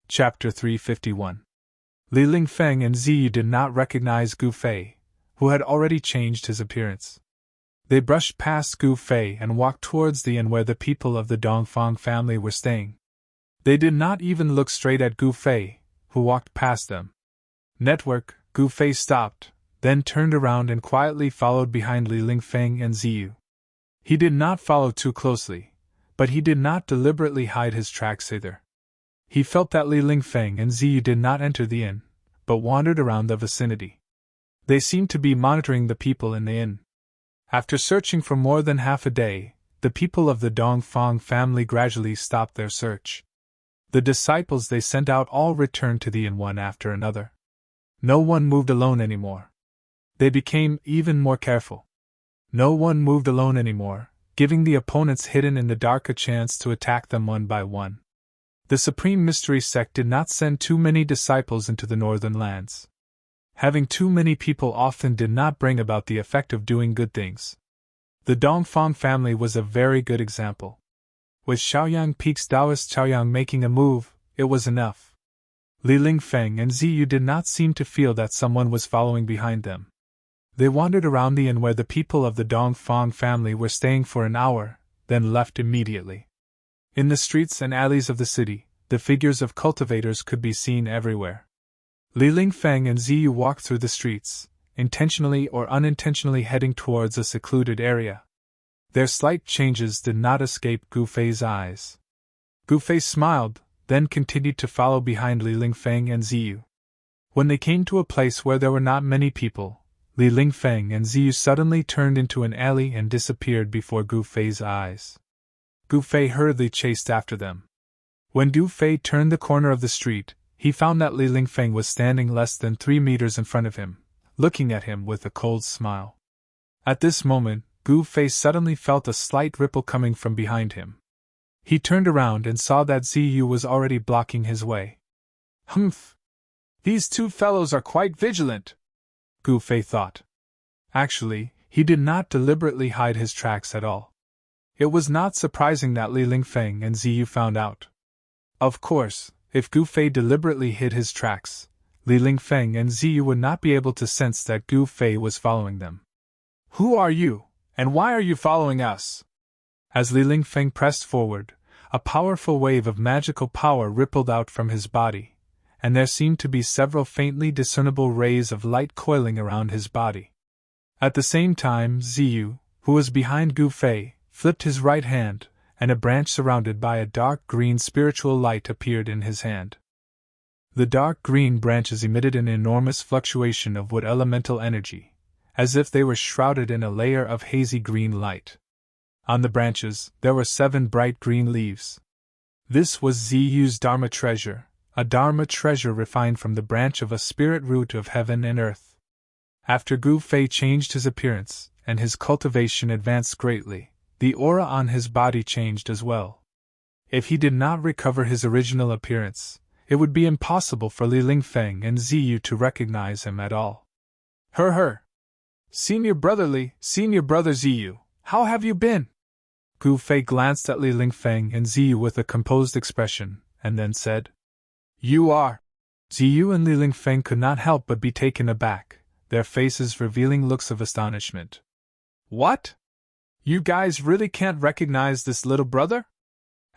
Chapter 351. Li Lingfeng and Ziyu did not recognize Gu Fei, who had already changed his appearance. They brushed past Gu Fei and walked towards the inn where the people of the Dongfang family were staying. They did not even look straight at Gu Fei, who walked past them. Network, Gu Fei stopped, then turned around and quietly followed behind Li Lingfeng and Ziyu. He did not follow too closely, but he did not deliberately hide his tracks either. He felt that Li Lingfeng and Ziyu did not enter the inn, but wandered around the vicinity. They seemed to be monitoring the people in the inn. After searching for more than half a day, the people of the Dongfang family gradually stopped their search. The disciples they sent out all returned to the inn one after another. No one moved alone anymore. They became even more careful. No one moved alone anymore, giving the opponents hidden in the dark a chance to attack them one by one. The Supreme Mystery Sect did not send too many disciples into the northern lands. Having too many people often did not bring about the effect of doing good things. The Dongfang family was a very good example. With Shaoyang Peak's Taoist Chaoyang making a move, it was enough. Li Lingfeng and Ziyu did not seem to feel that someone was following behind them. They wandered around the inn where the people of the Dongfang family were staying for an hour, then left immediately. In the streets and alleys of the city, the figures of cultivators could be seen everywhere. Li Lingfeng and Ziyu walked through the streets, intentionally or unintentionally heading towards a secluded area. Their slight changes did not escape Gu Fei's eyes. Gu Fei smiled, then continued to follow behind Li Lingfeng and Ziyu. When they came to a place where there were not many people, Li Lingfeng and Ziyu suddenly turned into an alley and disappeared before Gu Fei's eyes. Gu Fei hurriedly chased after them. When Gu Fei turned the corner of the street, he found that Li Lingfeng was standing less than 3 meters in front of him, looking at him with a cold smile. At this moment, Gu Fei suddenly felt a slight ripple coming from behind him. He turned around and saw that Ziyu was already blocking his way. Humph! These two fellows are quite vigilant, Gu Fei thought. Actually, he did not deliberately hide his tracks at all. It was not surprising that Li Lingfeng and Ziyu found out. Of course, if Gu Fei deliberately hid his tracks, Li Lingfeng and Ziyu would not be able to sense that Gu Fei was following them. Who are you, and why are you following us? As Li Lingfeng pressed forward, a powerful wave of magical power rippled out from his body, and there seemed to be several faintly discernible rays of light coiling around his body. At the same time, Ziyu, who was behind Gu Fei, flipped his right hand, and a branch surrounded by a dark green spiritual light appeared in his hand. The dark green branches emitted an enormous fluctuation of wood elemental energy, as if they were shrouded in a layer of hazy green light. On the branches, there were 7 bright green leaves. This was Ziyu's Dharma treasure, a Dharma treasure refined from the branch of a spirit root of heaven and earth. After Gu Fei changed his appearance, and his cultivation advanced greatly, the aura on his body changed as well. If he did not recover his original appearance, it would be impossible for Li Lingfeng and Ziyu to recognize him at all. Her! Senior brother Ziyu, how have you been? Gu Fei glanced at Li Lingfeng and Ziyu with a composed expression, and then said, You are. Ziyu and Li Lingfeng could not help but be taken aback, their faces revealing looks of astonishment. What? You guys really can't recognize this little brother?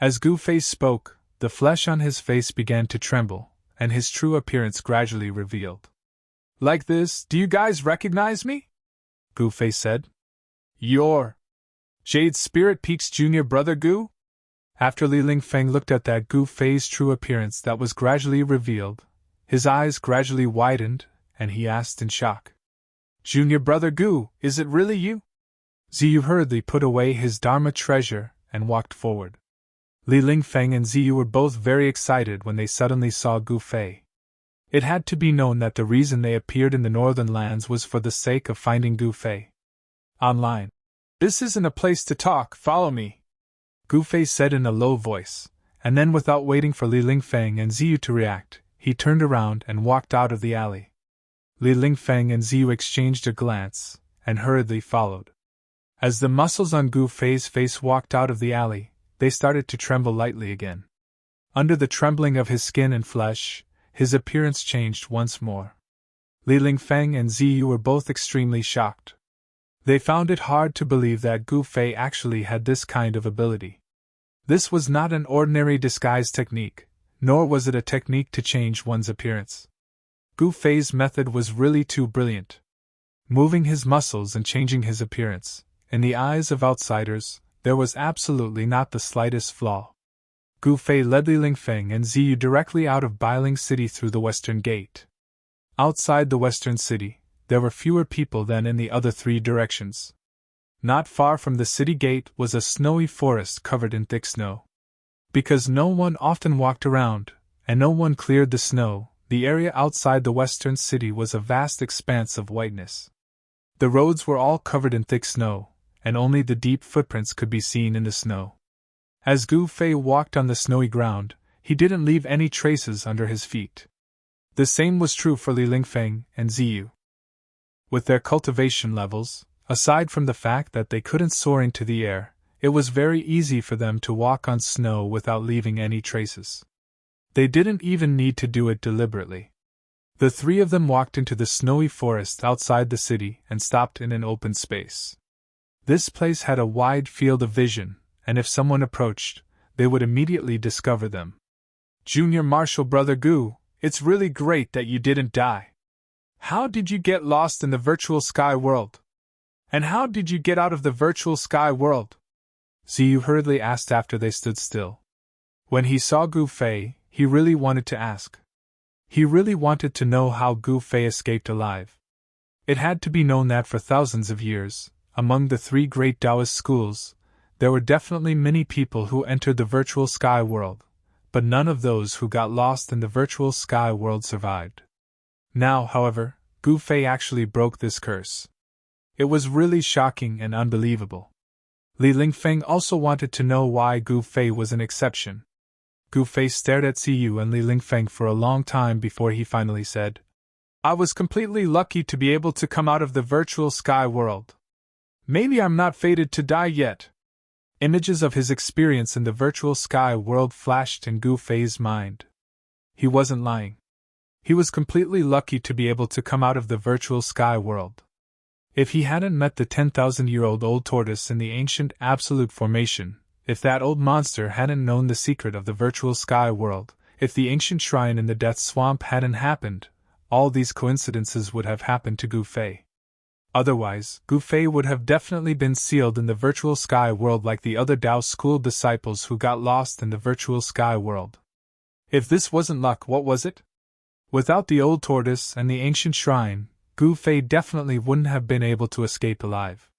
As Gu Fei spoke, the flesh on his face began to tremble, and his true appearance gradually revealed. Like this, do you guys recognize me? Gu Fei said. You're Jade Spirit Peak's junior brother Gu? After Li Lingfeng looked at that Gu Fei's true appearance that was gradually revealed, his eyes gradually widened, and he asked in shock. Junior brother Gu, is it really you? Ziyu hurriedly put away his Dharma treasure and walked forward. Li Lingfeng and Ziyu were both very excited when they suddenly saw Gu Fei. It had to be known that the reason they appeared in the northern lands was for the sake of finding Gu Fei. Online. This isn't a place to talk, follow me, Gu Fei said in a low voice, and then without waiting for Li Lingfeng and Ziyu to react, he turned around and walked out of the alley. Li Lingfeng and Ziyu exchanged a glance, and hurriedly followed. As the muscles on Gu Fei's face walked out of the alley, they started to tremble lightly again. Under the trembling of his skin and flesh, his appearance changed once more. Li Lingfeng and Ziyu were both extremely shocked. They found it hard to believe that Gu Fei actually had this kind of ability. This was not an ordinary disguise technique, nor was it a technique to change one's appearance. Gu Fei's method was really too brilliant. Moving his muscles and changing his appearance, in the eyes of outsiders, there was absolutely not the slightest flaw. Gu Fei led Li Lingfeng and Ziyu directly out of Bailing City through the western gate. Outside the western city, there were fewer people than in the other three directions. Not far from the city gate was a snowy forest covered in thick snow. Because no one often walked around, and no one cleared the snow, the area outside the western city was a vast expanse of whiteness. The roads were all covered in thick snow, and only the deep footprints could be seen in the snow. As Gu Fei walked on the snowy ground, he didn't leave any traces under his feet. The same was true for Li Lingfeng and Ziyu. With their cultivation levels, aside from the fact that they couldn't soar into the air, it was very easy for them to walk on snow without leaving any traces. They didn't even need to do it deliberately. The three of them walked into the snowy forest outside the city and stopped in an open space. This place had a wide field of vision, and if someone approached, they would immediately discover them. "Junior Marshal Brother Gu, it's really great that you didn't die. How did you get lost in the virtual sky world? And how did you get out of the virtual sky world?" Ziyu hurriedly asked after they stood still. When he saw Gu Fei, he really wanted to ask. He really wanted to know how Gu Fei escaped alive. It had to be known that for thousands of years, among the three great Taoist schools, there were definitely many people who entered the virtual sky world, but none of those who got lost in the virtual sky world survived. Now, however, Gu Fei actually broke this curse. It was really shocking and unbelievable. Li Lingfeng also wanted to know why Gu Fei was an exception. Gu Fei stared at Ziyu and Li Lingfeng for a long time before he finally said, "I was completely lucky to be able to come out of the virtual sky world. Maybe I'm not fated to die yet." Images of his experience in the virtual sky world flashed in Gu Fei's mind. He wasn't lying. He was completely lucky to be able to come out of the virtual sky world. If he hadn't met the 10,000-year-old old tortoise in the ancient Absolute Formation, if that old monster hadn't known the secret of the virtual sky world, if the ancient shrine in the Death Swamp hadn't happened, all these coincidences would have happened to Gu Fei. Otherwise, Gu Fei would have definitely been sealed in the virtual sky world like the other Tao school disciples who got lost in the virtual sky world. If this wasn't luck, what was it? Without the old tortoise and the ancient shrine, Gu Fei definitely wouldn't have been able to escape alive.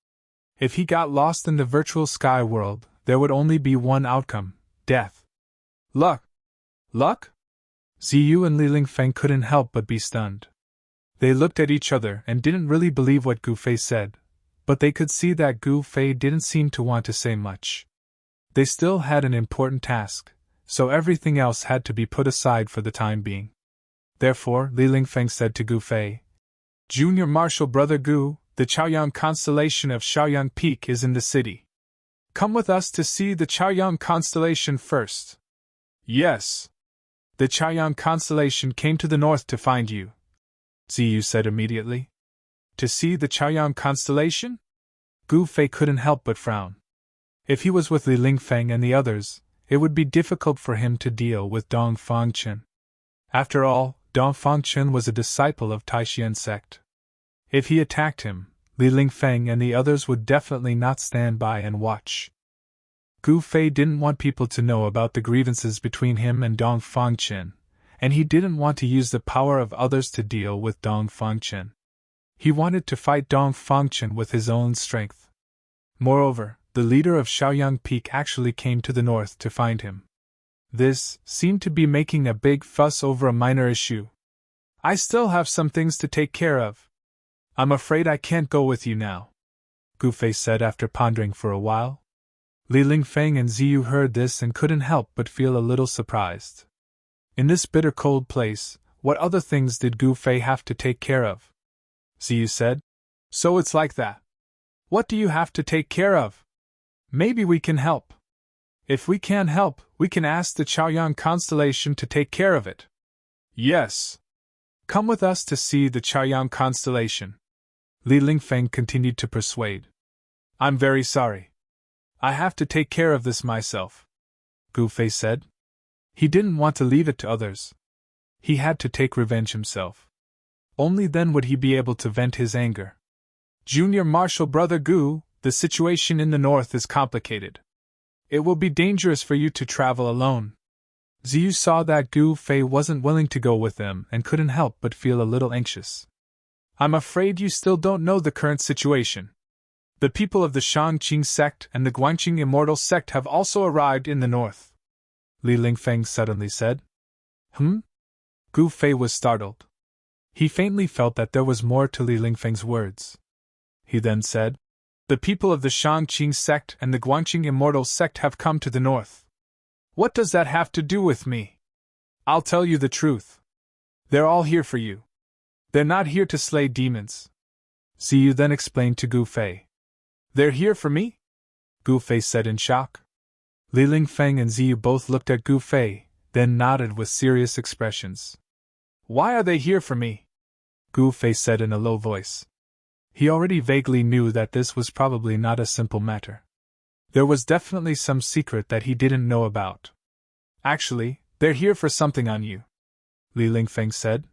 If he got lost in the virtual sky world, there would only be one outcome: death. Luck? Luck? Ziyu and Li Lingfeng couldn't help but be stunned. They looked at each other and didn't really believe what Gu Fei said, but they could see that Gu Fei didn't seem to want to say much. They still had an important task, so everything else had to be put aside for the time being. Therefore, Li Lingfeng said to Gu Fei, "Junior Marshal Brother Gu, the Chaoyang constellation of Shaoyang Peak is in the city. Come with us to see the Chaoyang constellation first." "Yes." "The Chaoyang constellation came to the north to find you," Ziyu said immediately. "To see the Chaoyang constellation?" Gu Fei couldn't help but frown. If he was with Li Lingfeng and the others, it would be difficult for him to deal with Dong Fangchen. After all, Dong Fangchen was a disciple of Taishian sect. If he attacked him, Li Lingfeng and the others would definitely not stand by and watch. Gu Fei didn't want people to know about the grievances between him and Dong Fangchen, and he didn't want to use the power of others to deal with Dong Fangchen. He wanted to fight Dong Fangchen with his own strength. Moreover, the leader of Shaoyang Peak actually came to the north to find him. This seemed to be making a big fuss over a minor issue. "I still have some things to take care of. I'm afraid I can't go with you now," Gu Fei said after pondering for a while. Li Lingfeng and Ziyu heard this and couldn't help but feel a little surprised. In this bitter cold place, what other things did Gu Fei have to take care of? Ziyu said, "So it's like that. What do you have to take care of? Maybe we can help." If we can't help, we can ask the Chaoyang constellation to take care of it. Yes. Come with us to see the Chaoyang constellation. Li Lingfeng continued to persuade. I'm very sorry. I have to take care of this myself, Gu Fei said. He didn't want to leave it to others. He had to take revenge himself. Only then would he be able to vent his anger. Junior Marshal Brother Gu, the situation in the north is complicated. It will be dangerous for you to travel alone. Ziyu saw that Gu Fei wasn't willing to go with them and couldn't help but feel a little anxious. I'm afraid you still don't know the current situation. The people of the Shangqing sect and the Guanqing Immortal sect have also arrived in the north, Li Lingfeng suddenly said. Gu Fei was startled. He faintly felt that there was more to Li Lingfeng's words. He then said, The people of the Shangqing sect and the Guanqing Immortal sect have come to the north. What does that have to do with me? I'll tell you the truth. They're all here for you. They're not here to slay demons. Ziyu then explained to Gu Fei. They're here for me? Gu Fei said in shock. Li Lingfeng and Ziyu both looked at Gu Fei, then nodded with serious expressions. Why are they here for me? Gu Fei said in a low voice. He already vaguely knew that this was probably not a simple matter. There was definitely some secret that he didn't know about. Actually, they're here for something on you, Li Lingfeng said.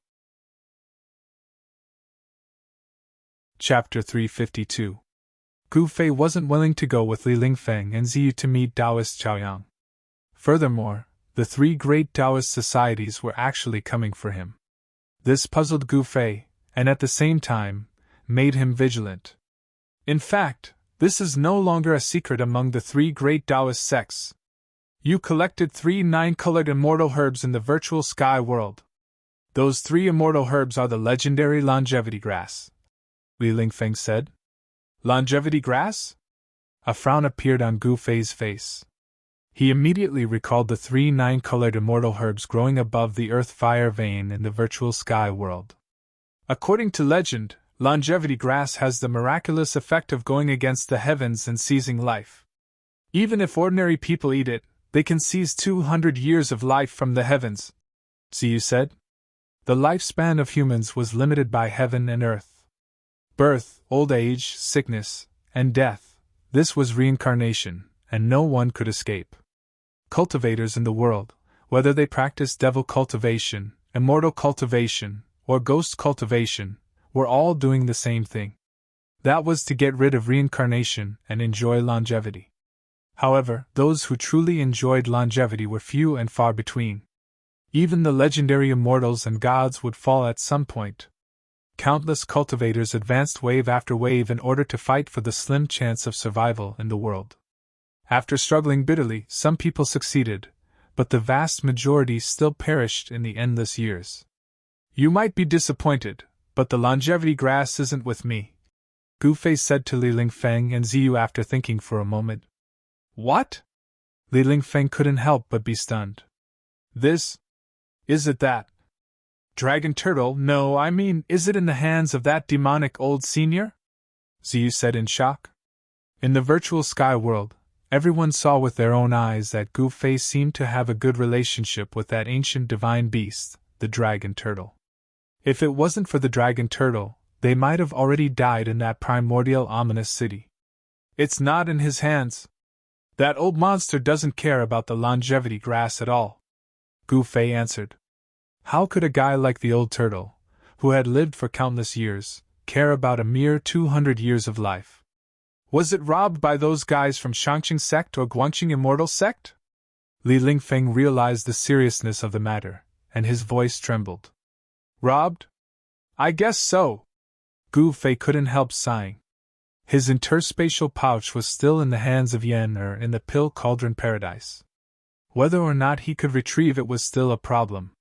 Chapter 352. Gu Fei wasn't willing to go with Li Lingfeng and Ziyu to meet Taoist Chaoyang. Furthermore, the three great Taoist societies were actually coming for him. This puzzled Gu Fei, and at the same time, made him vigilant. In fact, this is no longer a secret among the three great Taoist sects. You collected 3 9-colored immortal herbs in the virtual sky world. Those 3 immortal herbs are the legendary longevity grass, Li Lingfeng said. Longevity grass? A frown appeared on Gu Fei's face. He immediately recalled the 3 9-colored immortal herbs growing above the earth fire vein in the virtual sky world. According to legend, longevity grass has the miraculous effect of going against the heavens and seizing life. Even if ordinary people eat it, they can seize 200 years of life from the heavens, Ziyu said. The lifespan of humans was limited by heaven and earth. Birth, old age, sickness, and death, this was reincarnation, and no one could escape. Cultivators in the world, whether they practiced devil cultivation, immortal cultivation, or ghost cultivation, were all doing the same thing. That was to get rid of reincarnation and enjoy longevity. However, those who truly enjoyed longevity were few and far between. Even the legendary immortals and gods would fall at some point. Countless cultivators advanced wave after wave in order to fight for the slim chance of survival in the world. After struggling bitterly, some people succeeded, but the vast majority still perished in the endless years. You might be disappointed, but the longevity grass isn't with me, Gu Fei said to Li Lingfeng and Ziyu after thinking for a moment. What? Li Lingfeng couldn't help but be stunned. Is it that? Dragon turtle? No, I mean, is it in the hands of that demonic old senior? Ziyu said in shock. In the virtual sky world, everyone saw with their own eyes that Gu Fei seemed to have a good relationship with that ancient divine beast, the dragon turtle. If it wasn't for the dragon turtle, they might have already died in that primordial ominous city. It's not in his hands. That old monster doesn't care about the longevity grass at all, Gu Fei answered. How could a guy like the old turtle, who had lived for countless years, care about a mere 200 years of life? Was it robbed by those guys from Shangqing sect or Guanqing Immortal sect? Li Lingfeng realized the seriousness of the matter, and his voice trembled. Robbed? I guess so. Gu Fei couldn't help sighing. His interspatial pouch was still in the hands of Yen in the Pill Cauldron Paradise. Whether or not he could retrieve it was still a problem.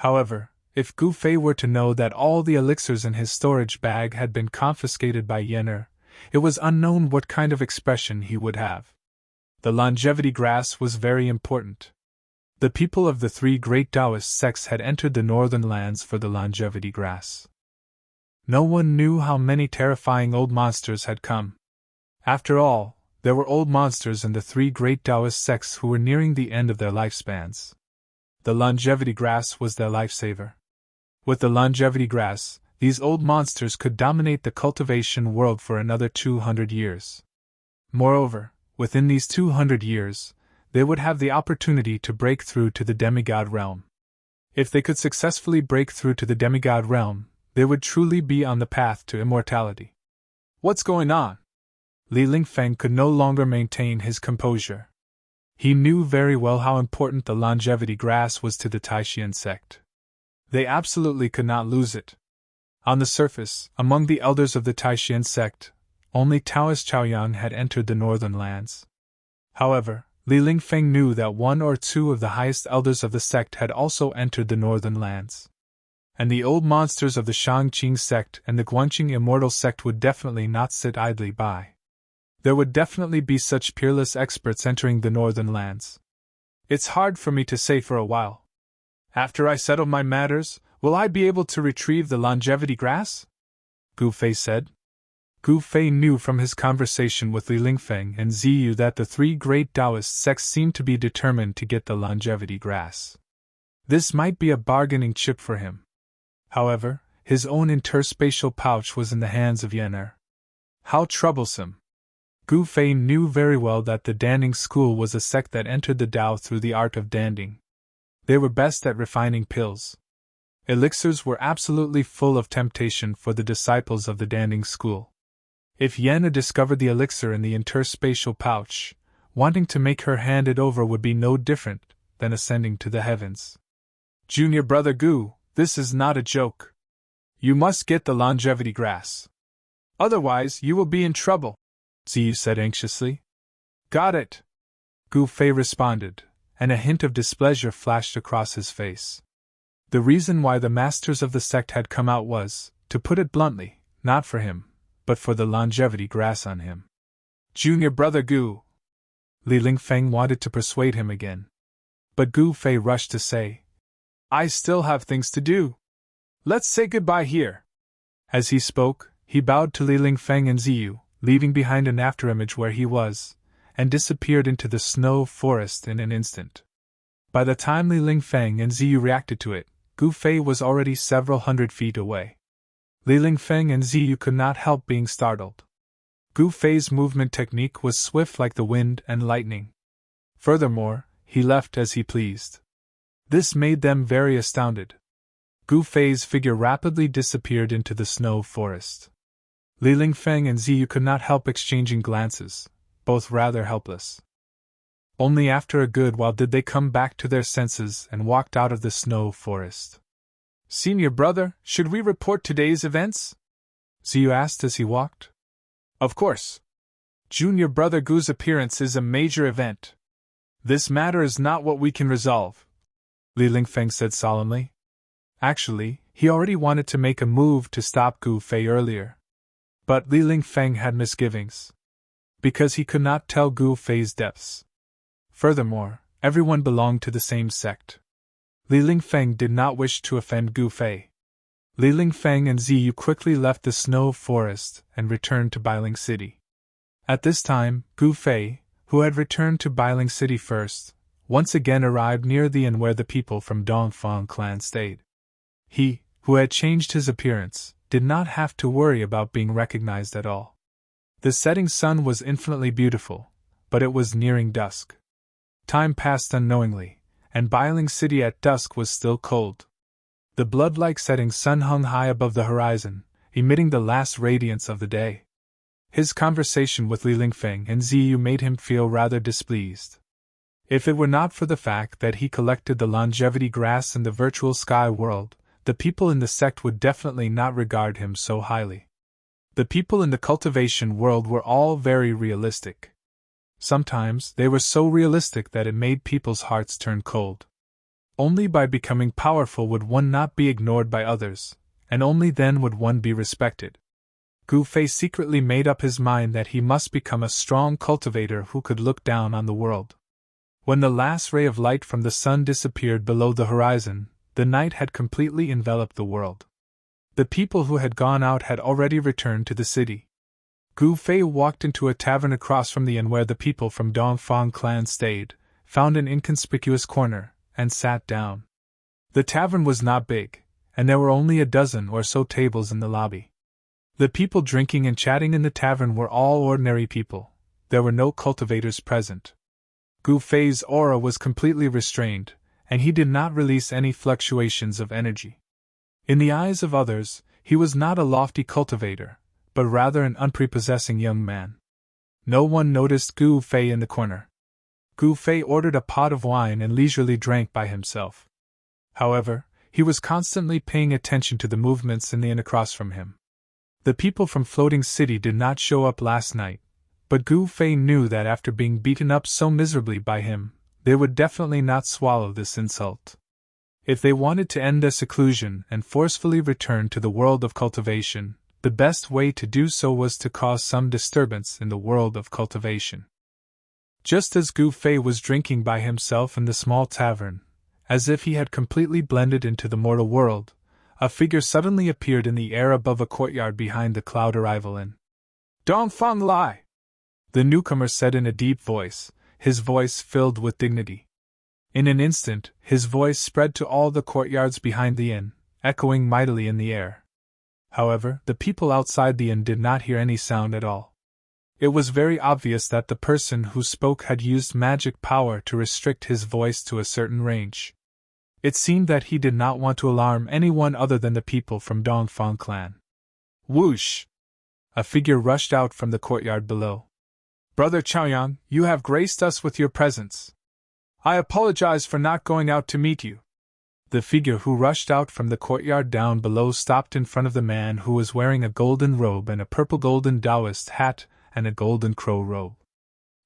However, if Gu Fei were to know that all the elixirs in his storage bag had been confiscated by Yen, it was unknown what kind of expression he would have. The longevity grass was very important. The people of the 3 great Taoist sects had entered the northern lands for the longevity grass. No one knew how many terrifying old monsters had come. After all, There were old monsters and the three great Taoist sects who were nearing the end of their lifespans. The longevity grass was their lifesaver. With the longevity grass, these old monsters could dominate the cultivation world for another 200 years. Moreover, within these 200 years, they would have the opportunity to break through to the demigod realm. If they could successfully break through to the demigod realm, they would truly be on the path to immortality. What's going on? Li Lingfeng could no longer maintain his composure. He knew very well how important the longevity grass was to the Taishan sect. They absolutely could not lose it. On the surface, among the elders of the Taishan sect, only Taoist Chaoyang had entered the northern lands. However, Li Lingfeng knew that one or two of the highest elders of the sect had also entered the northern lands. And the old monsters of the Shangqing sect and the Guanqing immortal sect would definitely not sit idly by. There would definitely be such peerless experts entering the northern lands. It's hard for me to say for a while. After I settle my matters, will I be able to retrieve the longevity grass? Gu Fei said. Gu Fei knew from his conversation with Li Lingfeng and Ziyu that the three great Taoist sects seemed to be determined to get the longevity grass. This might be a bargaining chip for him. However, his own interspatial pouch was in the hands of Yener. How troublesome! Gu Fei knew very well that the Danding school was a sect that entered the Tao through the art of danding. They were best at refining pills. Elixirs were absolutely full of temptation for the disciples of the Danding school. If Yenna discovered the elixir in the interspatial pouch, wanting to make her hand it over would be no different than ascending to the heavens. Junior brother Gu, this is not a joke. You must get the longevity grass. Otherwise, you will be in trouble, Ziyu said anxiously. Got it, Gu Fei responded, and a hint of displeasure flashed across his face. The reason why the masters of the sect had come out was, to put it bluntly, not for him, but for the longevity grass on him. Junior brother Gu. Li Lingfeng wanted to persuade him again. But Gu Fei rushed to say, I still have things to do. Let's say goodbye here. As he spoke, he bowed to Li Lingfeng and Ziyu, leaving behind an afterimage where he was, and disappeared into the snow forest in an instant. By the time Li Lingfeng and Ziyu reacted to it, Gu Fei was already several hundred feet away. Li Lingfeng and Ziyu could not help being startled. Gu Fei's movement technique was swift like the wind and lightning. Furthermore, he left as he pleased. This made them very astounded. Gu Fei's figure rapidly disappeared into the snow forest. Li Lingfeng and Ziyu could not help exchanging glances, both rather helpless. Only after a good while did they come back to their senses and walked out of the snow forest. Senior brother, should we report today's events? Ziyu asked as he walked. Of course. Junior brother Gu's appearance is a major event. This matter is not what we can resolve, Li Lingfeng said solemnly. Actually, he already wanted to make a move to stop Gu Fei earlier. But Li Lingfeng had misgivings. Because he could not tell Gu Fei's depths. Furthermore, everyone belonged to the same sect. Li Lingfeng did not wish to offend Gu Fei. Li Lingfeng and Ziyu quickly left the snow forest and returned to Bailing City. At this time, Gu Fei, who had returned to Bailing City first, once again arrived near the inn where the people from Dongfang clan stayed. He, who had changed his appearance, did not have to worry about being recognized at all. The setting sun was infinitely beautiful, but it was nearing dusk. Time passed unknowingly, and Bailing City at dusk was still cold. The blood-like setting sun hung high above the horizon, emitting the last radiance of the day. His conversation with Li Lingfeng and Ziyu made him feel rather displeased. If it were not for the fact that he collected the longevity grass in the virtual sky world, the people in the sect would definitely not regard him so highly. The people in the cultivation world were all very realistic. Sometimes they were so realistic that it made people's hearts turn cold. Only by becoming powerful would one not be ignored by others, and only then would one be respected. Gu Fei secretly made up his mind that he must become a strong cultivator who could look down on the world. When the last ray of light from the sun disappeared below the horizon, the night had completely enveloped the world. The people who had gone out had already returned to the city. Gu Fei walked into a tavern across from the inn where the people from Dongfang clan stayed, found an inconspicuous corner, and sat down. The tavern was not big, and there were only a dozen or so tables in the lobby. The people drinking and chatting in the tavern were all ordinary people. There were no cultivators present. Gu Fei's aura was completely restrained, and he did not release any fluctuations of energy. In the eyes of others, he was not a lofty cultivator, but rather an unprepossessing young man. No one noticed Gu Fei in the corner. Gu Fei ordered a pot of wine and leisurely drank by himself. However, he was constantly paying attention to the movements in the inn across from him. The people from Floating City did not show up last night, but Gu Fei knew that after being beaten up so miserably by him, they would definitely not swallow this insult. If they wanted to end their seclusion and forcefully return to the world of cultivation, the best way to do so was to cause some disturbance in the world of cultivation. Just as Gu Fei was drinking by himself in the small tavern, as if he had completely blended into the mortal world, a figure suddenly appeared in the air above a courtyard behind the Cloud Arrival Inn. "Dongfang Lai!" the newcomer said in a deep voice, his voice filled with dignity. In an instant, his voice spread to all the courtyards behind the inn, echoing mightily in the air. However, the people outside the inn did not hear any sound at all. It was very obvious that the person who spoke had used magic power to restrict his voice to a certain range. It seemed that he did not want to alarm anyone other than the people from Dongfang clan. Whoosh! A figure rushed out from the courtyard below. "Brother Chaoyang, you have graced us with your presence. I apologize for not going out to meet you." The figure who rushed out from the courtyard down below stopped in front of the man who was wearing a golden robe and a purple golden Taoist hat and a golden crow robe.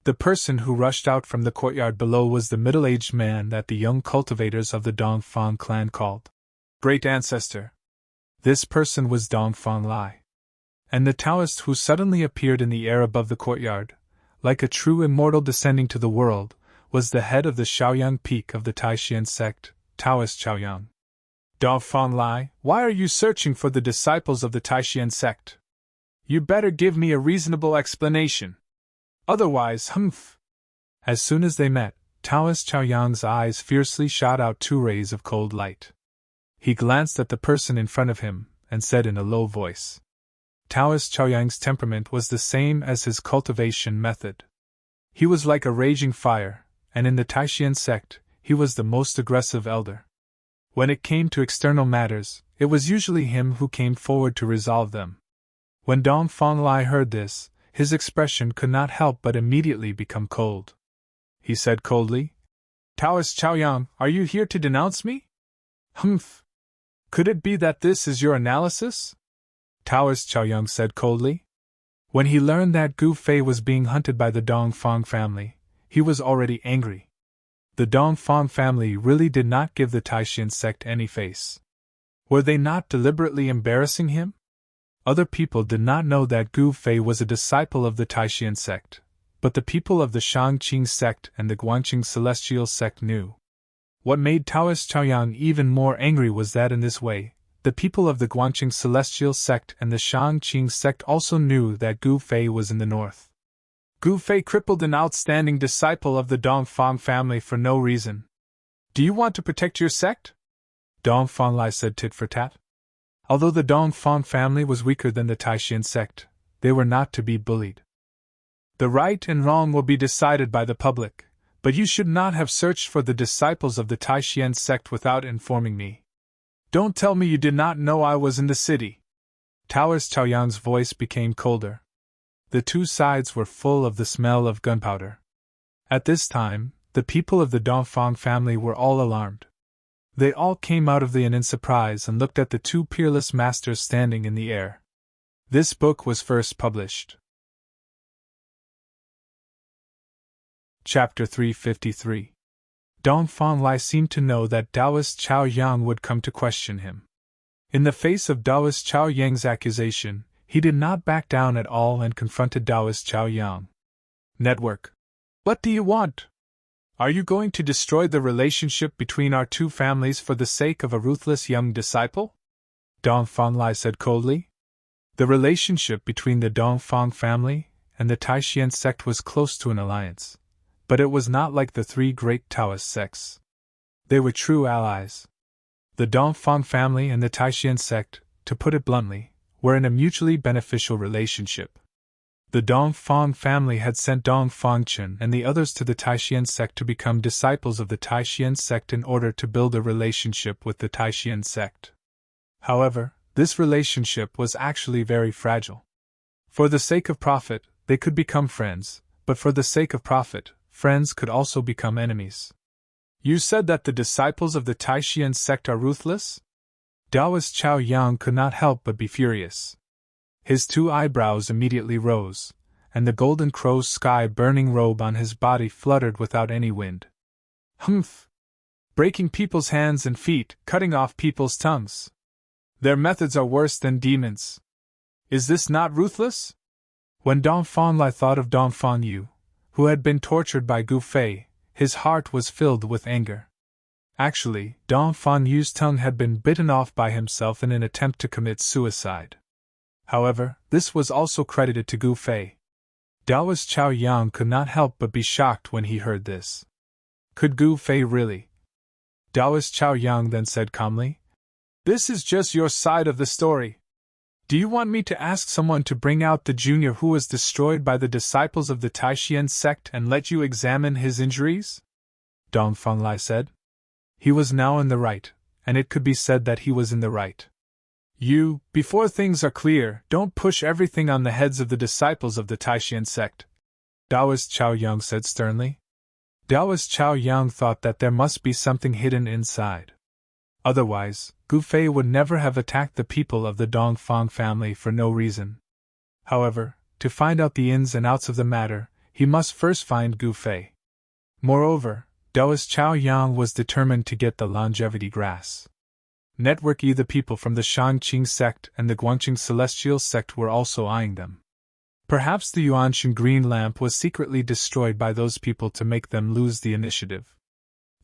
The person who rushed out from the courtyard below was the middle-aged man that the young cultivators of the Dongfang clan called Great Ancestor. This person was Dongfang Lai. And the Taoist who suddenly appeared in the air above the courtyard, like a true immortal descending to the world, was the head of the Shaoyang peak of the Taishan sect, Taoist Shaoyang. "Dongfang Lai, why are you searching for the disciples of the Taishan sect? You better give me a reasonable explanation. Otherwise, humph." As soon as they met, Taoist Chaoyang's eyes fiercely shot out two rays of cold light. He glanced at the person in front of him, and said in a low voice. Taoist Chaoyang's temperament was the same as his cultivation method. He was like a raging fire, and in the Taishan sect, he was the most aggressive elder. When it came to external matters, it was usually him who came forward to resolve them. When Dongfang Lai heard this, his expression could not help but immediately become cold. He said coldly, "Taoist Chaoyang, are you here to denounce me?" "Humph! Could it be that this is your analysis?" Taoist Chaoyang said coldly. When he learned that Gu Fei was being hunted by the Dongfang family, he was already angry. The Dongfang family really did not give the Taishan sect any face. Were they not deliberately embarrassing him? Other people did not know that Gu Fei was a disciple of the Taishan sect, but the people of the Shangqing sect and the Guangqing celestial sect knew. What made Taoist Chaoyang even more angry was that in this way, the people of the Guangqing celestial sect and the Shangqing sect also knew that Gu Fei was in the north. Gu Fei crippled an outstanding disciple of the Dongfang family for no reason. "Do you want to protect your sect?" Dongfang Lai said tit for tat. Although the Dongfang family was weaker than the Taishan sect, they were not to be bullied. "The right and wrong will be decided by the public, but you should not have searched for the disciples of the Taishan sect without informing me. Don't tell me you did not know I was in the city." Taoist Chaoyang's voice became colder. The two sides were full of the smell of gunpowder. At this time, the people of the Dongfang family were all alarmed. They all came out of the inn in surprise and looked at the two peerless masters standing in the air. This book was first published. Chapter 353. Dongfang Lai seemed to know that Taoist Chaoyang would come to question him. In the face of Taoist Chaoyang's accusation, he did not back down at all and confronted Taoist Chaoyang. "Network. What do you want? Are you going to destroy the relationship between our two families for the sake of a ruthless young disciple?" Dongfang Lai said coldly. The relationship between the Dongfang family and the Taishan sect was close to an alliance, but it was not like the three great Taoist sects. They were true allies. The Dongfang family and the Taishan sect, to put it bluntly, were in a mutually beneficial relationship. The Dongfang family had sent Dongfangchen and the others to the Taishan sect to become disciples of the Taishan sect in order to build a relationship with the Taishan sect. However, this relationship was actually very fragile. For the sake of profit, they could become friends, but for the sake of profit, friends could also become enemies. You said that the disciples of the Taishan sect are ruthless? Taoist Chao Yang could not help but be furious. His two eyebrows immediately rose, and the golden crow's sky-burning robe on his body fluttered without any wind. Humph! Breaking people's hands and feet, cutting off people's tongues. Their methods are worse than demons. Is this not ruthless? When Dongfang Lai thought of Dongfang Yu, who had been tortured by Gu Fei, his heart was filled with anger. Actually, Dongfang Yu's tongue had been bitten off by himself in an attempt to commit suicide. However, this was also credited to Gu Fei. Taoist Chao Yang could not help but be shocked when he heard this. Could Gu Fei really? Taoist Chao Yang then said calmly, "This is just your side of the story. Do you want me to ask someone to bring out the junior who was destroyed by the disciples of the Taishan sect and let you examine his injuries?" Dongfang Lai said. He was now in the right, and it could be said that he was in the right. You, before things are clear, don't push everything on the heads of the disciples of the Taishan sect, Taoist Chao Yang said sternly. Taoist Chao Yang thought that there must be something hidden inside. Otherwise, Gu Fei would never have attacked the people of the Dongfang family for no reason. However, to find out the ins and outs of the matter, he must first find Gu Fei. Moreover, Taoist Chao Yang was determined to get the longevity grass. Network E. The people from the Shangqing sect and the Guangqing celestial sect were also eyeing them. Perhaps the Yuanshan green lamp was secretly destroyed by those people to make them lose the initiative.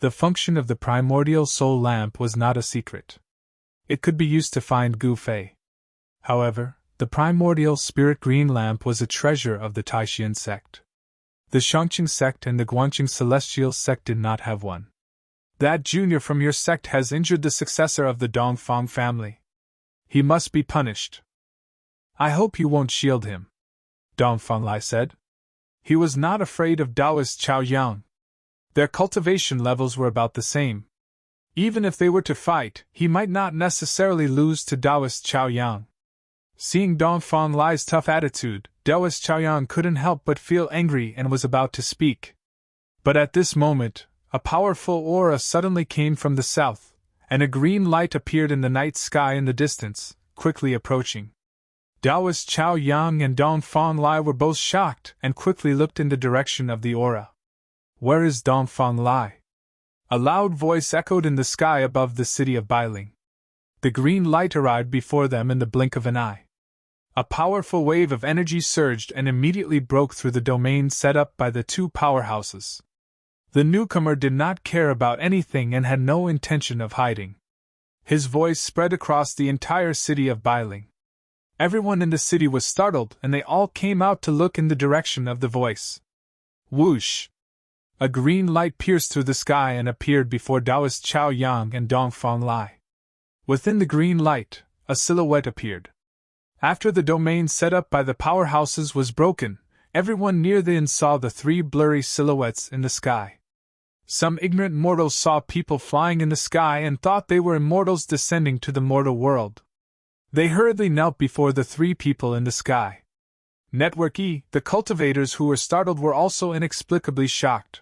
The function of the primordial soul lamp was not a secret. It could be used to find Gu Fei. However, the primordial spirit green lamp was a treasure of the Taishan sect. The Shangqing sect and the Guangqing celestial sect did not have one. That junior from your sect has injured the successor of the Dongfang family. He must be punished. I hope you won't shield him, Dongfang Lai said. He was not afraid of Taoist Chao Yang. Their cultivation levels were about the same. Even if they were to fight, he might not necessarily lose to Taoist Chao Yang. Seeing Dongfang Lai's tough attitude, Taoist Chao Yang couldn't help but feel angry and was about to speak. But at this moment, a powerful aura suddenly came from the south, and a green light appeared in the night sky in the distance, quickly approaching. Taoist Chao Yang and Dongfang Lai were both shocked and quickly looked in the direction of the aura. Where is Dongfang Lai? A loud voice echoed in the sky above the city of Bailing. The green light arrived before them in the blink of an eye. A powerful wave of energy surged and immediately broke through the domain set up by the two powerhouses. The newcomer did not care about anything and had no intention of hiding. His voice spread across the entire city of Bailing. Everyone in the city was startled and they all came out to look in the direction of the voice. Whoosh! A green light pierced through the sky and appeared before Taoist Chao Yang and Dongfang Lai. Within the green light, a silhouette appeared. After the domain set up by the powerhouses was broken, everyone near the inn saw the three blurry silhouettes in the sky. Some ignorant mortals saw people flying in the sky and thought they were immortals descending to the mortal world. They hurriedly knelt before the three people in the sky. Network E, the cultivators who were startled were also inexplicably shocked.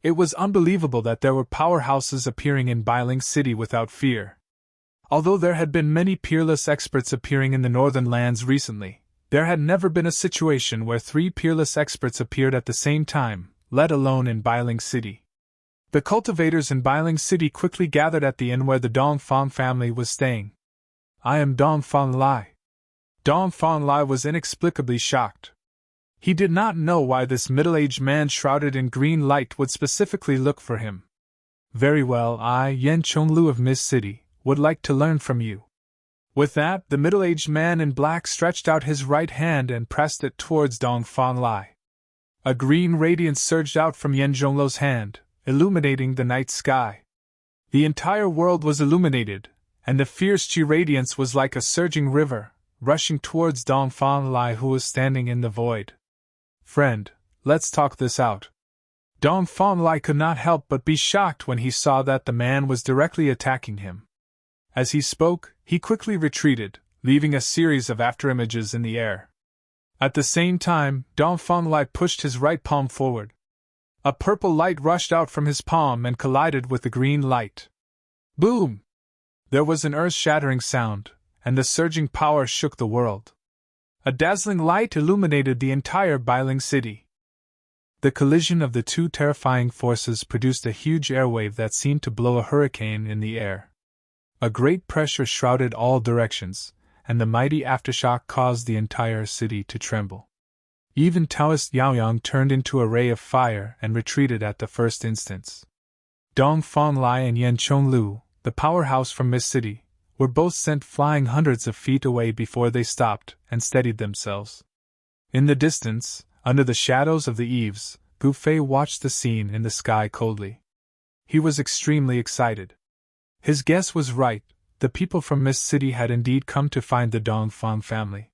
It was unbelievable that there were powerhouses appearing in Bailing City without fear. Although there had been many peerless experts appearing in the northern lands recently, there had never been a situation where three peerless experts appeared at the same time, let alone in Bailing City. The cultivators in Bailing City quickly gathered at the inn where the Dongfang family was staying. I am Dongfang Lai. Dongfang Lai was inexplicably shocked. He did not know why this middle-aged man shrouded in green light would specifically look for him. Very well, I, Yen Chonglu of Miss City, would like to learn from you. With that, the middle-aged man in black stretched out his right hand and pressed it towards Dong Fanlai. A green radiance surged out from Yen Zhonglu's hand, illuminating the night sky. The entire world was illuminated, and the fierce Qi radiance was like a surging river, rushing towards Dong Fanlai, who was standing in the void. "Friend, let's talk this out." Dong Fanlai could not help but be shocked when he saw that the man was directly attacking him. As he spoke, he quickly retreated, leaving a series of afterimages in the air. At the same time, Dong Fanlai pushed his right palm forward. A purple light rushed out from his palm and collided with the green light. Boom! There was an earth-shattering sound, and the surging power shook the world. A dazzling light illuminated the entire Bailing city. The collision of the two terrifying forces produced a huge airwave that seemed to blow a hurricane in the air. A great pressure shrouded all directions, and the mighty aftershock caused the entire city to tremble. Even Taoist Yaoyang turned into a ray of fire and retreated at the first instance. Dong Fanlai and Yen Chonglu, the powerhouse from Mist City, were both sent flying hundreds of feet away before they stopped and steadied themselves. In the distance, under the shadows of the eaves, Gu Fei watched the scene in the sky coldly. He was extremely excited. His guess was right, the people from Mist City had indeed come to find the Dongfang family.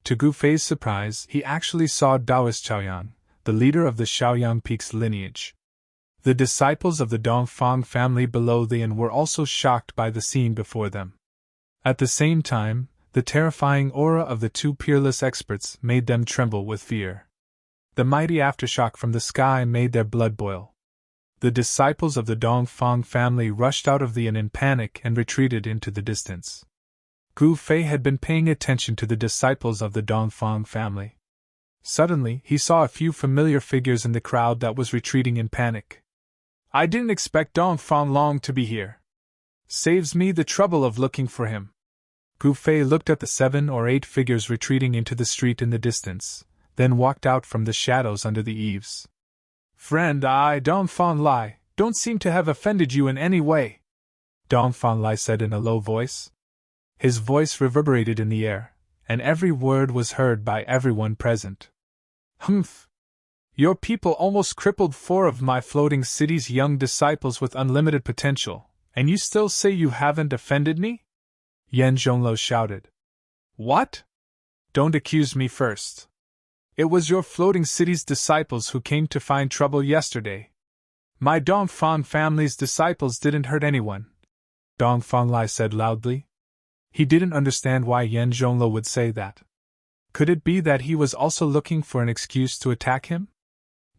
To Gu Fei's surprise, he actually saw Taoist Chaoyang, the leader of the Shaoyang Peaks lineage. The disciples of the Dongfang family below the inn were also shocked by the scene before them. At the same time, the terrifying aura of the two peerless experts made them tremble with fear. The mighty aftershock from the sky made their blood boil. The disciples of the Dongfang family rushed out of the inn in panic and retreated into the distance. Gu Fei had been paying attention to the disciples of the Dongfang family. Suddenly, he saw a few familiar figures in the crowd that was retreating in panic. "I didn't expect Dongfang Long to be here. Saves me the trouble of looking for him." Gu Fei looked at the 7 or 8 figures retreating into the street in the distance, then walked out from the shadows under the eaves. "Friend, I, Dongfang Lai, don't seem to have offended you in any way," Dongfang Lai said in a low voice. His voice reverberated in the air, and every word was heard by everyone present. "Humph! Your people almost crippled 4 of my floating city's young disciples with unlimited potential, and you still say you haven't offended me?" Yen Zhonglu shouted. "What? Don't accuse me first. It was your floating city's disciples who came to find trouble yesterday. My Dongfang family's disciples didn't hurt anyone," Dongfang Lai said loudly. He didn't understand why Yen Zhonglu would say that. Could it be that he was also looking for an excuse to attack him?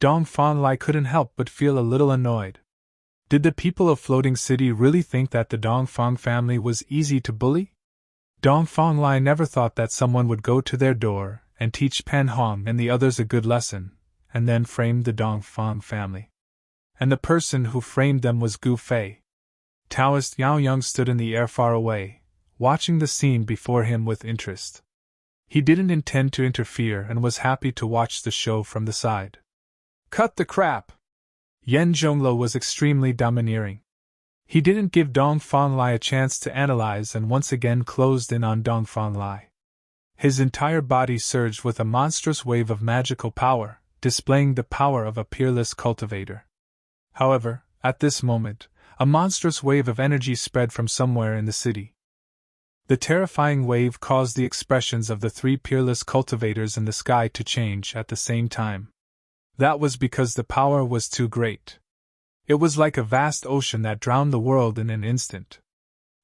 Dongfang Lai couldn't help but feel a little annoyed. Did the people of Floating City really think that the Dongfang family was easy to bully? Dongfang Lai never thought that someone would go to their door and teach Pan Hong and the others a good lesson, and then frame the Dongfang family. And the person who framed them was Gu Fei. Taoist Yaoyang stood in the air far away, watching the scene before him with interest. He didn't intend to interfere and was happy to watch the show from the side. "Cut the crap!" Yen Zhonglu was extremely domineering. He didn't give Dongfang Lai a chance to analyze and once again closed in on Dongfang Lai. His entire body surged with a monstrous wave of magical power, displaying the power of a peerless cultivator. However, at this moment, a monstrous wave of energy spread from somewhere in the city. The terrifying wave caused the expressions of the 3 peerless cultivators in the sky to change at the same time. That was because the power was too great. It was like a vast ocean that drowned the world in an instant.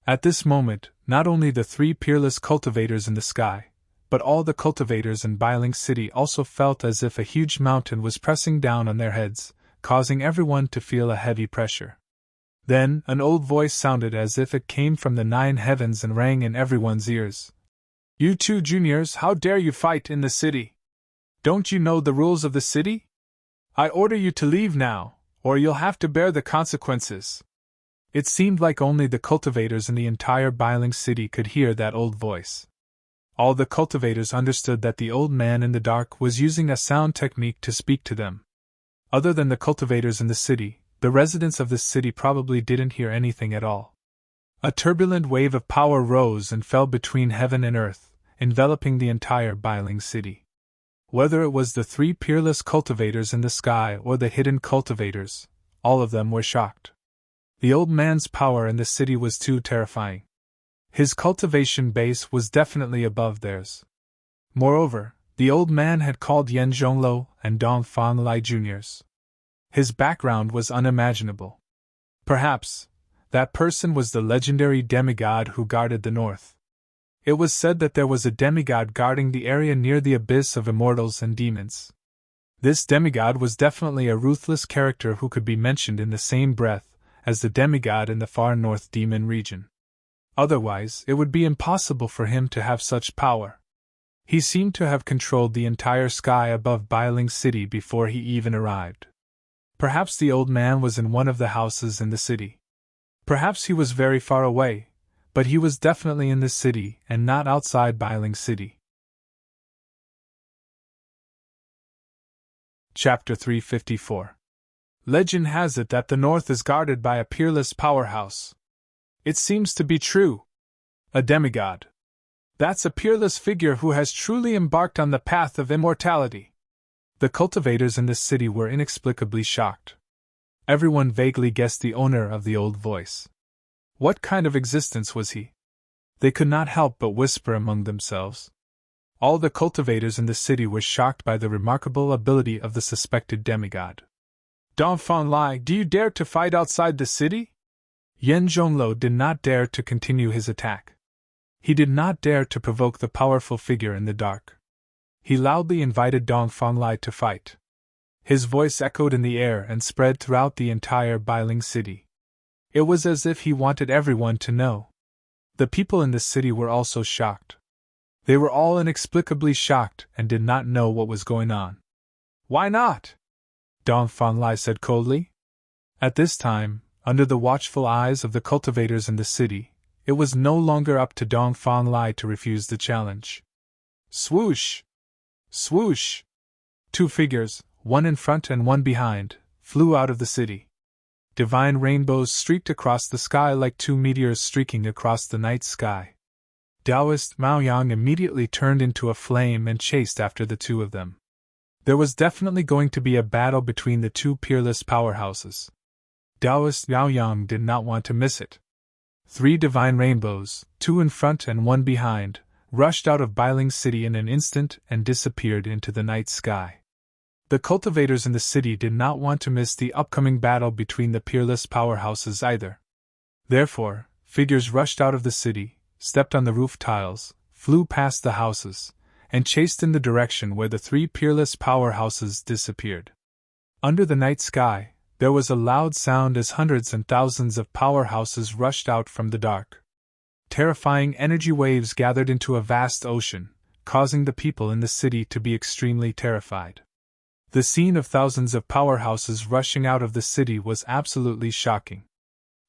At this moment, not only the 3 peerless cultivators in the sky, but all the cultivators in Bailing City also felt as if a huge mountain was pressing down on their heads, causing everyone to feel a heavy pressure. Then, an old voice sounded as if it came from the 9 heavens and rang in everyone's ears. "You 2 juniors, how dare you fight in the city? Don't you know the rules of the city? I order you to leave now, or you'll have to bear the consequences." It seemed like only the cultivators in the entire Bailing City could hear that old voice. All the cultivators understood that the old man in the dark was using a sound technique to speak to them. Other than the cultivators in the city, the residents of this city probably didn't hear anything at all. A turbulent wave of power rose and fell between heaven and earth, enveloping the entire Bailing city. Whether it was the three peerless cultivators in the sky or the hidden cultivators, all of them were shocked. The old man's power in the city was too terrifying. His cultivation base was definitely above theirs. Moreover, the old man had called Yan Zhonglo and Dong Fang Lai Juniors. His background was unimaginable. Perhaps, that person was the legendary demigod who guarded the north. It was said that there was a demigod guarding the area near the abyss of immortals and demons. This demigod was definitely a ruthless character who could be mentioned in the same breath as the demigod in the far north demon region. Otherwise, it would be impossible for him to have such power. He seemed to have controlled the entire sky above Bailing City before he even arrived. Perhaps the old man was in one of the houses in the city. Perhaps he was very far away, but he was definitely in the city and not outside Bailing City. Chapter 354. Legend has it that the north is guarded by a peerless powerhouse. It seems to be true. A demigod. That's a peerless figure who has truly embarked on the path of immortality. The cultivators in the city were inexplicably shocked. Everyone vaguely guessed the owner of the old voice. What kind of existence was he? They could not help but whisper among themselves. All the cultivators in the city were shocked by the remarkable ability of the suspected demigod. Dong Fang Lai, do you dare to fight outside the city? Yan Zhonglo did not dare to continue his attack. He did not dare to provoke the powerful figure in the dark. He loudly invited Dong Fang Lai to fight. His voice echoed in the air and spread throughout the entire Bailing city. It was as if he wanted everyone to know. The people in the city were also shocked. They were all inexplicably shocked and did not know what was going on. Why not? Dong Fang Lai said coldly. At this time, under the watchful eyes of the cultivators in the city, it was no longer up to Dong Fang Lai to refuse the challenge. Swoosh! Swoosh! Two figures, one in front and one behind, flew out of the city. Divine rainbows streaked across the sky like two meteors streaking across the night sky. Taoist Maoyang immediately turned into a flame and chased after the two of them. There was definitely going to be a battle between the two peerless powerhouses. Taoist Maoyang did not want to miss it. Three divine rainbows, two in front and one behind, rushed out of Bailing City in an instant and disappeared into the night sky. The cultivators in the city did not want to miss the upcoming battle between the peerless powerhouses either. Therefore, figures rushed out of the city, stepped on the roof tiles, flew past the houses, and chased in the direction where the three peerless powerhouses disappeared. Under the night sky, there was a loud sound as hundreds and thousands of powerhouses rushed out from the dark. Terrifying energy waves gathered into a vast ocean, causing the people in the city to be extremely terrified. The scene of thousands of powerhouses rushing out of the city was absolutely shocking.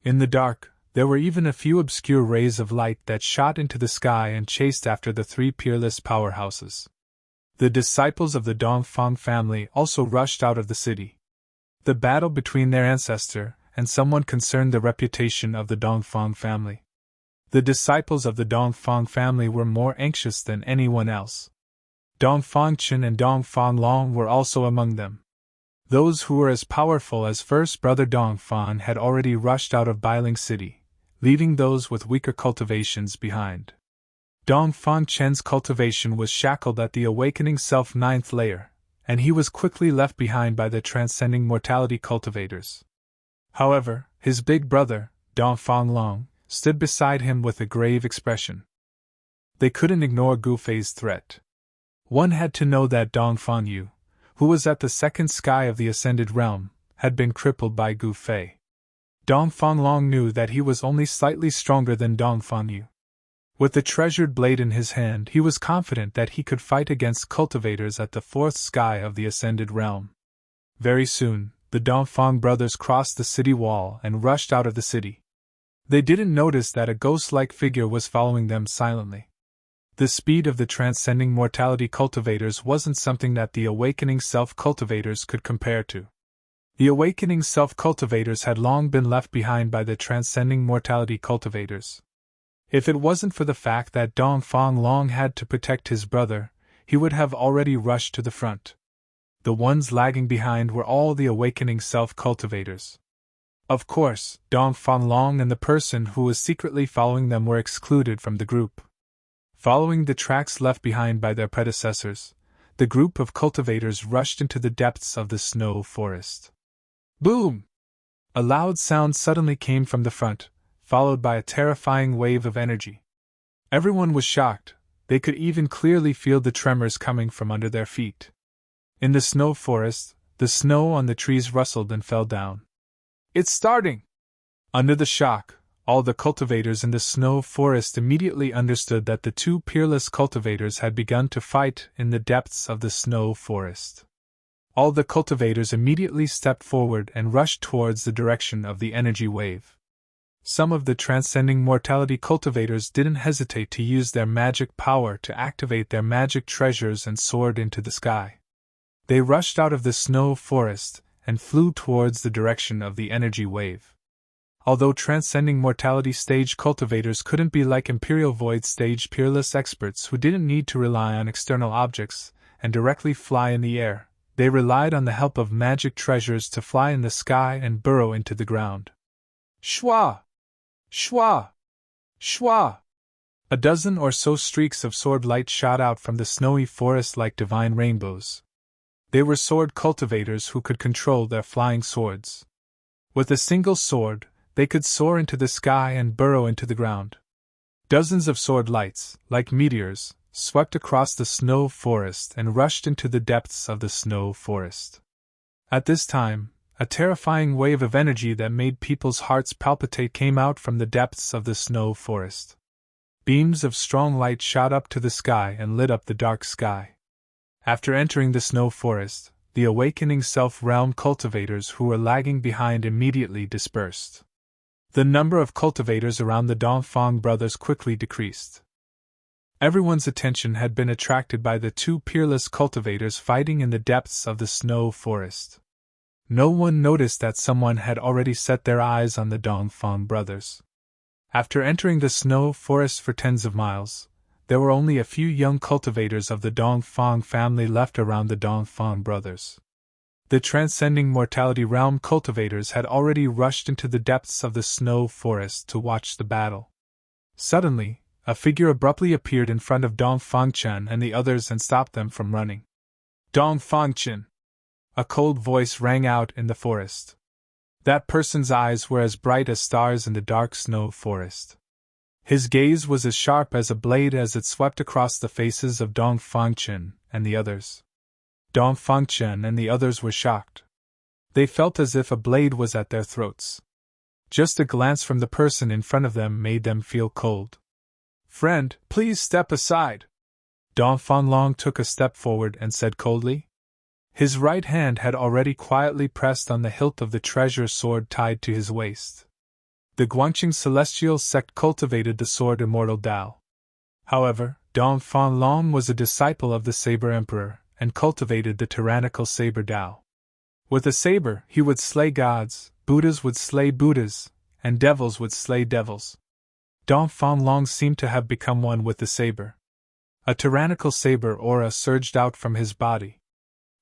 In the dark, there were even a few obscure rays of light that shot into the sky and chased after the three peerless powerhouses. The disciples of the Dongfang family also rushed out of the city. The battle between their ancestor and someone concerned the reputation of the Dongfang family. The disciples of the Dongfang family were more anxious than anyone else. Dongfang Chen and Dongfang Long were also among them. Those who were as powerful as first brother Dongfang had already rushed out of Bailing City, leaving those with weaker cultivations behind. Dongfang Chen's cultivation was shackled at the awakening self 9th layer, and he was quickly left behind by the transcending mortality cultivators. However, his big brother, Dongfang Long, stood beside him with a grave expression. They couldn't ignore Gu Fei's threat. One had to know that Dongfang Yu, who was at the second sky of the ascended realm, had been crippled by Gu Fei. Dongfang Long knew that he was only slightly stronger than Dongfang Yu. With the treasured blade in his hand, he was confident that he could fight against cultivators at the fourth sky of the ascended realm. Very soon, the Dongfang brothers crossed the city wall and rushed out of the city. They didn't notice that a ghost-like figure was following them silently. The speed of the transcending mortality cultivators wasn't something that the awakening self cultivators could compare to. The awakening self-cultivators had long been left behind by the transcending mortality cultivators. If it wasn't for the fact that Dong Fang Long had to protect his brother, he would have already rushed to the front. The ones lagging behind were all the awakening self-cultivators. Of course, Dong Fang Long and the person who was secretly following them were excluded from the group. Following the tracks left behind by their predecessors, the group of cultivators rushed into the depths of the snow forest. Boom! A loud sound suddenly came from the front, followed by a terrifying wave of energy. Everyone was shocked. They could even clearly feel the tremors coming from under their feet. In the snow forest, the snow on the trees rustled and fell down. It's starting! Under the shock, all the cultivators in the snow forest immediately understood that the two peerless cultivators had begun to fight in the depths of the snow forest. All the cultivators immediately stepped forward and rushed towards the direction of the energy wave. Some of the transcending mortality cultivators didn't hesitate to use their magic power to activate their magic treasures and soared into the sky. They rushed out of the snow forest and flew towards the direction of the energy wave. Although transcending mortality stage cultivators couldn't be like Imperial Void stage peerless experts who didn't need to rely on external objects and directly fly in the air, they relied on the help of magic treasures to fly in the sky and burrow into the ground. Shwa! Shwa! Shwa! A dozen or so streaks of sword light shot out from the snowy forest like divine rainbows. They were sword cultivators who could control their flying swords. With a single sword, they could soar into the sky and burrow into the ground. Dozens of sword lights, like meteors, swept across the snow forest and rushed into the depths of the snow forest. At this time, a terrifying wave of energy that made people's hearts palpitate came out from the depths of the snow forest. Beams of strong light shot up to the sky and lit up the dark sky. After entering the snow forest, the awakening self-realm cultivators who were lagging behind immediately dispersed. The number of cultivators around the Dongfang brothers quickly decreased. Everyone's attention had been attracted by the two peerless cultivators fighting in the depths of the snow forest. No one noticed that someone had already set their eyes on the Dongfang brothers. After entering the snow forest for tens of miles, there were only a few young cultivators of the Dongfang family left around the Dongfang brothers. The transcending mortality realm cultivators had already rushed into the depths of the snow forest to watch the battle. Suddenly, a figure abruptly appeared in front of Dongfangchen and the others and stopped them from running. Dongfangchen! A cold voice rang out in the forest. That person's eyes were as bright as stars in the dark snow forest. His gaze was as sharp as a blade as it swept across the faces of Dongfangchen and the others. Dongfangchen and the others were shocked. They felt as if a blade was at their throats. Just a glance from the person in front of them made them feel cold. "Friend, please step aside." Dongfang Long took a step forward and said coldly. His right hand had already quietly pressed on the hilt of the treasure sword tied to his waist. The Guangqing Celestial Sect cultivated the sword Immortal Dao. However, Dongfang Long was a disciple of the Saber Emperor and cultivated the tyrannical Saber Dao. With a saber, he would slay gods, Buddhas would slay Buddhas, and devils would slay devils. Dongfang Long seemed to have become one with the saber. A tyrannical saber aura surged out from his body.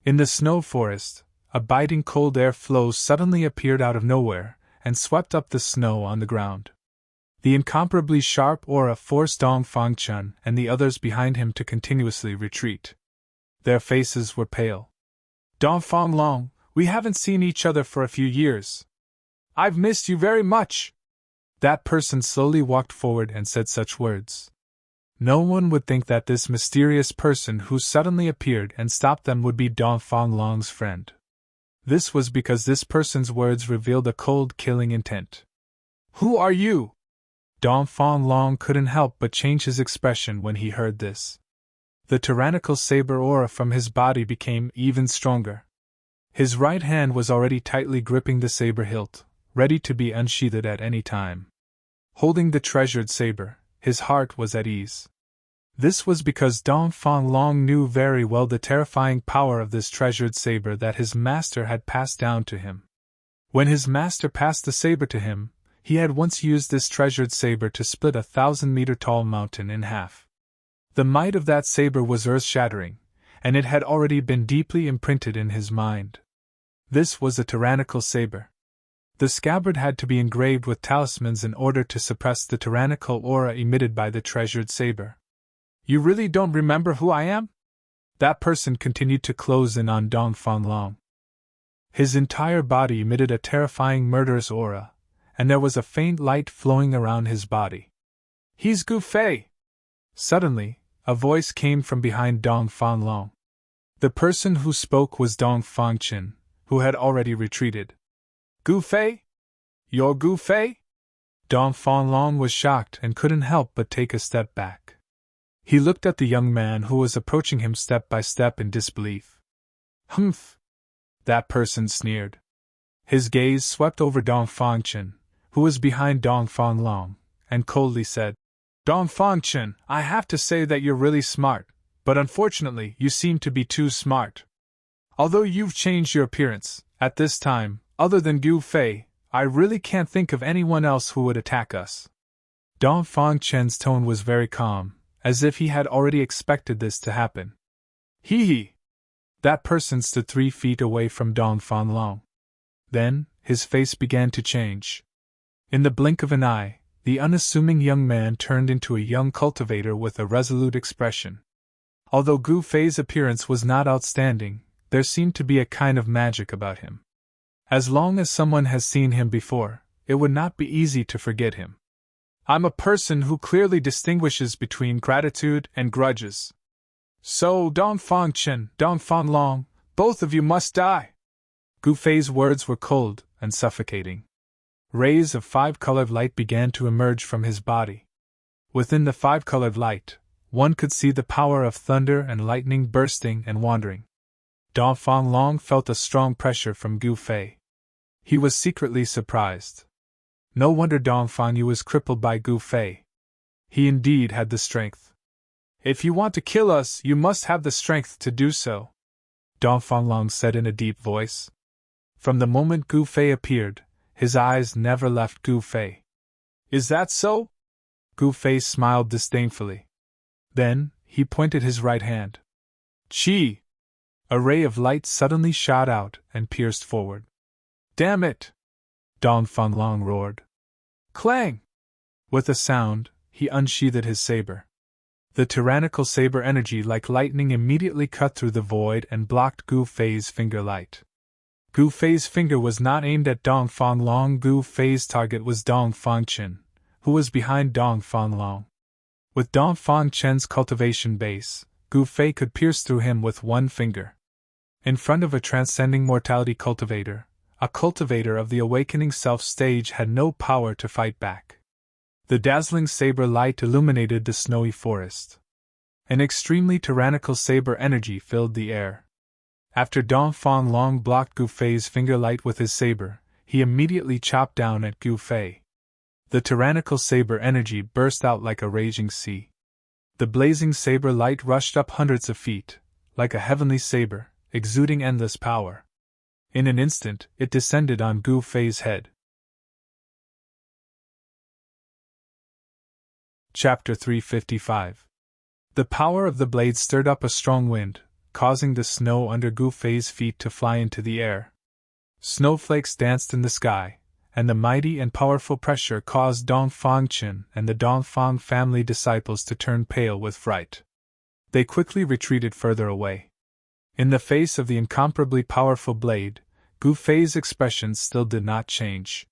In the snow forest, a biting cold air flow suddenly appeared out of nowhere and swept up the snow on the ground. The incomparably sharp aura forced Dongfangchen and the others behind him to continuously retreat. Their faces were pale. "Dongfang Long, we haven't seen each other for a few years. I've missed you very much." That person slowly walked forward and said such words. No one would think that this mysterious person who suddenly appeared and stopped them would be Dongfang Long's friend. This was because this person's words revealed a cold, killing intent. "Who are you?" Dongfang Long couldn't help but change his expression when he heard this. The tyrannical saber aura from his body became even stronger. His right hand was already tightly gripping the saber hilt, ready to be unsheathed at any time. Holding the treasured saber, his heart was at ease. This was because Dong Fang Long knew very well the terrifying power of this treasured saber that his master had passed down to him. When his master passed the saber to him, he had once used this treasured saber to split a 1,000-meter-tall mountain in half. The might of that saber was earth-shattering, and it had already been deeply imprinted in his mind. This was a tyrannical saber. The scabbard had to be engraved with talismans in order to suppress the tyrannical aura emitted by the treasured saber. You really don't remember who I am? That person continued to close in on Dong Fang Long. His entire body emitted a terrifying murderous aura, and there was a faint light flowing around his body. He's Gu Fei! Suddenly, a voice came from behind Dong Fang Long. The person who spoke was Dong Fang Qin, who had already retreated. Gu Fei? You're Gu Fei? Dong Fang Long was shocked and couldn't help but take a step back. He looked at the young man who was approaching him step by step in disbelief. Humph! That person sneered. His gaze swept over Dong Fang Qin, who was behind Dong Fang Long, and coldly said, Dong Fang Qin, I have to say that you're really smart, but unfortunately you seem to be too smart. Although you've changed your appearance, at this time, other than Gu Fei, I really can't think of anyone else who would attack us. Dong Fang Qin's tone was very calm, as if he had already expected this to happen. Hee hee! That person stood 3 feet away from Dong Fang Long. Then, his face began to change. In the blink of an eye, the unassuming young man turned into a young cultivator with a resolute expression. Although Gu Fei's appearance was not outstanding, there seemed to be a kind of magic about him. As long as someone has seen him before, it would not be easy to forget him. I'm a person who clearly distinguishes between gratitude and grudges. So, Dong Fang Qin, Dong Fang Long, both of you must die. Gu Fei's words were cold and suffocating. Rays of 5-colored light began to emerge from his body. Within the 5-colored light, one could see the power of thunder and lightning bursting and wandering. Dong Fang Long felt a strong pressure from Gu Fei. He was secretly surprised. No wonder Dong Fang Yu was crippled by Gu Fei. He indeed had the strength. If you want to kill us, you must have the strength to do so, Dong Fang Long said in a deep voice. From the moment Gu Fei appeared, his eyes never left Gu Fei. Is that so? Gu Fei smiled disdainfully. Then, he pointed his right hand. Chi! A ray of light suddenly shot out and pierced forward. Damn it! Dong Fang Long roared. Clang! With a sound, he unsheathed his saber. The tyrannical saber energy like lightning immediately cut through the void and blocked Gu Fei's finger light. Gu Fei's finger was not aimed at Dong Fang Long. Gu Fei's target was Dong Fang Qin, who was behind Dong Fang Long. With Dong Fang Qin's cultivation base, Gu Fei could pierce through him with one finger. In front of a transcending mortality cultivator, a cultivator of the awakening self stage had no power to fight back. The dazzling saber light illuminated the snowy forest. An extremely tyrannical saber energy filled the air. After Dong Fang Long blocked Gu Fei's finger light with his saber, he immediately chopped down at Gu Fei. The tyrannical saber energy burst out like a raging sea. The blazing saber light rushed up hundreds of feet, like a heavenly saber, exuding endless power. In an instant, it descended on Gu Fei's head. Chapter 355. The power of the blade stirred up a strong wind, causing the snow under Gu Fei's feet to fly into the air. Snowflakes danced in the sky, and the mighty and powerful pressure caused Dong Fang Qin and the Dong Fang family disciples to turn pale with fright. They quickly retreated further away. In the face of the incomparably powerful blade, Gu Fei's expression still did not change.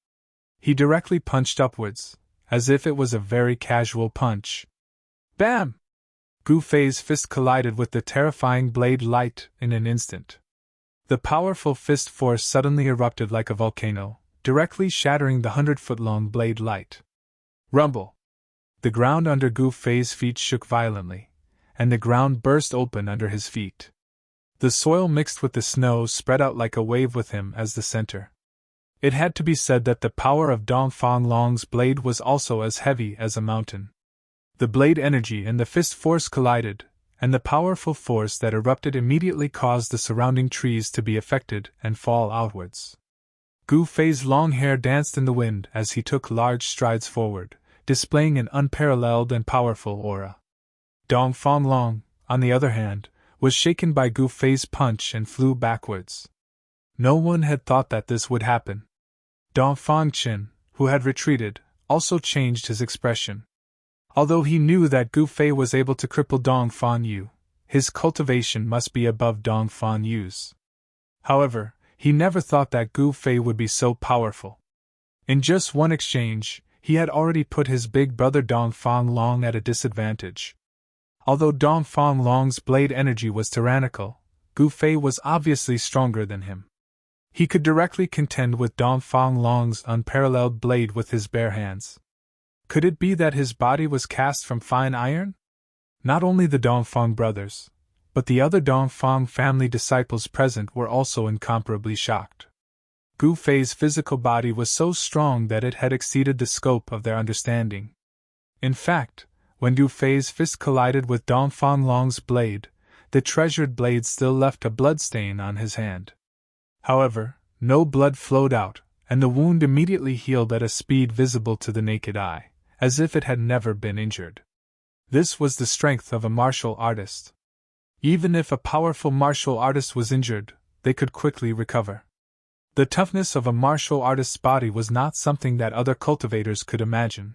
He directly punched upwards, as if it was a very casual punch. Bam! Gu Fei's fist collided with the terrifying blade light in an instant. The powerful fist force suddenly erupted like a volcano, directly shattering the 100-foot-long blade light. Rumble! The ground under Gu Fei's feet shook violently, and the ground burst open under his feet. The soil mixed with the snow spread out like a wave with him as the center. It had to be said that the power of Dong Fang Long's blade was also as heavy as a mountain. The blade energy and the fist force collided, and the powerful force that erupted immediately caused the surrounding trees to be affected and fall outwards. Gu Fei's long hair danced in the wind as he took large strides forward, displaying an unparalleled and powerful aura. Dong Fanglong, on the other hand, was shaken by Gu Fei's punch and flew backwards. No one had thought that this would happen. Dong Fangchen, who had retreated, also changed his expression. Although he knew that Gu Fei was able to cripple Dong Fan Yu, his cultivation must be above Dong Fan Yu's. However, he never thought that Gu Fei would be so powerful. In just one exchange, he had already put his big brother Dong Fanglong at a disadvantage. Although Dong Fanglong's blade energy was tyrannical, Gu Fei was obviously stronger than him. He could directly contend with Dong Fanglong's unparalleled blade with his bare hands. Could it be that his body was cast from fine iron? Not only the Dongfang brothers, but the other Dongfang family disciples present were also incomparably shocked. Gu Fei's physical body was so strong that it had exceeded the scope of their understanding. In fact, when Gu Fei's fist collided with Dongfang Long's blade, the treasured blade still left a bloodstain on his hand. However, no blood flowed out, and the wound immediately healed at a speed visible to the naked eye, as if it had never been injured. This was the strength of a martial artist. Even if a powerful martial artist was injured, they could quickly recover. The toughness of a martial artist's body was not something that other cultivators could imagine.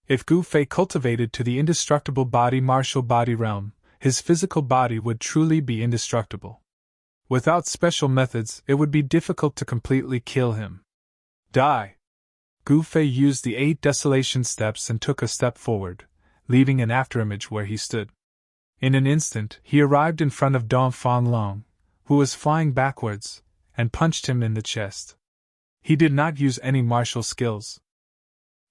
If Gu Fei cultivated to the indestructible martial body realm, his physical body would truly be indestructible. Without special methods, it would be difficult to completely kill him. Die! Gu Fei used the 8 desolation steps and took a step forward, leaving an afterimage where he stood. In an instant, he arrived in front of Dong Fanglong, who was flying backwards, and punched him in the chest. He did not use any martial skills.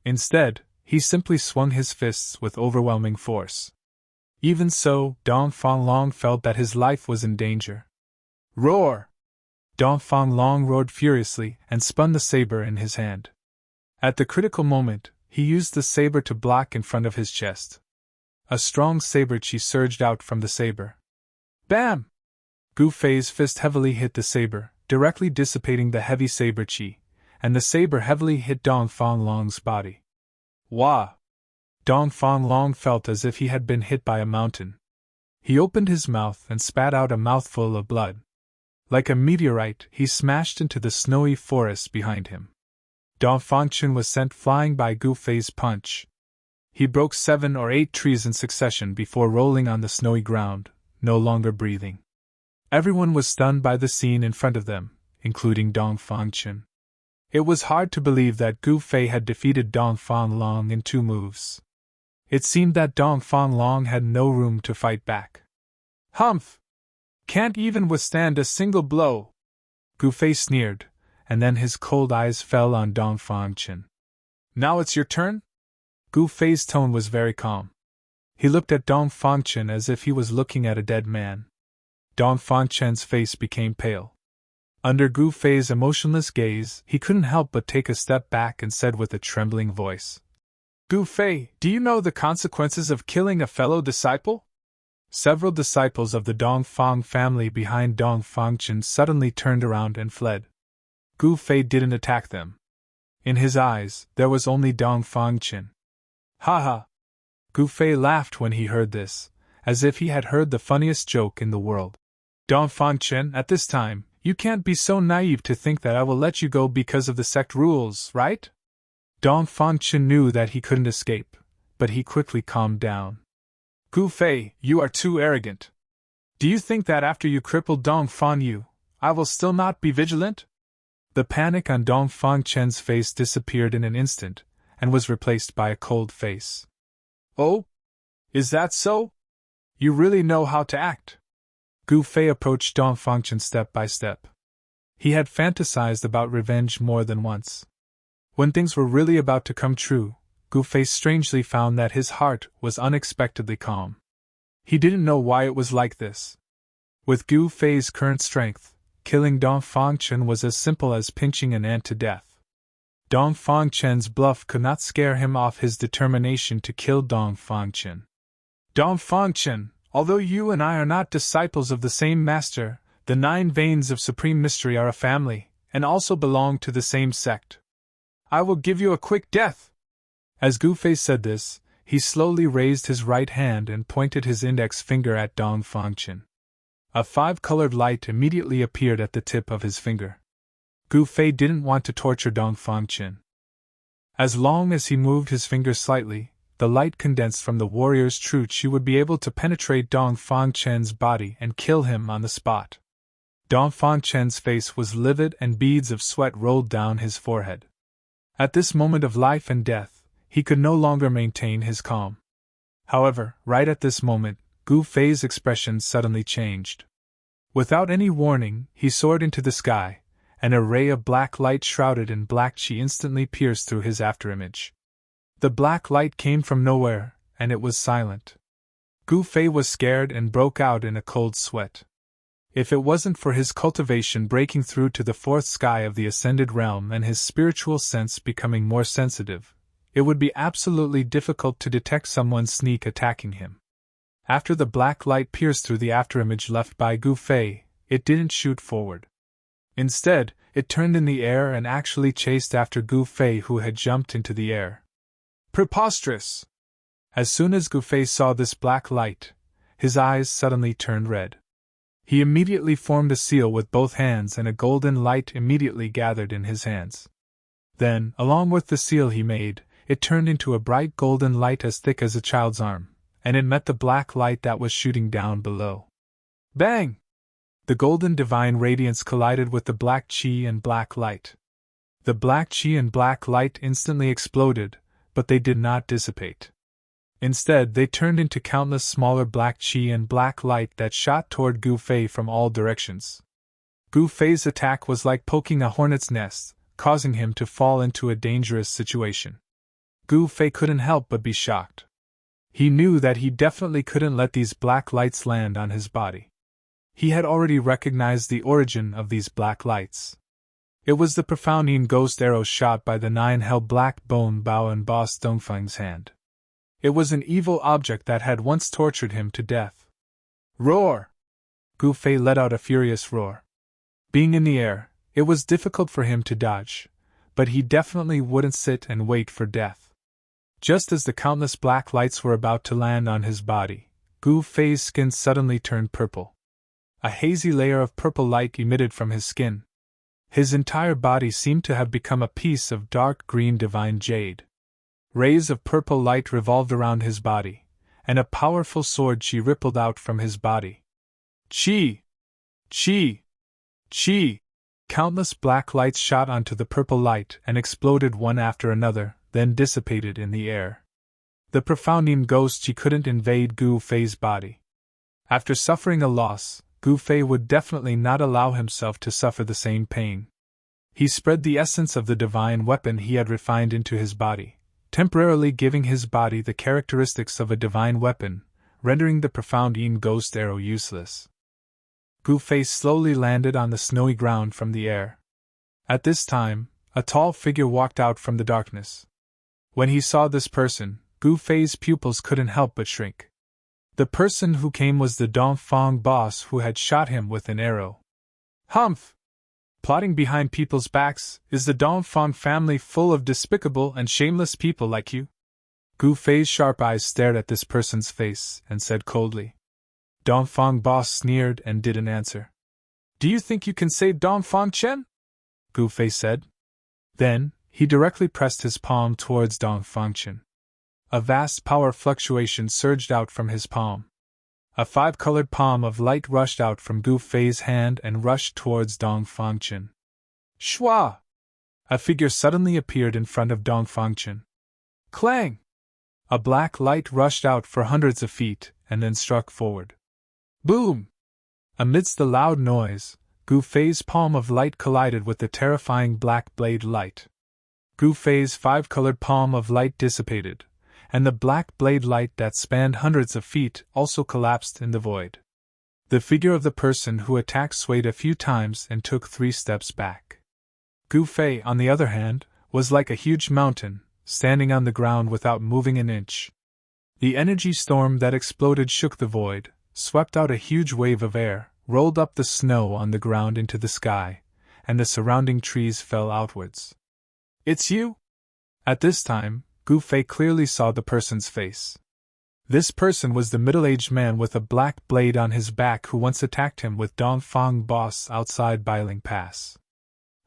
Instead, he simply swung his fists with overwhelming force. Even so, Dong Fanglong felt that his life was in danger. Roar! Dong Fanglong roared furiously and spun the saber in his hand. At the critical moment, he used the saber to block in front of his chest. A strong saber chi surged out from the saber. Bam! Gu Fei's fist heavily hit the saber, directly dissipating the heavy saber chi, and the saber heavily hit Dong Fanglong's body. Wah! Dong Fanglong felt as if he had been hit by a mountain. He opened his mouth and spat out a mouthful of blood. Like a meteorite, he smashed into the snowy forest behind him. Dong Fangchen was sent flying by Gu Fei's punch. He broke 7 or 8 trees in succession before rolling on the snowy ground, no longer breathing. Everyone was stunned by the scene in front of them, including Dong Fangchen. It was hard to believe that Gu Fei had defeated Dong Fanglong in 2 moves. It seemed that Dong Fanglong had no room to fight back. Humph! Can't even withstand a single blow! Gu Fei sneered, and then his cold eyes fell on Dong Fangchen. Now it's your turn? Gu Fei's tone was very calm. He looked at Dong Fangchen as if he was looking at a dead man. Dong Fangchen's face became pale. Under Gu Fei's emotionless gaze, he couldn't help but take a step back and said with a trembling voice, Gu Fei, do you know the consequences of killing a fellow disciple? Several disciples of the Dongfang family behind Dong Fangchen suddenly turned around and fled. Gu Fei didn't attack them. In his eyes, there was only Dong Fangchen. Ha ha! Gu Fei laughed when he heard this, as if he had heard the funniest joke in the world. Dong Fangchen, at this time, you can't be so naive to think that I will let you go because of the sect rules, right? Dong Fangchen knew that he couldn't escape, but he quickly calmed down. Gu Fei, you are too arrogant. Do you think that after you crippled Dong Fan Yu, I will still not be vigilant? The panic on Dong Fangchen's face disappeared in an instant, and was replaced by a cold face. Oh? Is that so? You really know how to act? Gu Fei approached Dong Fangchen step by step. He had fantasized about revenge more than once. When things were really about to come true, Gu Fei strangely found that his heart was unexpectedly calm. He didn't know why it was like this. With Gu Fei's current strength, killing Dong Fangchen was as simple as pinching an ant to death. Dong Fangchen's bluff could not scare him off his determination to kill Dong Fangchen. Dong Fangchen, although you and I are not disciples of the same master, the 9 veins of supreme mystery are a family, and also belong to the same sect. I will give you a quick death! As Gu Fei said this, he slowly raised his right hand and pointed his index finger at Dong Fangchen. A 5-colored light immediately appeared at the tip of his finger. Gu Fei didn't want to torture Dong Fangchen. As long as he moved his finger slightly, the light condensed from the warrior's truth, she would be able to penetrate Dong Fangchen's body and kill him on the spot. Dong Fangchen's face was livid and beads of sweat rolled down his forehead. At this moment of life and death, he could no longer maintain his calm. However, right at this moment, Gu Fei's expression suddenly changed. Without any warning, he soared into the sky. An array of black light shrouded in black chi instantly pierced through his afterimage. The black light came from nowhere, and it was silent. Gu Fei was scared and broke out in a cold sweat. If it wasn't for his cultivation breaking through to the 4th sky of the ascended realm and his spiritual sense becoming more sensitive, it would be absolutely difficult to detect someone's sneak attacking him. After the black light pierced through the afterimage left by Gu Fei, it didn't shoot forward. Instead, it turned in the air and actually chased after Gu Fei, who had jumped into the air. Preposterous! As soon as Gu Fei saw this black light, his eyes suddenly turned red. He immediately formed a seal with both hands, and a golden light immediately gathered in his hands. Then, along with the seal he made, it turned into a bright golden light as thick as a child's arm, and it met the black light that was shooting down below. Bang! The golden divine radiance collided with the black chi and black light. The black chi and black light instantly exploded, but they did not dissipate. Instead, they turned into countless smaller black chi and black light that shot toward Gu Fei from all directions. Gu Fei's attack was like poking a hornet's nest, causing him to fall into a dangerous situation. Gu Fei couldn't help but be shocked. He knew that he definitely couldn't let these black lights land on his body. He had already recognized the origin of these black lights. It was the profounding ghost arrow shot by the 9-held black bone bow in Boss Dongfeng's hand. It was an evil object that had once tortured him to death. Roar! Gu Fei let out a furious roar. Being in the air, it was difficult for him to dodge, but he definitely wouldn't sit and wait for death. Just as the countless black lights were about to land on his body, Gu Fei's skin suddenly turned purple. A hazy layer of purple light emitted from his skin. His entire body seemed to have become a piece of dark green divine jade. Rays of purple light revolved around his body, and a powerful sword chi rippled out from his body. Chi! Chi! Chi! Countless black lights shot onto the purple light and exploded one after another, then dissipated in the air. The profounding ghost chi couldn't invade Gu Fei's body. After suffering a loss, Gu Fei would definitely not allow himself to suffer the same pain. He spread the essence of the divine weapon he had refined into his body, temporarily giving his body the characteristics of a divine weapon, rendering the profounding ghost arrow useless. Gu Fei slowly landed on the snowy ground from the air. At this time, a tall figure walked out from the darkness. When he saw this person, Gu Fei's pupils couldn't help but shrink. The person who came was the Dongfang boss who had shot him with an arrow. Humph! Plotting behind people's backs, is the Dongfang family full of despicable and shameless people like you? Gu Fei's sharp eyes stared at this person's face and said coldly. Dongfang boss sneered and didn't answer. Do you think you can save Dongfang Chen? Gu Fei said. Then, he directly pressed his palm towards Dongfang Chen. A vast power fluctuation surged out from his palm. A 5-colored palm of light rushed out from Gu Fei's hand and rushed towards Dongfang Chen. Shua! A figure suddenly appeared in front of Dongfang Chen. Clang! A black light rushed out for hundreds of feet and then struck forward. Boom! Amidst the loud noise, Gu Fei's palm of light collided with the terrifying black blade light. Gu Fei's 5-colored palm of light dissipated, and the black blade light that spanned hundreds of feet also collapsed in the void. The figure of the person who attacked swayed a few times and took 3 steps back. Gu Fei, on the other hand, was like a huge mountain, standing on the ground without moving an inch. The energy storm that exploded shook the void, swept out a huge wave of air, rolled up the snow on the ground into the sky, and the surrounding trees fell outwards. "It's you?" At this time, Gu Fei clearly saw the person's face. This person was the middle-aged man with a black blade on his back who once attacked him with Dongfang Boss outside Bailing Pass.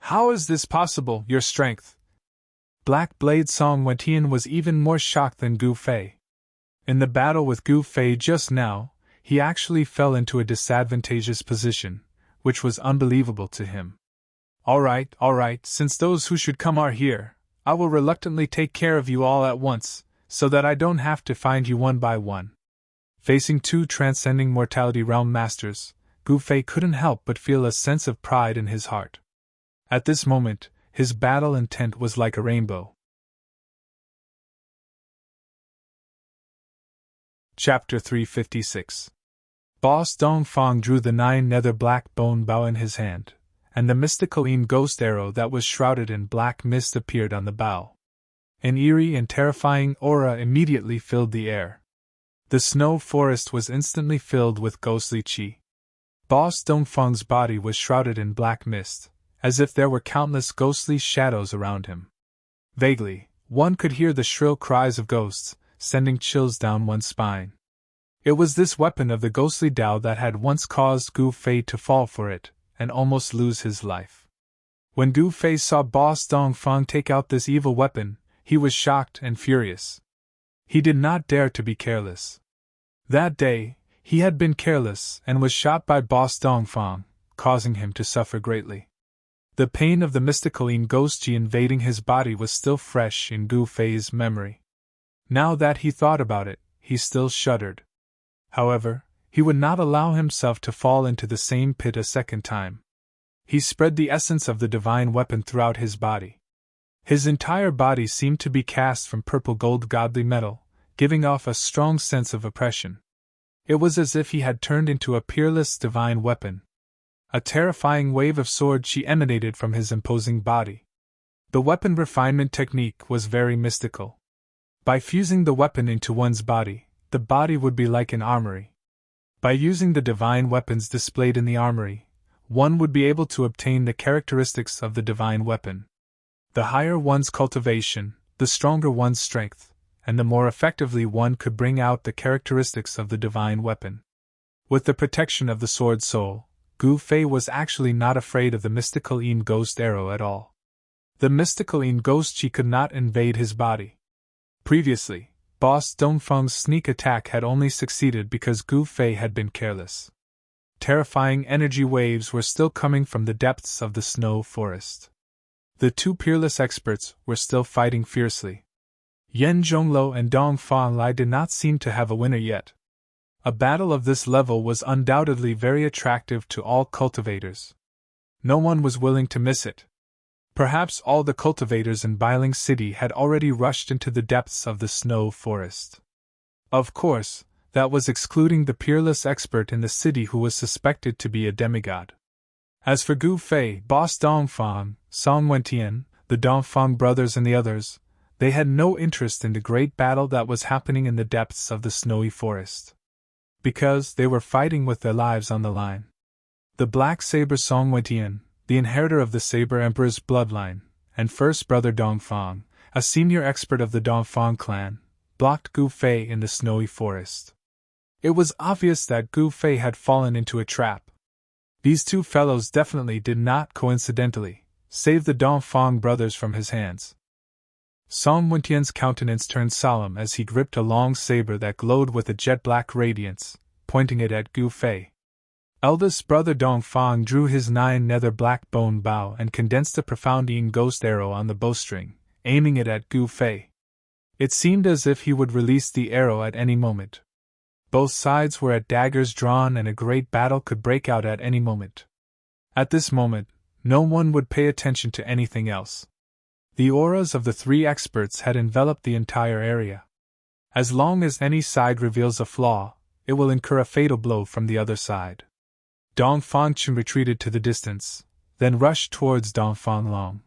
"How is this possible, your strength?" Black Blade Song Wentian was even more shocked than Gu Fei. In the battle with Gu Fei just now, he actually fell into a disadvantageous position, which was unbelievable to him. All right, since those who should come are here, I will reluctantly take care of you all at once, so that I don't have to find you one by one." Facing two transcending mortality realm masters, Gu Fei couldn't help but feel a sense of pride in his heart. At this moment, his battle intent was like a rainbow. Chapter 356. Boss Dongfang drew the 9-nether black bone bow in his hand, and the mystical ghost arrow that was shrouded in black mist appeared on the bow. An eerie and terrifying aura immediately filled the air. The snow forest was instantly filled with ghostly qi. Boss Dongfang's body was shrouded in black mist, as if there were countless ghostly shadows around him. Vaguely, one could hear the shrill cries of ghosts, sending chills down one's spine. It was this weapon of the ghostly Tao that had once caused Gu Fei to fall for it, and almost lose his life. When Gu Fei saw Boss Dongfang take out this evil weapon, he was shocked and furious. He did not dare to be careless. That day, he had been careless and was shot by Boss Dongfang, causing him to suffer greatly. The pain of the mystical ghost qi invading his body was still fresh in Gu Fei's memory. Now that he thought about it, he still shuddered. However, he would not allow himself to fall into the same pit a second time. He spread the essence of the divine weapon throughout his body. His entire body seemed to be cast from purple gold godly metal, giving off a strong sense of oppression. It was as if he had turned into a peerless divine weapon. A terrifying wave of sword qi emanated from his imposing body. The weapon refinement technique was very mystical. By fusing the weapon into one's body, the body would be like an armory. By using the divine weapons displayed in the armory, one would be able to obtain the characteristics of the divine weapon. The higher one's cultivation, the stronger one's strength, and the more effectively one could bring out the characteristics of the divine weapon. With the protection of the sword soul, Gu Fei was actually not afraid of the mystical ghost arrow at all. The mystical ghost qi could not invade his body. Previously, Boss Dongfang's sneak attack had only succeeded because Gu Fei had been careless. Terrifying energy waves were still coming from the depths of the snow forest. The two peerless experts were still fighting fiercely. Yen Zhonglo and Dongfang Lai did not seem to have a winner yet. A battle of this level was undoubtedly very attractive to all cultivators. No one was willing to miss it. Perhaps all the cultivators in Bailing City had already rushed into the depths of the snow forest. Of course, that was excluding the peerless expert in the city who was suspected to be a demigod. As for Gu Fei, Boss Dongfang, Song Wentian, the Dongfang brothers and the others, they had no interest in the great battle that was happening in the depths of the snowy forest. Because they were fighting with their lives on the line. The Black Saber Song Wentian, the inheritor of the Saber Emperor's bloodline, and first brother Dongfang, a senior expert of the Dongfang clan, blocked Gu Fei in the snowy forest. It was obvious that Gu Fei had fallen into a trap. These two fellows definitely did not coincidentally save the Dongfang brothers from his hands. Song Wentian's countenance turned solemn as he gripped a long saber that glowed with a jet-black radiance, pointing it at Gu Fei. Eldest brother Dongfang drew his 9-nether black bone bow and condensed a profound ghost arrow on the bowstring, aiming it at Gu Fei. It seemed as if he would release the arrow at any moment. Both sides were at daggers drawn and a great battle could break out at any moment. At this moment, no one would pay attention to anything else. The auras of the three experts had enveloped the entire area. As long as any side reveals a flaw, it will incur a fatal blow from the other side. Dongfang Chen retreated to the distance, then rushed towards Dongfang Long,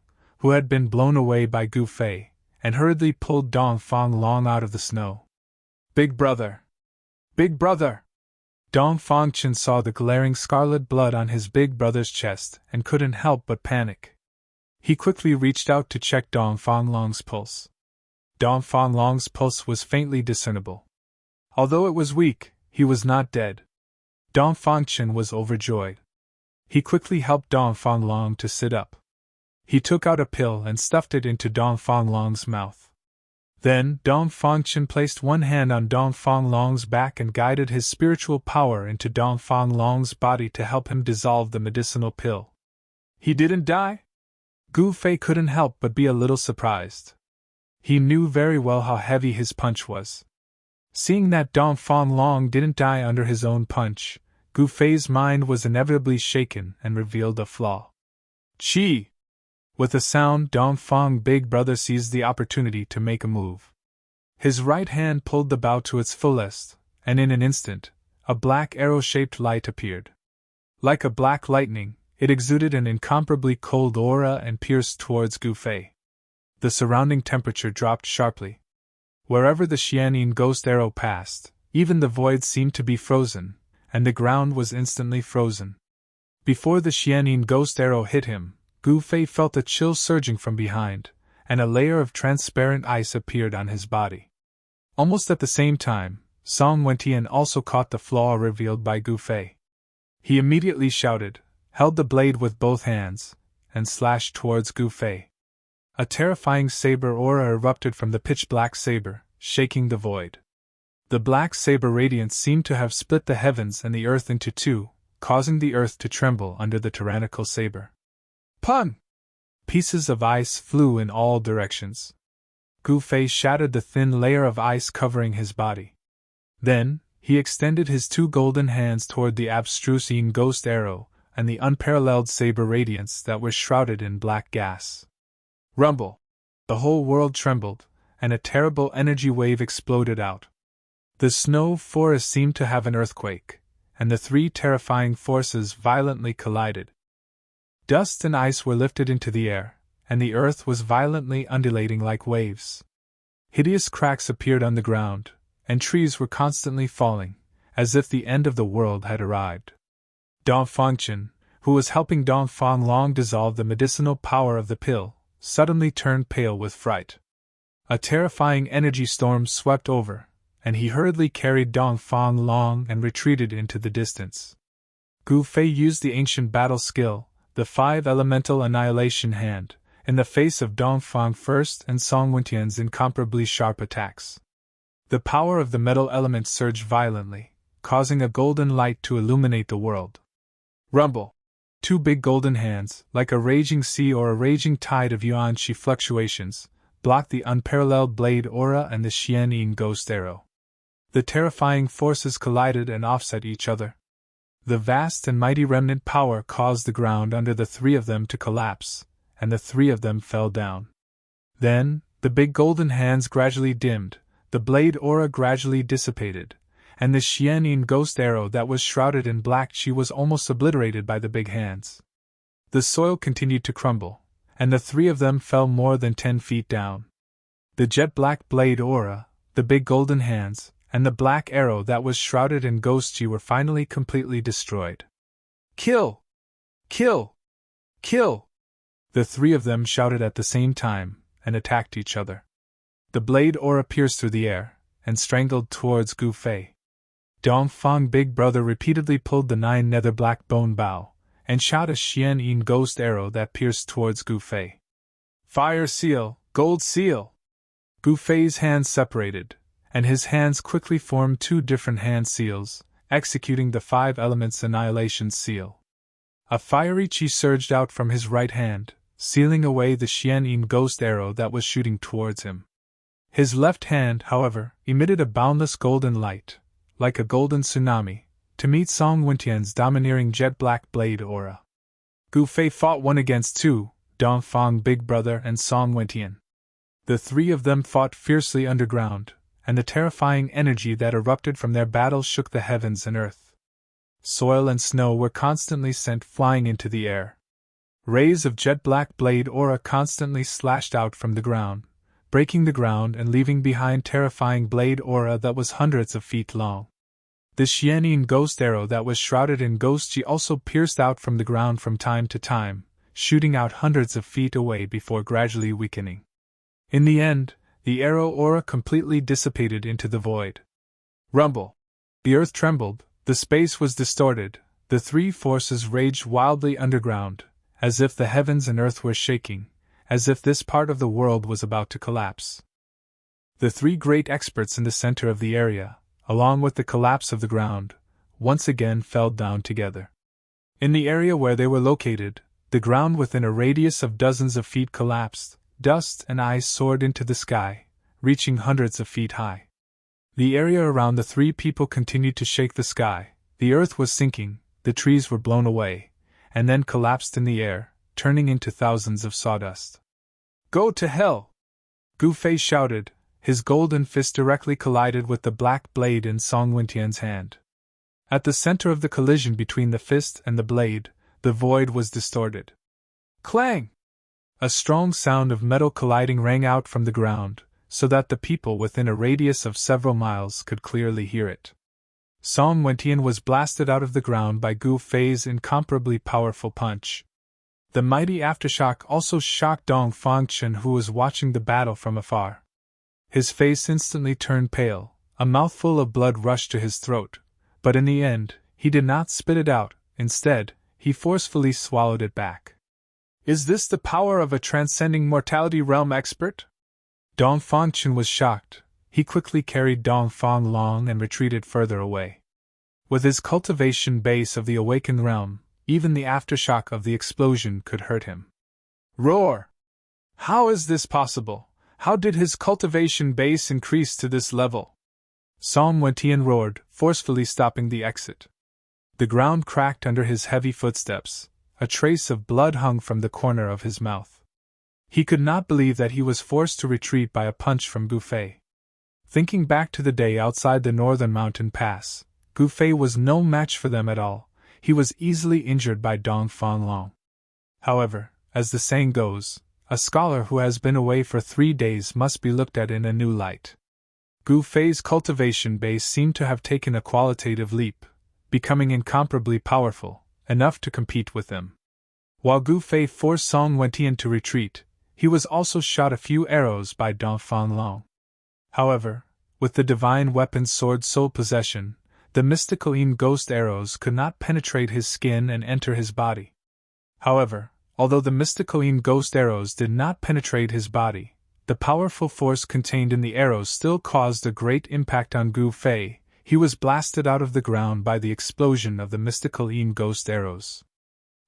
who had been blown away by Gu Fei, and hurriedly pulled Dong Fang Long out of the snow. Big brother! Big brother! Dong Fangchen saw the glaring scarlet blood on his big brother's chest and couldn't help but panic. He quickly reached out to check Dong Fang Long's pulse. Dong Fang Long's pulse was faintly discernible. Although it was weak, he was not dead. Dong Fangchen was overjoyed. He quickly helped Dong Fang Long to sit up. He took out a pill and stuffed it into Dong Fang Long's mouth. Then Dong Fangchen placed one hand on Dong Fang Long's back and guided his spiritual power into Dong Fang Long's body to help him dissolve the medicinal pill. He didn't die? Gu Fei couldn't help but be a little surprised. He knew very well how heavy his punch was. Seeing that Dong Fang Long didn't die under his own punch, Gu Fei's mind was inevitably shaken and revealed a flaw. Chi! With a sound, Dong Fang Big Brother seized the opportunity to make a move. His right hand pulled the bow to its fullest, and in an instant, a black arrow-shaped light appeared. Like a black lightning, it exuded an incomparably cold aura and pierced towards Gu Fei. The surrounding temperature dropped sharply. Wherever the Xianyin ghost arrow passed, even the void seemed to be frozen, and the ground was instantly frozen. Before the Xianyin ghost arrow hit him, Gu Fei felt a chill surging from behind, and a layer of transparent ice appeared on his body. Almost at the same time, Song Wentian also caught the flaw revealed by Gu Fei. He immediately shouted, held the blade with both hands, and slashed towards Gu Fei. A terrifying saber aura erupted from the pitch-black saber, shaking the void. The black saber radiance seemed to have split the heavens and the earth into two, causing the earth to tremble under the tyrannical saber. Pun! Pieces of ice flew in all directions. Gu Fei shattered the thin layer of ice covering his body. Then, he extended his two golden hands toward the abstruse yin ghost arrow and the unparalleled saber radiance that was shrouded in black gas. Rumble! The whole world trembled, and a terrible energy wave exploded out. The snow forest seemed to have an earthquake, and the three terrifying forces violently collided. Dust and ice were lifted into the air, and the earth was violently undulating like waves. Hideous cracks appeared on the ground, and trees were constantly falling, as if the end of the world had arrived. Dong Fangchen, who was helping Dong Fang Long dissolve the medicinal power of the pill, suddenly turned pale with fright. A terrifying energy storm swept over, and he hurriedly carried Dong Fang Long and retreated into the distance. Gu Fei used the ancient battle skill, the 5 elemental annihilation hand, in the face of Dong Fang First and Song Wentian's incomparably sharp attacks. The power of the metal element surged violently, causing a golden light to illuminate the world. Rumble! 2 big golden hands, like a raging sea or a raging tide of yuan-chi fluctuations, blocked the unparalleled blade aura and the Xianyin ghost arrow. The terrifying forces collided and offset each other. The vast and mighty remnant power caused the ground under the 3 of them to collapse, and the 3 of them fell down. Then, the big golden hands gradually dimmed, the blade aura gradually dissipated, and the Xianyin ghost arrow that was shrouded in black chi was almost obliterated by the big hands. The soil continued to crumble, and the 3 of them fell more than 10 feet down. The jet-black blade aura, the big golden hands, and the black arrow that was shrouded in ghost chi were finally completely destroyed. Kill! Kill! Kill! The 3 of them shouted at the same time, and attacked each other. The blade aura pierced through the air, and strangled towards Gu Fei. Dong Fang Big Brother repeatedly pulled the 9 nether black bone bow, and shot a Xianyin ghost arrow that pierced towards Gu Fei. Fire seal! Gold seal! Gu Fei's hands separated, and his hands quickly formed 2 different hand seals, executing the 5 elements annihilation seal. A fiery chi surged out from his right hand, sealing away the Xianyin ghost arrow that was shooting towards him. His left hand, however, emitted a boundless golden light, like a golden tsunami, to meet Song Wentian's domineering jet-black blade aura. Gu Fei fought 1 against 2, Dong Fang Big Brother and Song Wentian. The 3 of them fought fiercely underground, and the terrifying energy that erupted from their battle shook the heavens and earth. Soil and snow were constantly sent flying into the air. Rays of jet-black blade aura constantly slashed out from the ground, breaking the ground and leaving behind terrifying blade aura that was hundreds of feet long. The Xianyin ghost arrow that was shrouded in ghost chi also pierced out from the ground from time to time, shooting out hundreds of feet away before gradually weakening. In the end, the arrow aura completely dissipated into the void. Rumble! The earth trembled, the space was distorted, the three forces raged wildly underground, as if the heavens and earth were shaking, as if this part of the world was about to collapse. The three great experts in the center of the area, along with the collapse of the ground, once again fell down together. In the area where they were located, the ground within a radius of dozens of feet collapsed, dust and ice soared into the sky, reaching hundreds of feet high. The area around the three people continued to shake the sky, the earth was sinking, the trees were blown away, and then collapsed in the air, turning into thousands of sawdust. "Go to hell!" Gu Fei shouted. His golden fist directly collided with the black blade in Song Wentian's hand. At the center of the collision between the fist and the blade, the void was distorted. Clang! A strong sound of metal colliding rang out from the ground, so that the people within a radius of several miles could clearly hear it. Song Wentian was blasted out of the ground by Gu Fei's incomparably powerful punch. The mighty aftershock also shocked Dong Fangchen, who was watching the battle from afar. His face instantly turned pale, a mouthful of blood rushed to his throat, but in the end, he did not spit it out, instead, he forcefully swallowed it back. "Is this the power of a transcending mortality realm expert?" Dong Fangchen was shocked. He quickly carried Dong Fang Long and retreated further away. With his cultivation base of the awakened realm, even the aftershock of the explosion could hurt him. Roar! How is this possible? How did his cultivation base increase to this level? Song Wentian roared, forcefully stopping the exit. The ground cracked under his heavy footsteps, a trace of blood hung from the corner of his mouth. He could not believe that he was forced to retreat by a punch from Gu Fei. Thinking back to the day outside the northern mountain pass, Gu Fei was no match for them at all. He was easily injured by Dong Fang Long. However, as the saying goes, a scholar who has been away for 3 days must be looked at in a new light. Gu Fei's cultivation base seemed to have taken a qualitative leap, becoming incomparably powerful, enough to compete with them. While Gu Fei forced Song Wentian to retreat, he was also shot a few arrows by Dong Fang Long. However, with the divine weapon's sword soul possession, the mystical ghost arrows could not penetrate his skin and enter his body. However, although the mystical ghost arrows did not penetrate his body, the powerful force contained in the arrows still caused a great impact on Gu Fei. He was blasted out of the ground by the explosion of the mystical ghost arrows.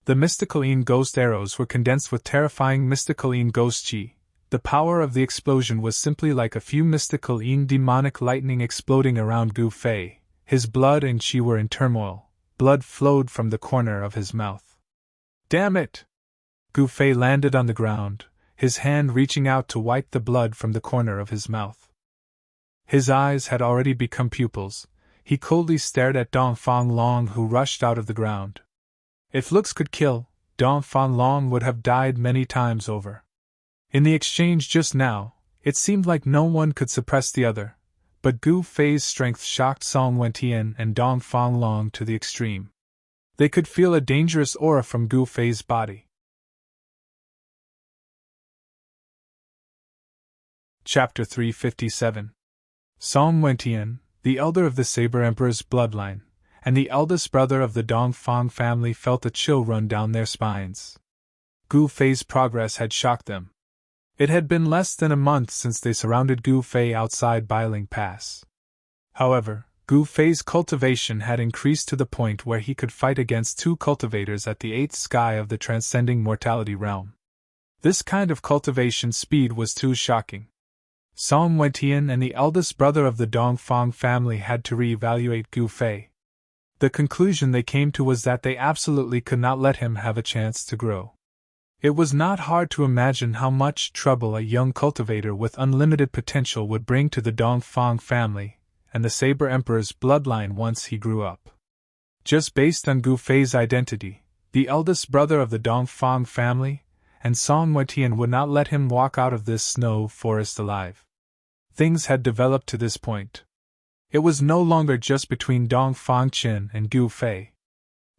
The mystical ghost arrows were condensed with terrifying mystical ghost chi. The power of the explosion was simply like a few mystical demonic lightning exploding around Gu Fei. His blood and chi were in turmoil. Blood flowed from the corner of his mouth. Damn it! Gu Fei landed on the ground, his hand reaching out to wipe the blood from the corner of his mouth. His eyes had already become pupils. He coldly stared at Dong Fang Long, who rushed out of the ground. If looks could kill, Dong Fang Long would have died many times over. In the exchange just now, it seemed like no one could suppress the other, but Gu Fei's strength shocked Song Wentian and Dong Fang Long to the extreme. They could feel a dangerous aura from Gu Fei's body. Chapter 357. Song Wentian, the elder of the Saber Emperor's bloodline, and the eldest brother of the Dong Fang family felt a chill run down their spines. Gu Fei's progress had shocked them. It had been less than a month since they surrounded Gu Fei outside Bailing Pass. However, Gu Fei's cultivation had increased to the point where he could fight against 2 cultivators at the 8th sky of the transcending mortality realm. This kind of cultivation speed was too shocking. Song Wentian and the eldest brother of the Dong Fang family had to re-evaluate Gu Fei. The conclusion they came to was that they absolutely could not let him have a chance to grow. It was not hard to imagine how much trouble a young cultivator with unlimited potential would bring to the Dong Fang family and the Saber Emperor's bloodline once he grew up. Just based on Gu Fei's identity, the eldest brother of the Dongfang family, and Song Wetian would not let him walk out of this snow forest alive. Things had developed to this point. It was no longer just between Dongfang Qin and Gu Fei.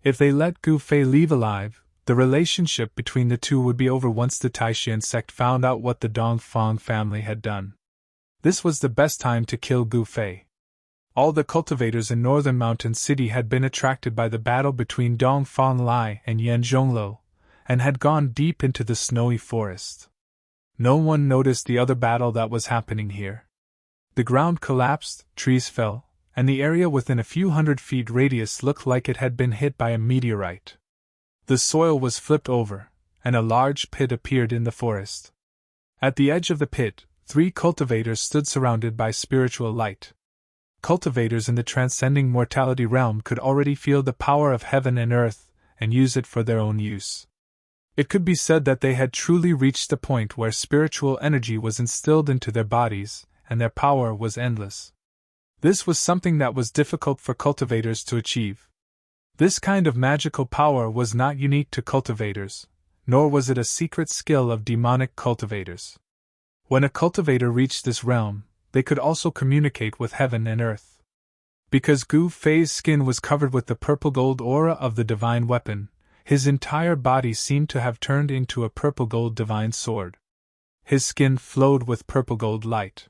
If they let Gu Fei leave alive, the relationship between the two would be over once the Taishan sect found out what the Dongfang family had done. This was the best time to kill Gu Fei. All the cultivators in Northern Mountain City had been attracted by the battle between Dongfang Lai and Yan Zhongluo, and had gone deep into the snowy forest. No one noticed the other battle that was happening here. The ground collapsed, trees fell, and the area within a few hundred feet radius looked like it had been hit by a meteorite. The soil was flipped over, and a large pit appeared in the forest. At the edge of the pit, 3 cultivators stood surrounded by spiritual light. Cultivators in the transcending mortality realm could already feel the power of heaven and earth, and use it for their own use. It could be said that they had truly reached the point where spiritual energy was instilled into their bodies, and their power was endless. This was something that was difficult for cultivators to achieve. This kind of magical power was not unique to cultivators, nor was it a secret skill of demonic cultivators. When a cultivator reached this realm, they could also communicate with heaven and earth. Because Gu Fei's skin was covered with the purple gold aura of the divine weapon, his entire body seemed to have turned into a purple gold divine sword. His skin flowed with purple gold light.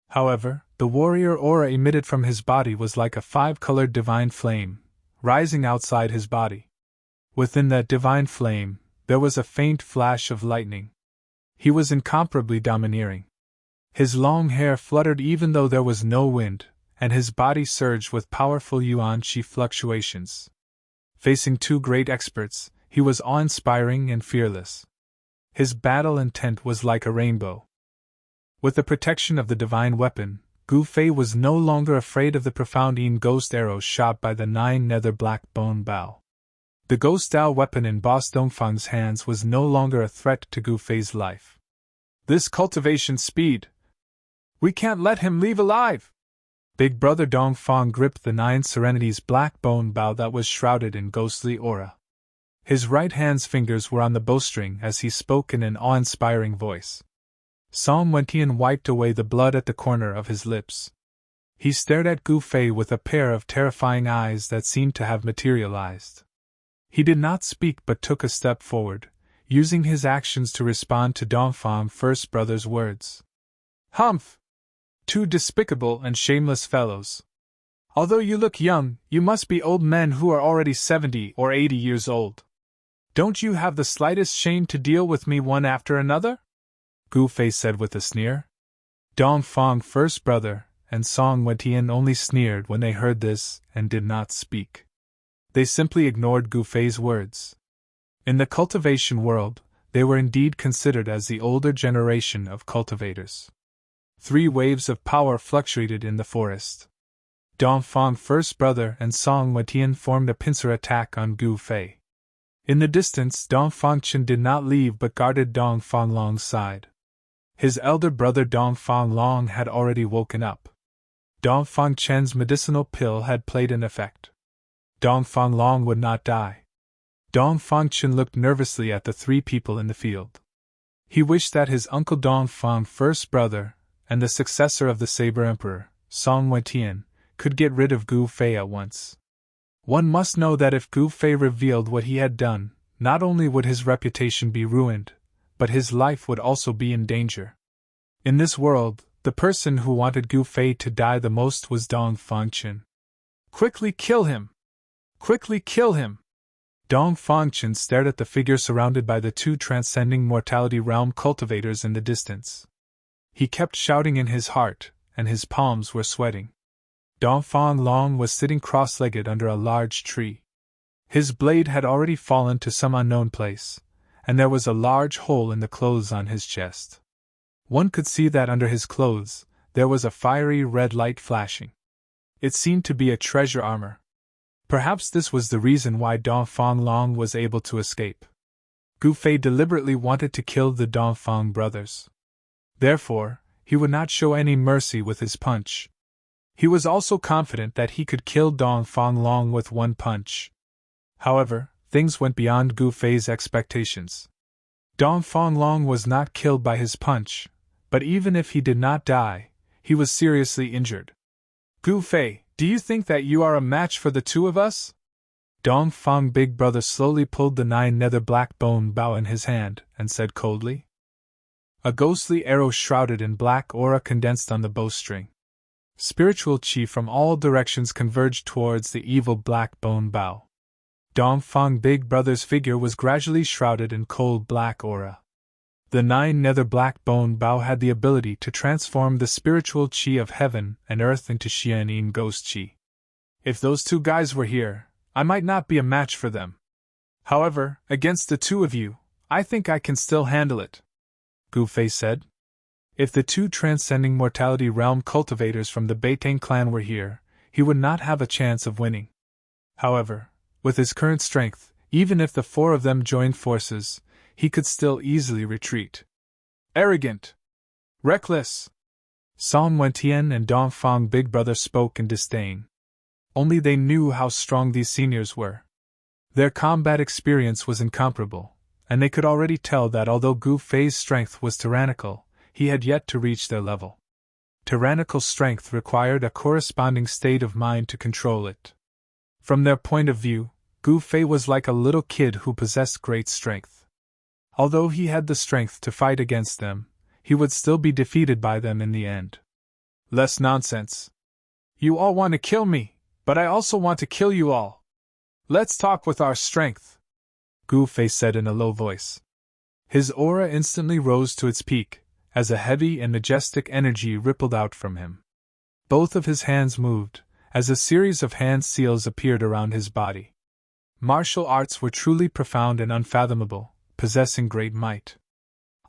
However, the warrior aura emitted from his body was like a 5-colored divine flame, rising outside his body. Within that divine flame, there was a faint flash of lightning. He was incomparably domineering. His long hair fluttered even though there was no wind, and his body surged with powerful yuan-qi fluctuations. Facing 2 great experts, he was awe-inspiring and fearless. His battle intent was like a rainbow. With the protection of the divine weapon, Gu Fei was no longer afraid of the profound ghost arrows shot by the 9 nether black bone bow. The ghost-style weapon in Boss Dongfang's hands was no longer a threat to Gu Fei's life. This cultivation speed! We can't let him leave alive! Big Brother Dongfang gripped the 9 Serenity's black bone bow that was shrouded in ghostly aura. His right hand's fingers were on the bowstring as he spoke in an awe-inspiring voice. Song Wentian wiped away the blood at the corner of his lips. He stared at Gu Fei with a pair of terrifying eyes that seemed to have materialized. He did not speak but took a step forward, using his actions to respond to Dongfang First Brother's words. Humph! 2 despicable and shameless fellows. Although you look young, you must be old men who are already 70 or 80 years old. Don't you have the slightest shame to deal with me one after another? Gu Fei said with a sneer. Dongfang First Brother and Song Wentian only sneered when they heard this and did not speak. They simply ignored Gu Fei's words. In the cultivation world, they were indeed considered as the older generation of cultivators. 3 waves of power fluctuated in the forest. Dongfang First Brother and Song Wentian formed a pincer attack on Gu Fei. In the distance, Dongfang Qin did not leave but guarded Dongfang Long's side. His elder brother Dongfang Long had already woken up. Dongfang Chen's medicinal pill had played an effect. Dongfang Long would not die. Dongfang Qin looked nervously at the 3 people in the field. He wished that his uncle Dongfang First Brother, and the successor of the Saber Emperor, Song Wentian, could get rid of Gu Fei at once. One must know that if Gu Fei revealed what he had done, not only would his reputation be ruined, but his life would also be in danger. In this world, the person who wanted Gu Fei to die the most was Dongfang Qin. Quickly kill him! Quickly kill him! Dongfang Qin stared at the figure surrounded by the 2 transcending mortality realm cultivators in the distance. He kept shouting in his heart, and his palms were sweating. Dongfang Long was sitting cross-legged under a large tree. His blade had already fallen to some unknown place, and there was a large hole in the clothes on his chest. One could see that under his clothes, there was a fiery red light flashing. It seemed to be a treasure armor. Perhaps this was the reason why Dongfang Long was able to escape. Gu Fei deliberately wanted to kill the Dongfang brothers. Therefore, he would not show any mercy with his punch. He was also confident that he could kill Dongfang Long with one punch. However, things went beyond Gu Fei's expectations. Dong Fanglong was not killed by his punch, but even if he did not die, he was seriously injured. Gu Fei, do you think that you are a match for the two of us? Dong Fang Big Brother slowly pulled the 9 nether black bone bow in his hand and said coldly. A ghostly arrow shrouded in black aura condensed on the bowstring. Spiritual chi from all directions converged towards the evil black bone bow. Dong Fang Big Brother's figure was gradually shrouded in cold black aura. The 9 nether black bone bow had the ability to transform the spiritual chi of heaven and earth into Xianyin ghost chi. If those two guys were here, I might not be a match for them. However, against the two of you, I think I can still handle it, Gu Fei said. If the two transcending mortality realm cultivators from the Beitang clan were here, he would not have a chance of winning. However, with his current strength, even if the 4 of them joined forces, he could still easily retreat. Arrogant! Reckless! Song Wentian and Dong Fang Big Brother spoke in disdain. Only they knew how strong these seniors were. Their combat experience was incomparable, and they could already tell that although Gu Fei's strength was tyrannical, he had yet to reach their level. Tyrannical strength required a corresponding state of mind to control it. From their point of view, Gu Fei was like a little kid who possessed great strength. Although he had the strength to fight against them, he would still be defeated by them in the end. Less nonsense. You all want to kill me, but I also want to kill you all. Let's talk with our strength, Gu Fei said in a low voice. His aura instantly rose to its peak, as a heavy and majestic energy rippled out from him. Both of his hands moved, as a series of hand seals appeared around his body. Martial arts were truly profound and unfathomable, possessing great might.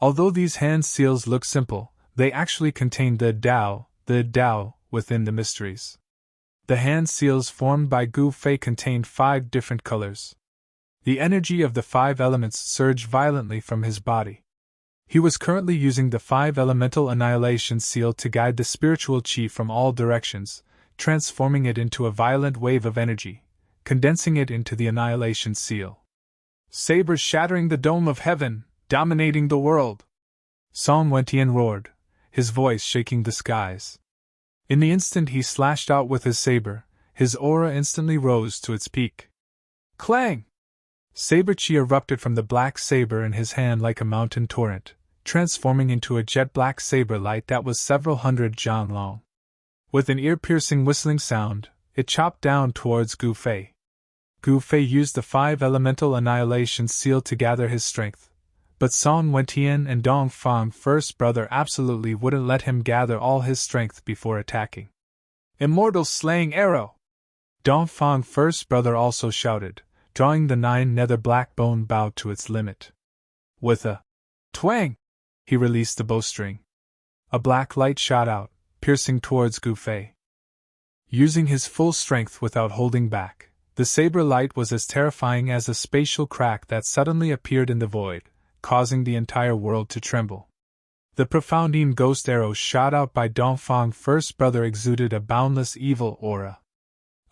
Although these hand seals looked simple, they actually contained the Tao within the mysteries. The hand seals formed by Gu Fei contained 5 different colors. The energy of the 5 elements surged violently from his body. He was currently using the 5 elemental annihilation seal to guide the spiritual chi from all directions, transforming it into a violent wave of energy, condensing it into the annihilation seal. Sabers shattering the dome of heaven, dominating the world! Song Wentian roared, his voice shaking the skies. In the instant he slashed out with his saber, his aura instantly rose to its peak. Clang! Saber chi erupted from the black saber in his hand like a mountain torrent, transforming into a jet-black saber light that was several hundred jaan long. With an ear-piercing whistling sound, it chopped down towards Gu Fei. Gu Fei used the 5 elemental annihilation seal to gather his strength, but Song Wentian and Dong Fang First Brother absolutely wouldn't let him gather all his strength before attacking. Immortal slaying arrow! Dong Fang First Brother also shouted, drawing the 9 nether black bone bow to its limit. With a twang, he released the bowstring. A black light shot out, piercing towards Gu Fei. Using his full strength without holding back, the saber light was as terrifying as a spatial crack that suddenly appeared in the void, causing the entire world to tremble. The profoundine ghost arrow shot out by Dong Fang First Brother exuded a boundless evil aura.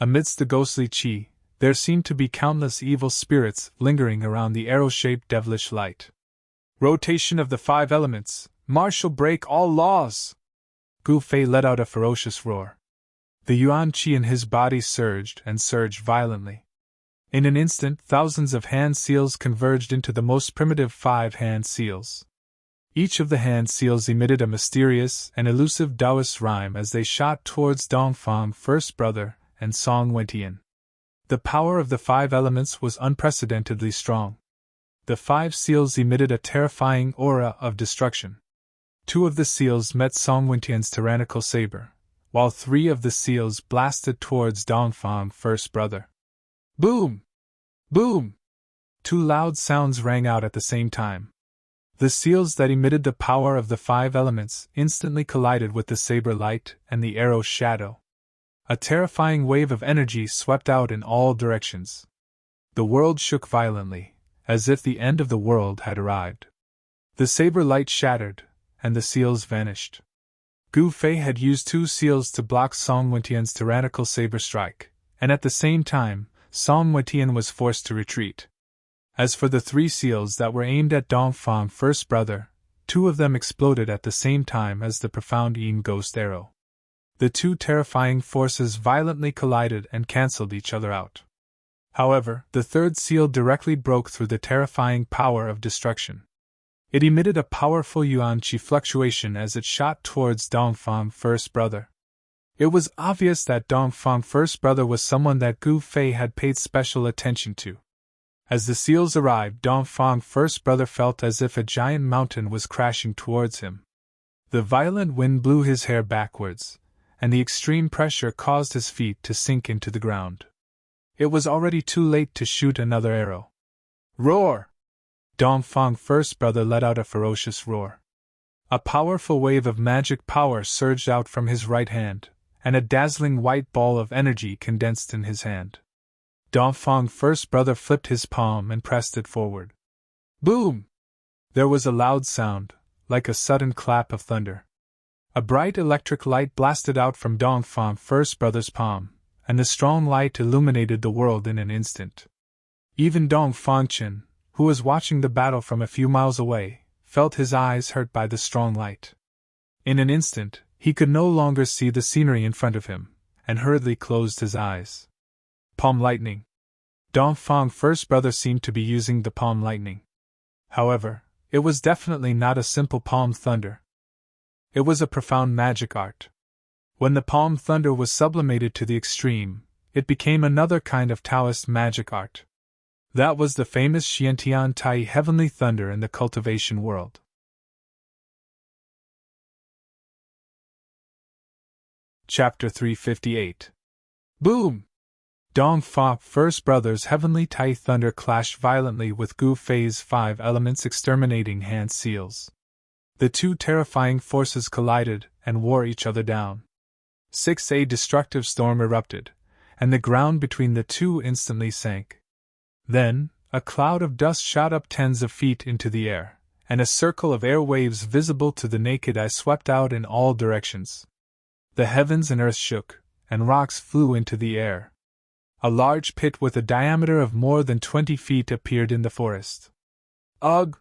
Amidst the ghostly chi, there seemed to be countless evil spirits lingering around the arrow-shaped devilish light. Rotation of the 5 elements, martial break all laws! Gu Fei let out a ferocious roar. The yuan chi in his body surged and surged violently. In an instant, thousands of hand seals converged into the most primitive 5 hand seals. Each of the hand seals emitted a mysterious and elusive Taoist rhyme as they shot towards Dong Fang First Brother and Song Wentian. The power of the 5 elements was unprecedentedly strong. The 5 seals emitted a terrifying aura of destruction. 2 of the seals met Song Wentian's tyrannical saber, while 3 of the seals blasted towards Dong Fang First Brother. Boom! Boom! 2 loud sounds rang out at the same time. The seals that emitted the power of the 5 elements instantly collided with the saber light and the arrow shadow. A terrifying wave of energy swept out in all directions. The world shook violently, as if the end of the world had arrived. The saber light shattered, and the seals vanished. Gu Fei had used 2 seals to block Song Wentian's tyrannical saber strike, and at the same time, Song Wentian was forced to retreat. As for the 3 seals that were aimed at Dongfang First Brother, 2 of them exploded at the same time as the profound Yin Ghost arrow. The 2 terrifying forces violently collided and cancelled each other out. However, the 3rd seal directly broke through the terrifying power of destruction. It emitted a powerful yuan qi fluctuation as it shot towards Dongfang First Brother. It was obvious that Dongfang First Brother was someone that Gu Fei had paid special attention to. As the seals arrived, Dongfang First Brother felt as if a giant mountain was crashing towards him. The violent wind blew his hair backwards, and the extreme pressure caused his feet to sink into the ground. It was already too late to shoot another arrow. Roar! Dongfang First Brother let out a ferocious roar. A powerful wave of magic power surged out from his right hand, and a dazzling white ball of energy condensed in his hand. Dongfang First Brother flipped his palm and pressed it forward. Boom! There was a loud sound, like a sudden clap of thunder. A bright electric light blasted out from Dongfang First Brother's palm, and the strong light illuminated the world in an instant. Even Dongfang Chen, who was watching the battle from a few miles away, felt his eyes hurt by the strong light. In an instant, he could no longer see the scenery in front of him, and hurriedly closed his eyes. Palm lightning. Dongfang First Brother seemed to be using the palm lightning. However, it was definitely not a simple palm thunder. It was a profound magic art. When the palm thunder was sublimated to the extreme, it became another kind of Taoist magic art. That was the famous Xiantian Tai heavenly thunder in the cultivation world. Chapter 358. Boom! Dongfang First Brother's heavenly Tai thunder clashed violently with Gu Fei's 5 elements exterminating hand seals. The 2 terrifying forces collided and wore each other down. A destructive storm erupted, and the ground between the 2 instantly sank. Then, a cloud of dust shot up tens of feet into the air, and a circle of air waves visible to the naked eye swept out in all directions. The heavens and earth shook, and rocks flew into the air. A large pit with a diameter of more than 20 feet appeared in the forest. Ugh!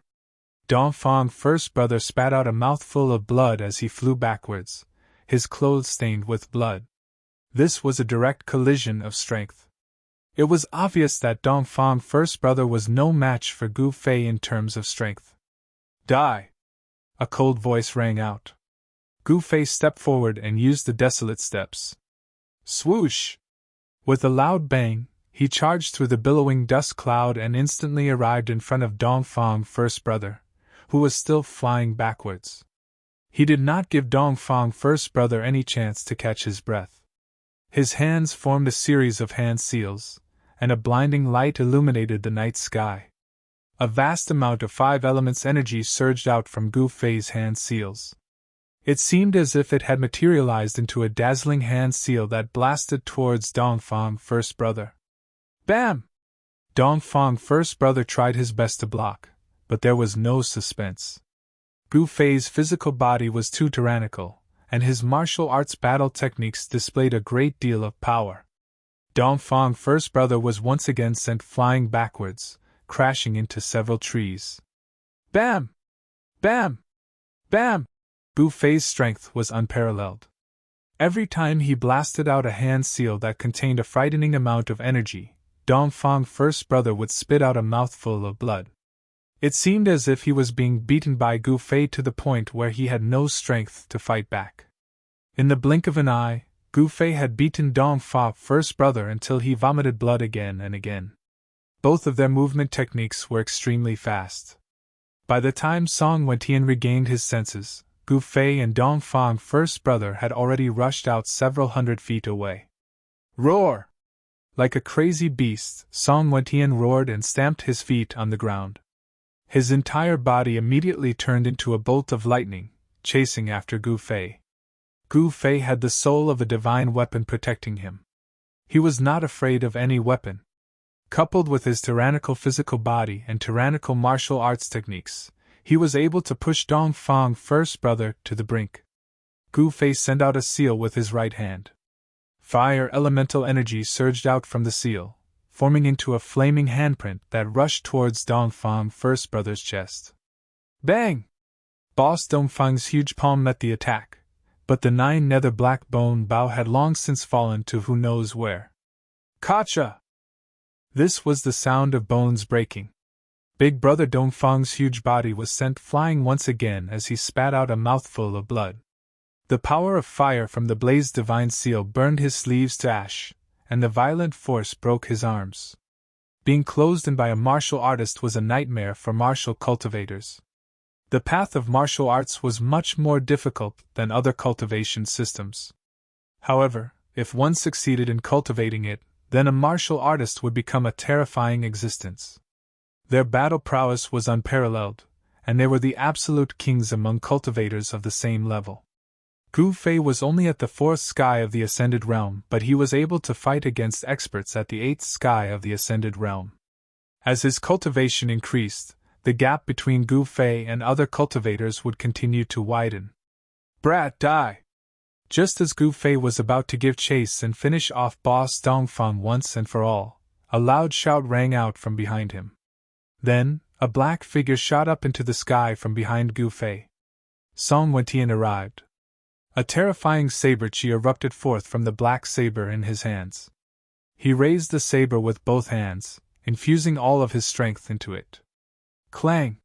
Dongfang First Brother spat out a mouthful of blood as he flew backwards, his clothes stained with blood. This was a direct collision of strength. It was obvious that Dongfang First Brother was no match for Gu Fei in terms of strength. Die! A cold voice rang out. Gu Fei stepped forward and used the desolate steps. Swoosh! With a loud bang, he charged through the billowing dust cloud and instantly arrived in front of Dongfang First Brother, who was still flying backwards. He did not give Dongfang First Brother any chance to catch his breath. His hands formed a series of hand seals, and a blinding light illuminated the night sky. A vast amount of 5 elements energy surged out from Gu Fei's hand seals. It seemed as if it had materialized into a dazzling hand seal that blasted towards Dongfang First Brother. Bam! Dongfang First Brother tried his best to block, but there was no suspense. Gu Fei's physical body was too tyrannical, and his martial arts battle techniques displayed a great deal of power. Dongfang First Brother was once again sent flying backwards, crashing into several trees. Bam! Bam! Bam! Gu Fei's strength was unparalleled. Every time he blasted out a hand seal that contained a frightening amount of energy, Dongfang First Brother would spit out a mouthful of blood. It seemed as if he was being beaten by Gu Fei to the point where he had no strength to fight back. In the blink of an eye, Gu Fei had beaten Dongfang First Brother until he vomited blood again and again. Both of their movement techniques were extremely fast. By the time Song Wentian regained his senses, Gu Fei and Dongfang First Brother had already rushed out several hundred feet away. Roar! Like a crazy beast, Song Wentian roared and stamped his feet on the ground. His entire body immediately turned into a bolt of lightning, chasing after Gu Fei. Gu Fei had the soul of a divine weapon protecting him. He was not afraid of any weapon. Coupled with his tyrannical physical body and tyrannical martial arts techniques, he was able to push Dongfang First Brother to the brink. Gu Fei sent out a seal with his right hand. Fire elemental energy surged out from the seal, forming into a flaming handprint that rushed towards Dongfang First Brother's chest. Bang! Boss Dongfang's huge palm met the attack, but the 9 nether black bone bow had long since fallen to who knows where. Kacha! This was the sound of bones breaking. Big Brother Dongfang's huge body was sent flying once again as he spat out a mouthful of blood. The power of fire from the blazed divine seal burned his sleeves to ash, and the violent force broke his arms. Being closed in by a martial artist was a nightmare for martial cultivators. The path of martial arts was much more difficult than other cultivation systems. However, if one succeeded in cultivating it, then a martial artist would become a terrifying existence. Their battle prowess was unparalleled, and they were the absolute kings among cultivators of the same level. Gu Fei was only at the 4th sky of the Ascended Realm, but he was able to fight against experts at the 8th sky of the Ascended Realm. As his cultivation increased, the gap between Gu Fei and other cultivators would continue to widen. Brat, die! Just as Gu Fei was about to give chase and finish off Boss Dongfang once and for all, a loud shout rang out from behind him. Then, a black figure shot up into the sky from behind Gu Fei. Song Wentian arrived. A terrifying saber-chi erupted forth from the black saber in his hands. He raised the saber with both hands, infusing all of his strength into it. Clang!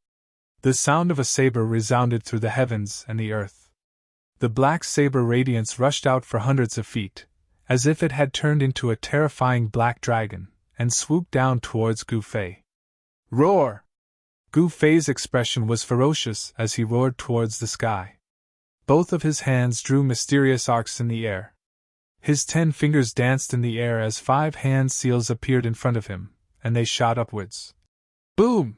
The sound of a saber resounded through the heavens and the earth. The black saber radiance rushed out for hundreds of feet, as if it had turned into a terrifying black dragon, and swooped down towards Gu Fei. Roar! Gu Fei's expression was ferocious as he roared towards the sky. Both of his hands drew mysterious arcs in the air. His 10 fingers danced in the air as 5 hand seals appeared in front of him, and they shot upwards. Boom!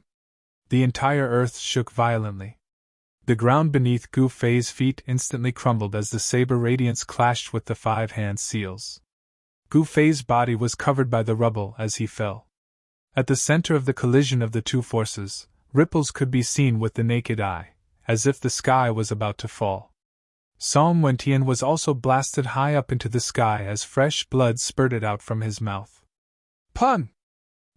The entire earth shook violently. The ground beneath Gu Fei's feet instantly crumbled as the saber radiance clashed with the 5 hand seals. Gu Fei's body was covered by the rubble as he fell. At the center of the collision of the two forces, ripples could be seen with the naked eye, as if the sky was about to fall. Song Wentian was also blasted high up into the sky as fresh blood spurted out from his mouth. Pun!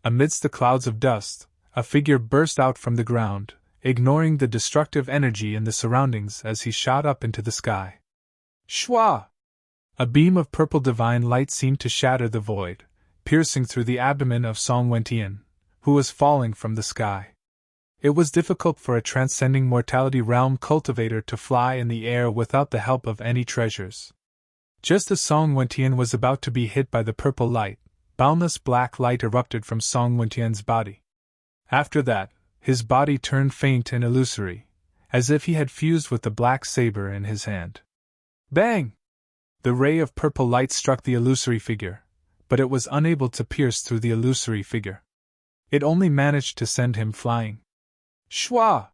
Amidst the clouds of dust, a figure burst out from the ground, ignoring the destructive energy in the surroundings as he shot up into the sky. Shwa! A beam of purple divine light seemed to shatter the void, piercing through the abdomen of Song Wentian, who was falling from the sky. It was difficult for a transcending mortality realm cultivator to fly in the air without the help of any treasures. Just as Song Wentian was about to be hit by the purple light, boundless black light erupted from Song Wentian's body. After that, his body turned faint and illusory, as if he had fused with the black saber in his hand. Bang! The ray of purple light struck the illusory figure, but it was unable to pierce through the illusory figure. It only managed to send him flying. Shwa!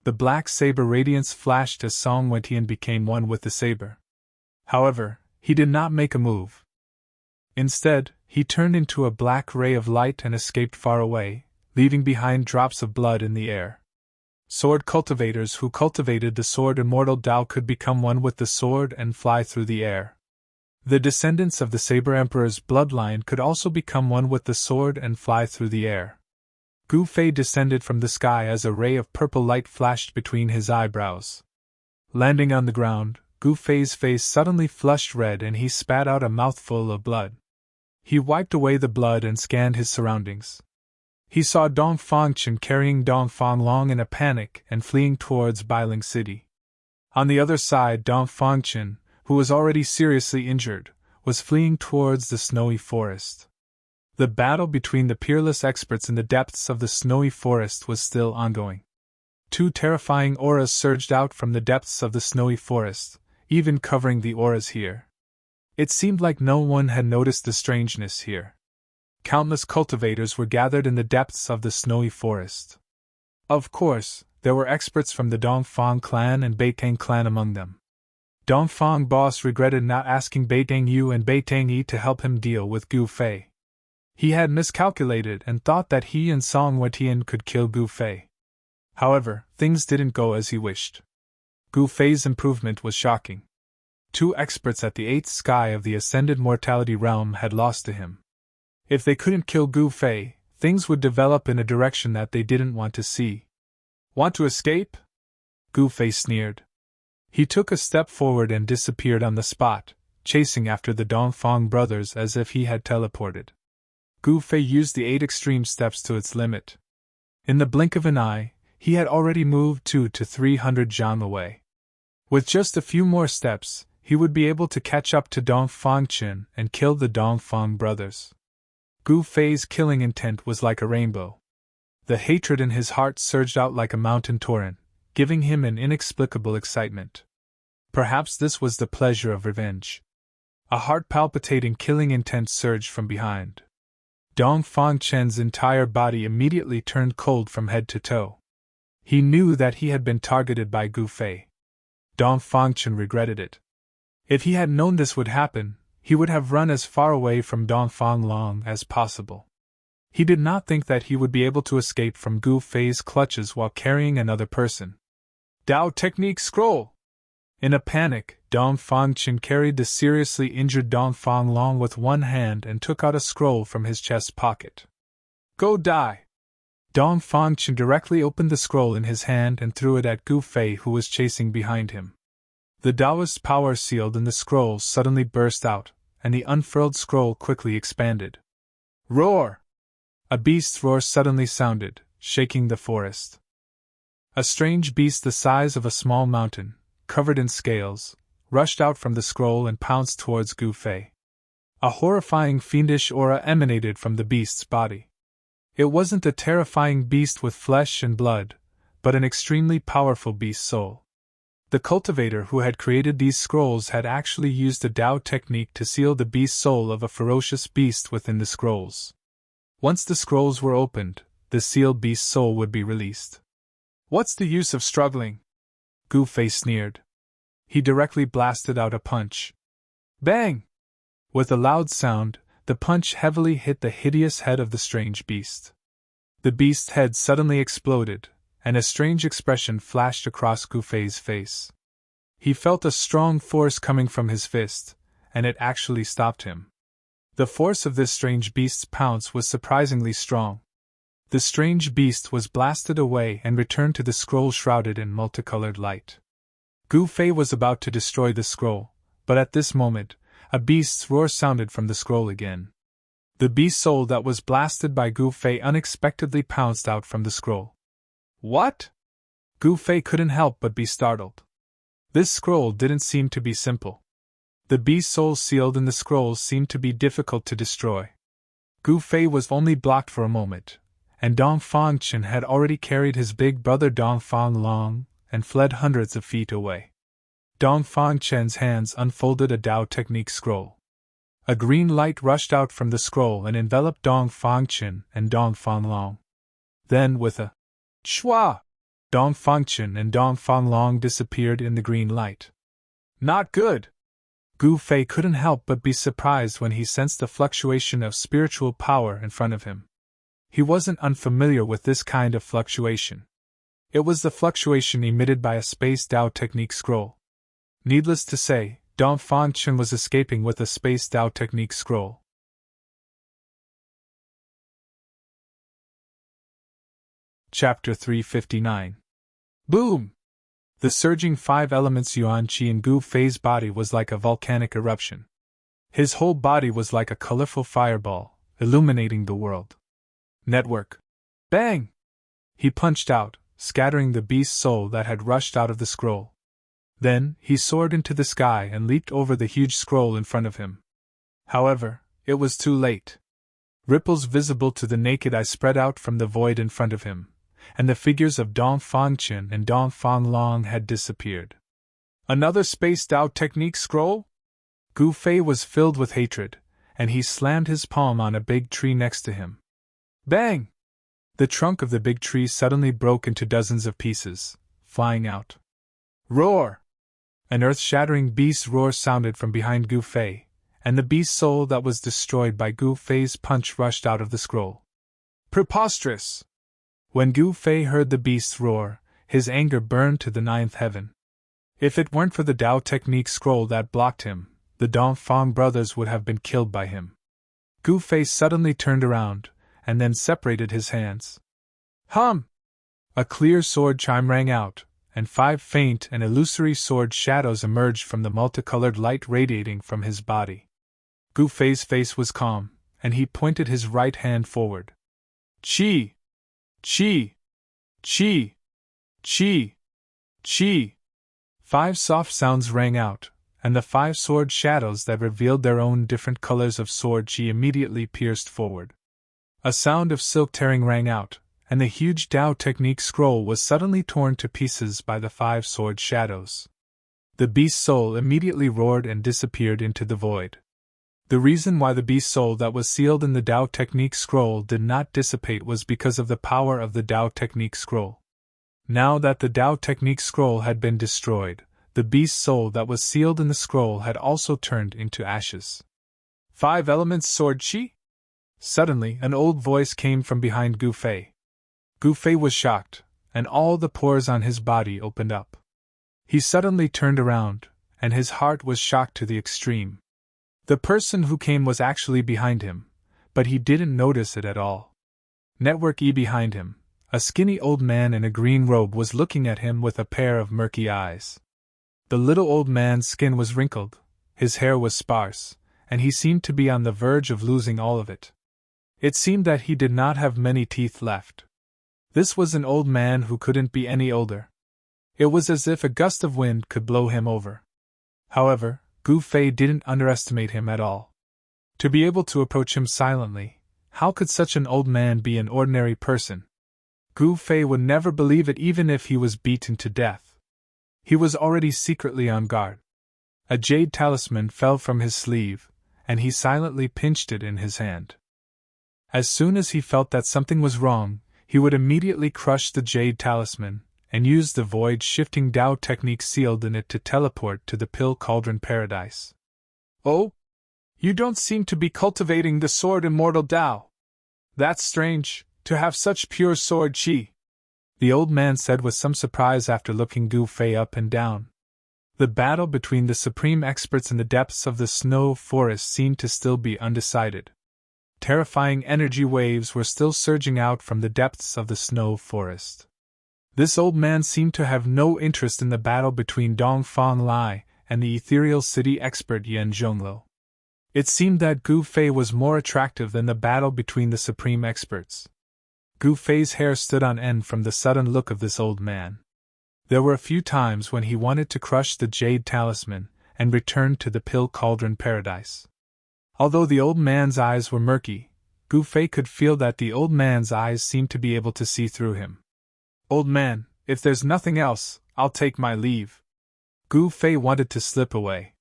The black saber radiance flashed as Song Wentian became one with the saber. However, he did not make a move. Instead, he turned into a black ray of light and escaped far away, leaving behind drops of blood in the air. Sword cultivators who cultivated the sword Immortal Tao could become one with the sword and fly through the air. The descendants of the Saber Emperor's bloodline could also become one with the sword and fly through the air. Gu Fei descended from the sky as a ray of purple light flashed between his eyebrows. Landing on the ground, Gu Fei's face suddenly flushed red and he spat out a mouthful of blood. He wiped away the blood and scanned his surroundings. He saw Dongfang Chen carrying Dongfang Long in a panic and fleeing towards Bailing City. On the other side, Dongfang Chen, who was already seriously injured, was fleeing towards the snowy forest. The battle between the peerless experts in the depths of the snowy forest was still ongoing. 2 terrifying auras surged out from the depths of the snowy forest, even covering the auras here. It seemed like no one had noticed the strangeness here. Countless cultivators were gathered in the depths of the snowy forest. Of course, there were experts from the Dongfang clan and Beitang clan among them. Dongfang boss regretted not asking Beitang Yu and Beitang Yi to help him deal with Gu Fei. He had miscalculated and thought that he and Song Wentian could kill Gu Fei. However, things didn't go as he wished. Gu Fei's improvement was shocking. 2 experts at the 8th sky of the Ascended Mortality Realm had lost to him. If they couldn't kill Gu Fei, things would develop in a direction that they didn't want to see. Want to escape? Gu Fei sneered. He took a step forward and disappeared on the spot, chasing after the Dongfang brothers as if he had teleported. Gu Fei used the 8 extreme steps to its limit. In the blink of an eye, he had already moved 200 to 300 zhang away. With just a few more steps, he would be able to catch up to Dongfang Qin and kill the Dongfang brothers. Gu Fei's killing intent was like a rainbow. The hatred in his heart surged out like a mountain torrent, giving him an inexplicable excitement. Perhaps this was the pleasure of revenge. A heart-palpitating killing intent surged from behind. Dongfang Chen's entire body immediately turned cold from head to toe. He knew that he had been targeted by Gu Fei. Dongfang Chen regretted it. If he had known this would happen, he would have run as far away from Dongfang Long as possible. He did not think that he would be able to escape from Gu Fei's clutches while carrying another person. Dao Technique Scroll! In a panic, Dongfang Chen carried the seriously injured Dongfang Long with one hand and took out a scroll from his chest pocket. Go die! Dongfang Chen directly opened the scroll in his hand and threw it at Gu Fei, who was chasing behind him. The Taoist power sealed in the scroll suddenly burst out, and the unfurled scroll quickly expanded. Roar! A beast's roar suddenly sounded, shaking the forest. A strange beast the size of a small mountain, covered in scales, rushed out from the scroll and pounced towards Gu Fei. A horrifying fiendish aura emanated from the beast's body. It wasn't a terrifying beast with flesh and blood, but an extremely powerful beast soul. The cultivator who had created these scrolls had actually used a Dao technique to seal the beast soul of a ferocious beast within the scrolls. Once the scrolls were opened, the sealed beast soul would be released. What's the use of struggling? Gu Fei sneered. He directly blasted out a punch. Bang! With a loud sound, the punch heavily hit the hideous head of the strange beast. The beast's head suddenly exploded, and a strange expression flashed across Gu Fei's face. He felt a strong force coming from his fist, and it actually stopped him. The force of this strange beast's pounce was surprisingly strong. The strange beast was blasted away and returned to the scroll shrouded in multicolored light. Gu Fei was about to destroy the scroll, but at this moment, a beast's roar sounded from the scroll again. The beast soul that was blasted by Gu Fei unexpectedly pounced out from the scroll. What? Gu Fei couldn't help but be startled. This scroll didn't seem to be simple. The beast soul sealed in the scrolls seemed to be difficult to destroy. Gu Fei was only blocked for a moment, and Dongfang Chen had already carried his big brother Dongfang Long and fled hundreds of feet away. Dongfang Chen's hands unfolded a Dao technique scroll. A green light rushed out from the scroll and enveloped Dongfang Chen and Dongfang Long. Then, with a Chua! Dongfang Chen and Dongfang Long disappeared in the green light. Not good! Gu Fei couldn't help but be surprised when he sensed the fluctuation of spiritual power in front of him. He wasn't unfamiliar with this kind of fluctuation. It was the fluctuation emitted by a space Dao technique scroll. Needless to say, Dongfang Chen was escaping with a space Dao technique scroll. Chapter 359. Boom! The surging 5 elements Yuan Qi in Gu Fei's body was like a volcanic eruption. His whole body was like a colorful fireball, illuminating the world. Network. Bang! He punched out, scattering the beast soul that had rushed out of the scroll. Then, he soared into the sky and leaped over the huge scroll in front of him. However, it was too late. Ripples visible to the naked eye spread out from the void in front of him, and the figures of Dongfang Chen and Dongfang Long had disappeared. Another space Dao technique scroll? Gu Fei was filled with hatred, and he slammed his palm on a big tree next to him. Bang! The trunk of the big tree suddenly broke into dozens of pieces, flying out. Roar! An earth-shattering beast roar sounded from behind Gu Fei, and the beast soul that was destroyed by Gu Fei's punch rushed out of the scroll. Preposterous! When Gu Fei heard the beast's roar, his anger burned to the 9th heaven. If it weren't for the Dao technique scroll that blocked him, the Dongfang brothers would have been killed by him. Gu Fei suddenly turned around, and then separated his hands. Hum! A clear sword chime rang out, and 5 faint and illusory sword shadows emerged from the multicolored light radiating from his body. Gu Fei's face was calm, and he pointed his right hand forward. Chi! Chi! Chi! Chi! Chi! 5 soft sounds rang out, and the 5 sword shadows that revealed their own different colors of sword chi immediately pierced forward. A sound of silk tearing rang out, and the huge Tao technique scroll was suddenly torn to pieces by the 5 sword shadows. The beast soul immediately roared and disappeared into the void. The reason why the beast soul that was sealed in the Tao technique scroll did not dissipate was because of the power of the Tao technique scroll. Now that the Tao technique scroll had been destroyed, the beast soul that was sealed in the scroll had also turned into ashes. 5 elements sword chi? Suddenly, an old voice came from behind Gu Fei. Gu Fei was shocked, and all the pores on his body opened up. He suddenly turned around, and his heart was shocked to the extreme. The person who came was actually behind him, but he didn't notice it at all. Network E behind him, a skinny old man in a green robe was looking at him with a pair of murky eyes. The little old man's skin was wrinkled, his hair was sparse, and he seemed to be on the verge of losing all of it. It seemed that he did not have many teeth left. This was an old man who couldn't be any older. It was as if a gust of wind could blow him over. However, Gu Fei didn't underestimate him at all. To be able to approach him silently, how could such an old man be an ordinary person? Gu Fei would never believe it even if he was beaten to death. He was already secretly on guard. A jade talisman fell from his sleeve, and he silently pinched it in his hand. As soon as he felt that something was wrong, he would immediately crush the jade talisman, and use the void-shifting Tao technique sealed in it to teleport to the Pill Cauldron Paradise. Oh? You don't seem to be cultivating the sword immortal Tao. That's strange, to have such pure sword chi, the old man said with some surprise after looking Gu Fei up and down. The battle between the supreme experts in the depths of the snow forest seemed to still be undecided. Terrifying energy waves were still surging out from the depths of the snow forest. This old man seemed to have no interest in the battle between Dong Fong Lai and the ethereal city expert Yan Zhonglo. It seemed that Gu Fei was more attractive than the battle between the supreme experts. Gu Fei's hair stood on end from the sudden look of this old man. There were a few times when he wanted to crush the jade talisman and return to the Pill Cauldron Paradise. Although the old man's eyes were murky, Gu Fei could feel that the old man's eyes seemed to be able to see through him. Old man, if there's nothing else, I'll take my leave. Gu Fei wanted to slip away.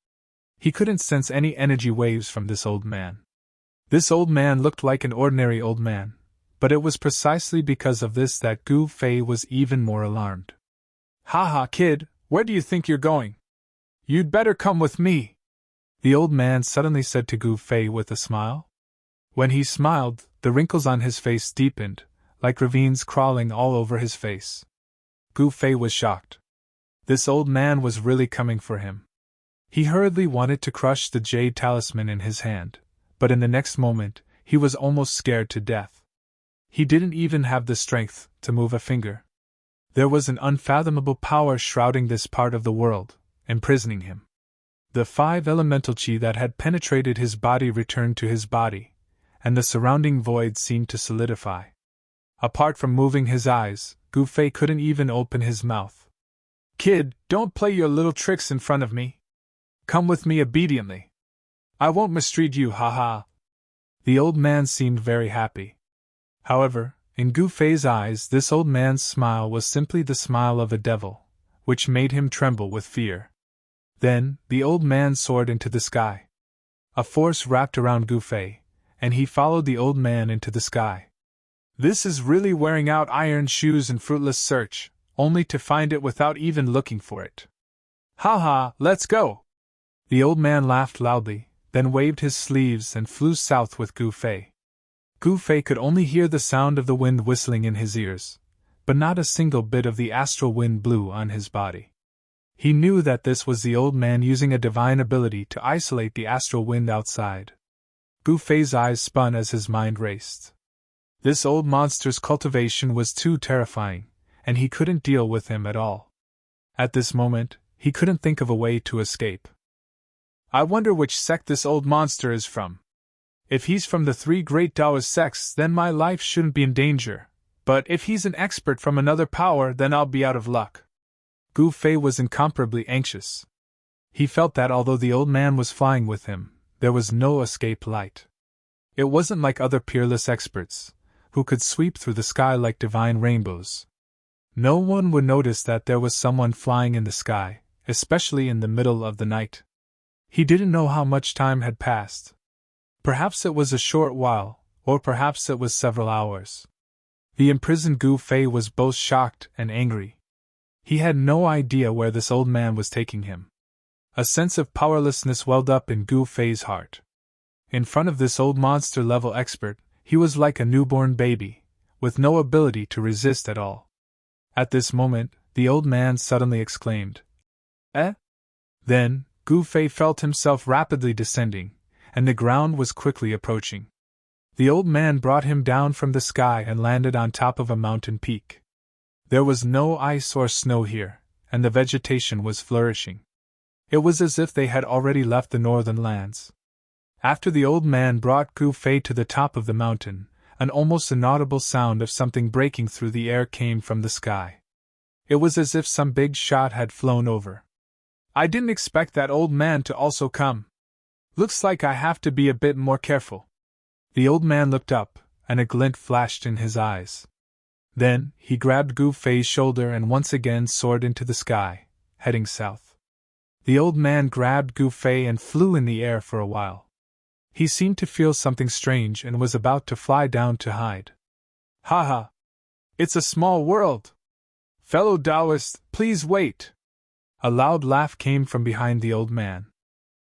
He couldn't sense any energy waves from this old man. This old man looked like an ordinary old man, but it was precisely because of this that Gu Fei was even more alarmed. Ha ha, kid, where do you think you're going? You'd better come with me, the old man suddenly said to Gu Fei with a smile. When he smiled, the wrinkles on his face deepened, like ravines crawling all over his face. Gu Fei was shocked. This old man was really coming for him. He hurriedly wanted to crush the jade talisman in his hand, but in the next moment, he was almost scared to death. He didn't even have the strength to move a finger. There was an unfathomable power shrouding this part of the world, imprisoning him. The 5 elemental chi that had penetrated his body returned to his body, and the surrounding void seemed to solidify. Apart from moving his eyes, Gu Fei couldn't even open his mouth. Kid, don't play your little tricks in front of me. Come with me obediently. I won't mistreat you, haha. The old man seemed very happy. However, in Gu Fei's eyes this old man's smile was simply the smile of a devil, which made him tremble with fear. Then, the old man soared into the sky. A force wrapped around Gu Fei, and he followed the old man into the sky. This is really wearing out iron shoes in fruitless search, only to find it without even looking for it. Ha ha, let's go! The old man laughed loudly, then waved his sleeves and flew south with Gu Fei. Gu Fei could only hear the sound of the wind whistling in his ears, but not a single bit of the astral wind blew on his body. He knew that this was the old man using a divine ability to isolate the astral wind outside. Gu Fei's eyes spun as his mind raced. This old monster's cultivation was too terrifying, and he couldn't deal with him at all. At this moment, he couldn't think of a way to escape. I wonder which sect this old monster is from. If he's from the three great Taoist sects, then my life shouldn't be in danger, but if he's an expert from another power, then I'll be out of luck. Gu Fei was incomparably anxious. He felt that although the old man was flying with him, there was no escape light. It wasn't like other peerless experts, who could sweep through the sky like divine rainbows. No one would notice that there was someone flying in the sky, especially in the middle of the night. He didn't know how much time had passed. Perhaps it was a short while, or perhaps it was several hours. The imprisoned Gu Fei was both shocked and angry. He had no idea where this old man was taking him. A sense of powerlessness welled up in Gu Fei's heart. In front of this old monster-level expert, he was like a newborn baby, with no ability to resist at all. At this moment, the old man suddenly exclaimed, "Eh?" Then, Gu Fei felt himself rapidly descending, and the ground was quickly approaching. The old man brought him down from the sky and landed on top of a mountain peak. There was no ice or snow here, and the vegetation was flourishing. It was as if they had already left the northern lands. After the old man brought Gu Fei to the top of the mountain, an almost inaudible sound of something breaking through the air came from the sky. It was as if some big shot had flown over. I didn't expect that old man to also come. Looks like I have to be a bit more careful. The old man looked up, and a glint flashed in his eyes. Then, he grabbed Gu Fei's shoulder and once again soared into the sky, heading south. The old man grabbed Gu Fei and flew in the air for a while. He seemed to feel something strange and was about to fly down to hide. "Ha ha! It's a small world! Fellow Taoist, please wait!" A loud laugh came from behind the old man.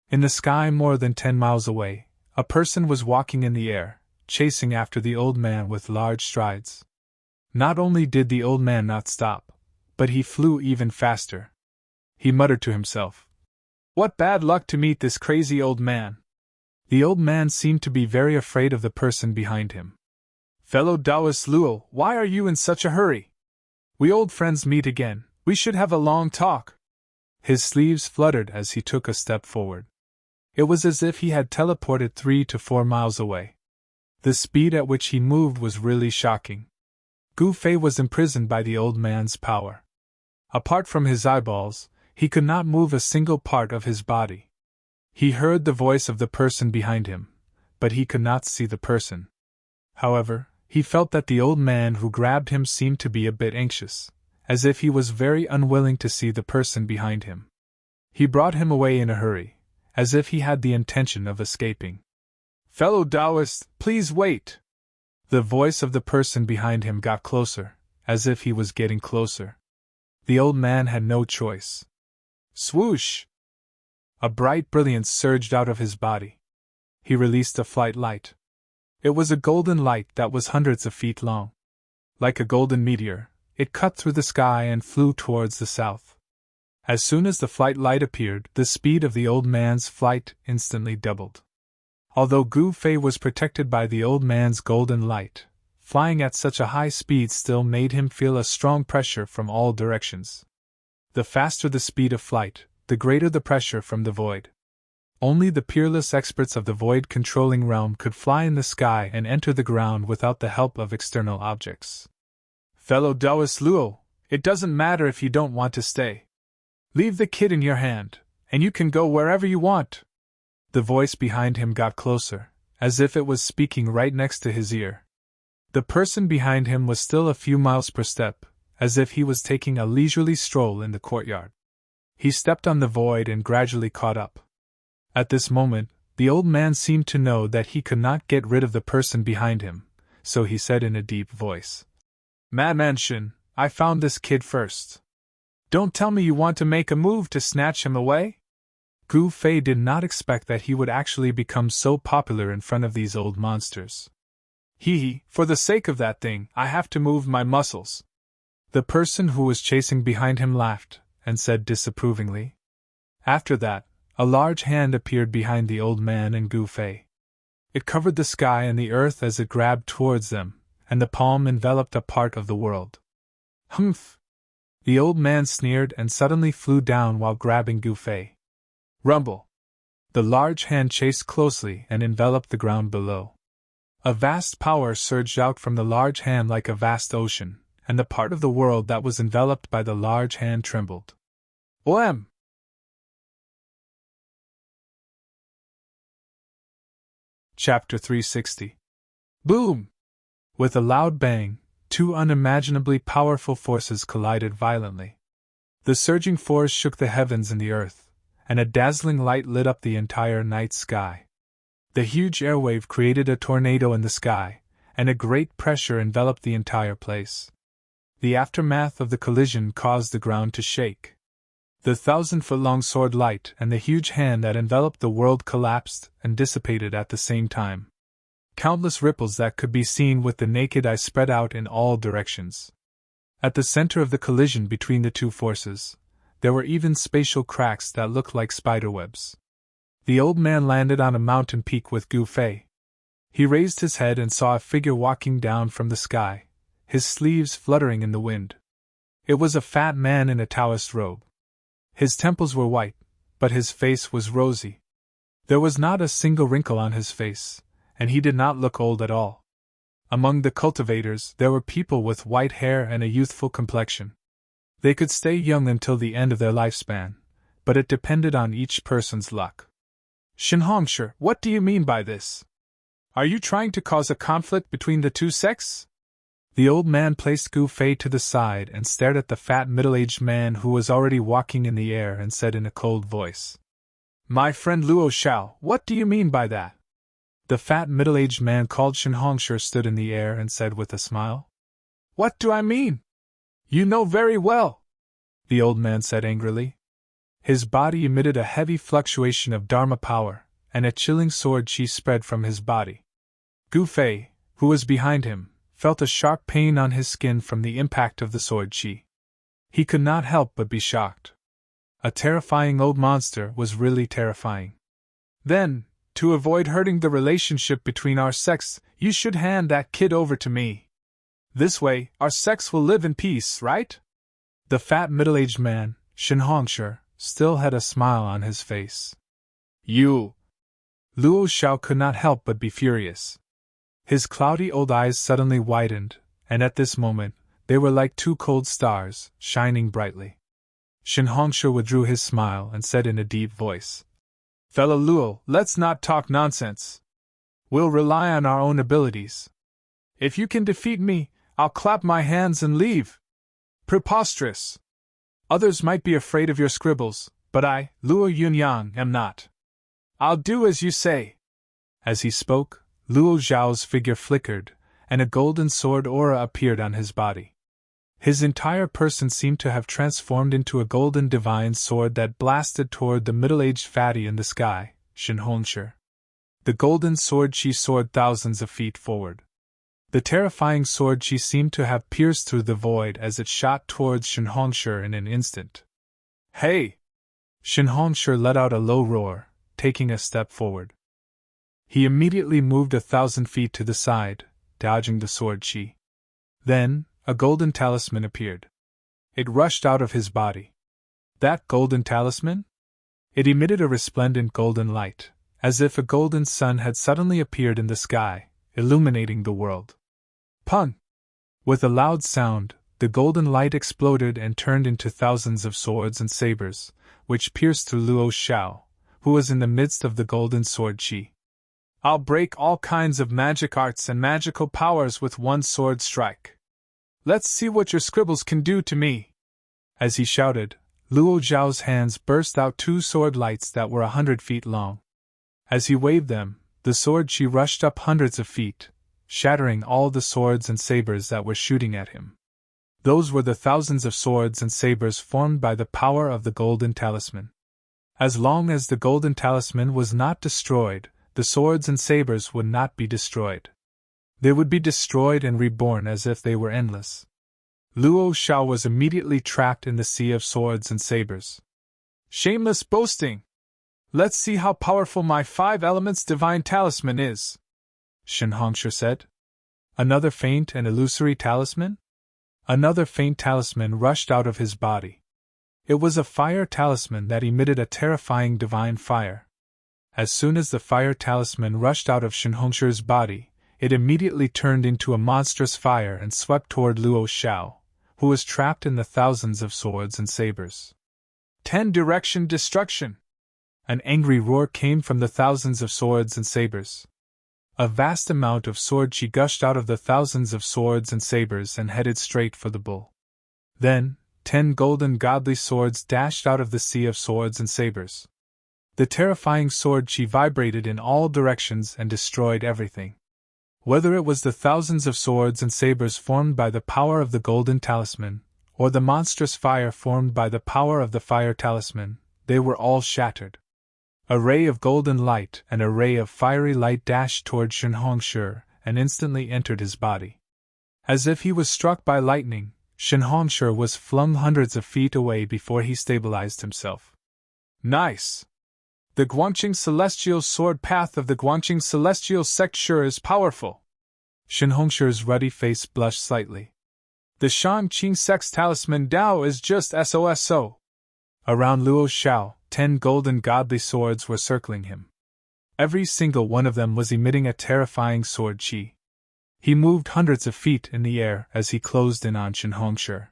In the sky more than 10 miles away, a person was walking in the air, chasing after the old man with large strides. Not only did the old man not stop, but he flew even faster. He muttered to himself, "What bad luck to meet this crazy old man." The old man seemed to be very afraid of the person behind him. "Fellow Taoist Luo, why are you in such a hurry? We old friends meet again, we should have a long talk." His sleeves fluttered as he took a step forward. It was as if he had teleported 3 to 4 miles away. The speed at which he moved was really shocking. Gu Fei was imprisoned by the old man's power. Apart from his eyeballs, he could not move a single part of his body. He heard the voice of the person behind him, but he could not see the person. However, he felt that the old man who grabbed him seemed to be a bit anxious, as if he was very unwilling to see the person behind him. He brought him away in a hurry, as if he had the intention of escaping. "Fellow Taoist, please wait!" The voice of the person behind him got closer, as if he was getting closer. The old man had no choice. Swoosh! A bright brilliance surged out of his body. He released a flight light. It was a golden light that was hundreds of feet long. Like a golden meteor, it cut through the sky and flew towards the south. As soon as the flight light appeared, the speed of the old man's flight instantly doubled. Although Gu Fei was protected by the old man's golden light, flying at such a high speed still made him feel a strong pressure from all directions. The faster the speed of flight, the greater the pressure from the void. Only the peerless experts of the void-controlling realm could fly in the sky and enter the ground without the help of external objects. "Fellow Taoist Luo, it doesn't matter if you don't want to stay. Leave the kid in your hand, and you can go wherever you want." The voice behind him got closer, as if it was speaking right next to his ear. The person behind him was still a few miles per step, as if he was taking a leisurely stroll in the courtyard. He stepped on the void and gradually caught up. At this moment, the old man seemed to know that he could not get rid of the person behind him, so he said in a deep voice, "Madman Shin, I found this kid first. Don't tell me you want to make a move to snatch him away?" Gu Fei did not expect that he would actually become so popular in front of these old monsters. "Hee, for the sake of that thing, I have to move my muscles." The person who was chasing behind him laughed, and said disapprovingly. After that, a large hand appeared behind the old man and Gu Fei. It covered the sky and the earth as it grabbed towards them, and the palm enveloped a part of the world. Humph! The old man sneered and suddenly flew down while grabbing Gu Fei. Rumble! The large hand chased closely and enveloped the ground below. A vast power surged out from the large hand like a vast ocean, and the part of the world that was enveloped by the large hand trembled. Oem! Chapter 360. Boom! With a loud bang, two unimaginably powerful forces collided violently. The surging force shook the heavens and the earth, and a dazzling light lit up the entire night sky. The huge airwave created a tornado in the sky, and a great pressure enveloped the entire place. The aftermath of the collision caused the ground to shake. The 1,000-foot-long sword light and the huge hand that enveloped the world collapsed and dissipated at the same time. Countless ripples that could be seen with the naked eye spread out in all directions. At the center of the collision between the two forces, there were even spatial cracks that looked like spiderwebs. The old man landed on a mountain peak with Gu Fei. He raised his head and saw a figure walking down from the sky, his sleeves fluttering in the wind. It was a fat man in a Taoist robe. His temples were white, but his face was rosy. There was not a single wrinkle on his face, and he did not look old at all. Among the cultivators, there were people with white hair and a youthful complexion. They could stay young until the end of their lifespan, but it depended on each person's luck. Shinhongshu, what do you mean by this? Are you trying to cause a conflict between the two sects? The old man placed Gu Fei to the side and stared at the fat middle-aged man who was already walking in the air and said in a cold voice, My friend Luo Xiao, what do you mean by that? The fat middle-aged man called Shinhongshu stood in the air and said with a smile, What do I mean? You know very well, the old man said angrily. His body emitted a heavy fluctuation of Dharma power, and a chilling sword chi spread from his body. Gu Fei, who was behind him, felt a sharp pain on his skin from the impact of the sword chi. He could not help but be shocked. A terrifying old monster was really terrifying. Then, to avoid hurting the relationship between our sects, you should hand that kid over to me. This way, our sects will live in peace, right? The fat middle-aged man, Shinhongshu, still had a smile on his face. You! Luo Xiao could not help but be furious. His cloudy old eyes suddenly widened, and at this moment, they were like two cold stars, shining brightly. Shinhongshu withdrew his smile and said in a deep voice, Fellow Luo, let's not talk nonsense. We'll rely on our own abilities. If you can defeat me, I'll clap my hands and leave. Preposterous! Others might be afraid of your scribbles, but I, Luo Yunyang, am not. I'll do as you say. As he spoke, Luo Zhao's figure flickered, and a golden sword aura appeared on his body. His entire person seemed to have transformed into a golden divine sword that blasted toward the middle-aged fatty in the sky, Shinhongshu. The golden sword chi soared thousands of feet forward. The terrifying sword chi seemed to have pierced through the void as it shot towards Shinhongshu in an instant. Hey! Shinhongshu let out a low roar, taking a step forward. He immediately moved 1,000 feet to the side, dodging the sword chi. Then, a golden talisman appeared. It rushed out of his body. That golden talisman? It emitted a resplendent golden light, as if a golden sun had suddenly appeared in the sky, illuminating the world. Pung! With a loud sound, the golden light exploded and turned into thousands of swords and sabers, which pierced through Luo Xiao, who was in the midst of the golden sword chi. I'll break all kinds of magic arts and magical powers with one sword strike. Let's see what your scribbles can do to me. As he shouted, Luo Zhao's hands burst out two sword lights that were 100 feet long. As he waved them, the sword chi rushed up hundreds of feet, shattering all the swords and sabers that were shooting at him. Those were the thousands of swords and sabers formed by the power of the golden talisman. As long as the golden talisman was not destroyed, the swords and sabers would not be destroyed. They would be destroyed and reborn as if they were endless. Luo Xiao was immediately trapped in the sea of swords and sabers. Shameless boasting! Let's see how powerful my 5 elements divine talisman is, Shen Hongshi said. Another faint and illusory talisman? Another faint talisman rushed out of his body. It was a fire talisman that emitted a terrifying divine fire. As soon as the fire talisman rushed out of Shen Hongshi's body, it immediately turned into a monstrous fire and swept toward Luo Xiao, who was trapped in the thousands of swords and sabers. 10 direction destruction! An angry roar came from the thousands of swords and sabers. A vast amount of sword chi gushed out of the thousands of swords and sabers and headed straight for the bull. Then, 10 golden godly swords dashed out of the sea of swords and sabers. The terrifying sword chi vibrated in all directions and destroyed everything. Whether it was the thousands of swords and sabers formed by the power of the golden talisman, or the monstrous fire formed by the power of the fire talisman, they were all shattered. A ray of golden light and a ray of fiery light dashed toward Shen Hongshi and instantly entered his body. As if he was struck by lightning, Shen Hongshi was flung hundreds of feet away before he stabilized himself. Nice! The Guanqing Celestial Sword Path of the Guanqing Celestial Sect sure is powerful. Shen Hongshi's ruddy face blushed slightly. The Shangqing Sect's talisman Dao is just SOSO. Around Luo Xiao, 10 golden godly swords were circling him. Every single one of them was emitting a terrifying sword chi. He moved hundreds of feet in the air as he closed in on Shen Hongshi.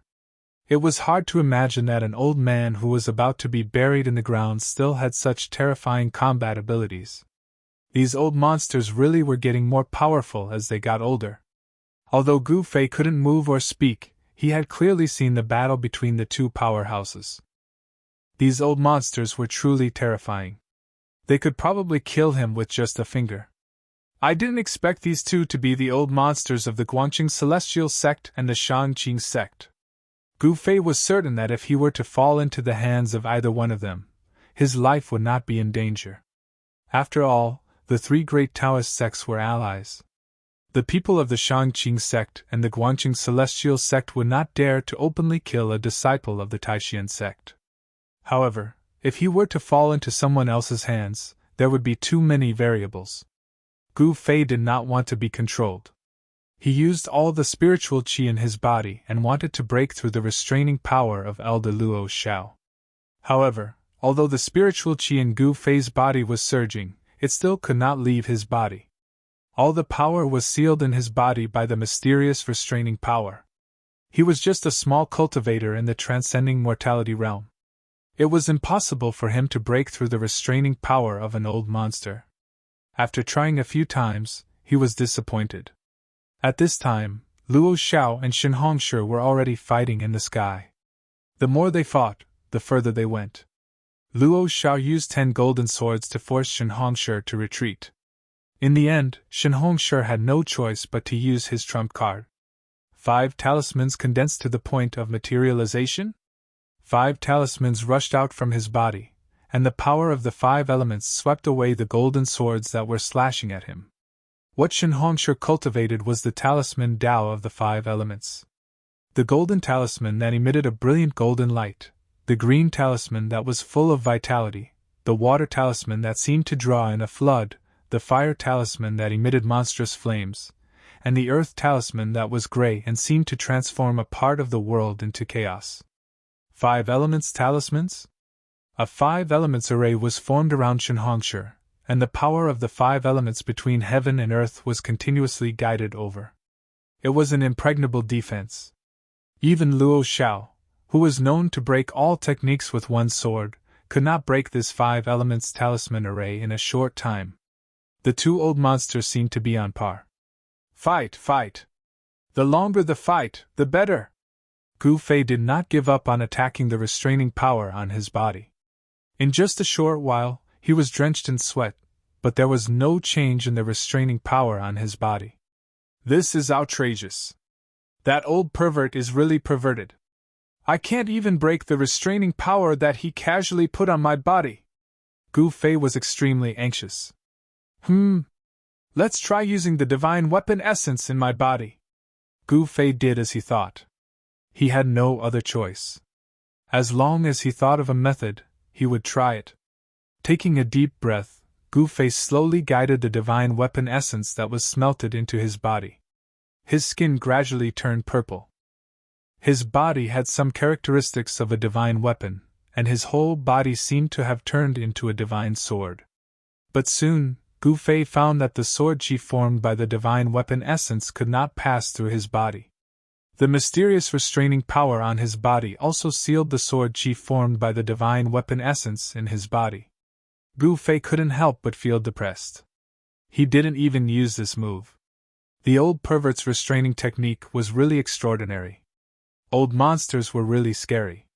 It was hard to imagine that an old man who was about to be buried in the ground still had such terrifying combat abilities. These old monsters really were getting more powerful as they got older. Although Gu Fei couldn't move or speak, he had clearly seen the battle between the two powerhouses. These old monsters were truly terrifying. They could probably kill him with just a finger. I didn't expect these two to be the old monsters of the Guanqing Celestial Sect and the Shangqing Sect. Gu Fei was certain that if he were to fall into the hands of either one of them, his life would not be in danger. After all, the 3 great Taoist sects were allies. The people of the Shangqing Sect and the Guanqing Celestial Sect would not dare to openly kill a disciple of the Taishan Sect. However, if he were to fall into someone else's hands, there would be too many variables. Gu Fei did not want to be controlled. He used all the spiritual qi in his body and wanted to break through the restraining power of Elder Luo Xiao. However, although the spiritual qi in Gu Fei's body was surging, it still could not leave his body. All the power was sealed in his body by the mysterious restraining power. He was just a small cultivator in the transcending mortality realm. It was impossible for him to break through the restraining power of an old monster. After trying a few times, he was disappointed. At this time, Luo Xiao and Shen Hongshi were already fighting in the sky. The more they fought, the further they went. Luo Xiao used 10 golden swords to force Shen Hongshi to retreat. In the end, Shen Hongshi had no choice but to use his trump card. 5 talismans condensed to the point of materialization? 5 talismans rushed out from his body, and the power of the 5 elements swept away the golden swords that were slashing at him. What Shen Hongshi cultivated was the talisman Dao of the 5 elements. The golden talisman that emitted a brilliant golden light, the green talisman that was full of vitality, the water talisman that seemed to draw in a flood, the fire talisman that emitted monstrous flames, and the earth talisman that was gray and seemed to transform a part of the world into chaos. 5 elements talismans? A 5 elements array was formed around Shen Hongshi, and the power of the 5 elements between heaven and earth was continuously guided over. It was an impregnable defense. Even Luo Xiao, who was known to break all techniques with one sword, could not break this 5 elements talisman array in a short time. The two old monsters seemed to be on par. Fight, fight! The longer the fight, the better! Gu Fei did not give up on attacking the restraining power on his body. In just a short while, he was drenched in sweat, but there was no change in the restraining power on his body. This is outrageous. That old pervert is really perverted. I can't even break the restraining power that he casually put on my body. Gu Fei was extremely anxious. Let's try using the divine weapon essence in my body. Gu Fei did as he thought. He had no other choice. As long as he thought of a method, he would try it. Taking a deep breath, Gu Fei slowly guided the divine weapon essence that was smelted into his body. His skin gradually turned purple. His body had some characteristics of a divine weapon, and his whole body seemed to have turned into a divine sword. But soon, Gu Fei found that the sword chi formed by the divine weapon essence could not pass through his body. The mysterious restraining power on his body also sealed the sword chi formed by the divine weapon essence in his body. Gu Fei couldn't help but feel depressed. He didn't even use this move. The old pervert's restraining technique was really extraordinary. Old monsters were really scary.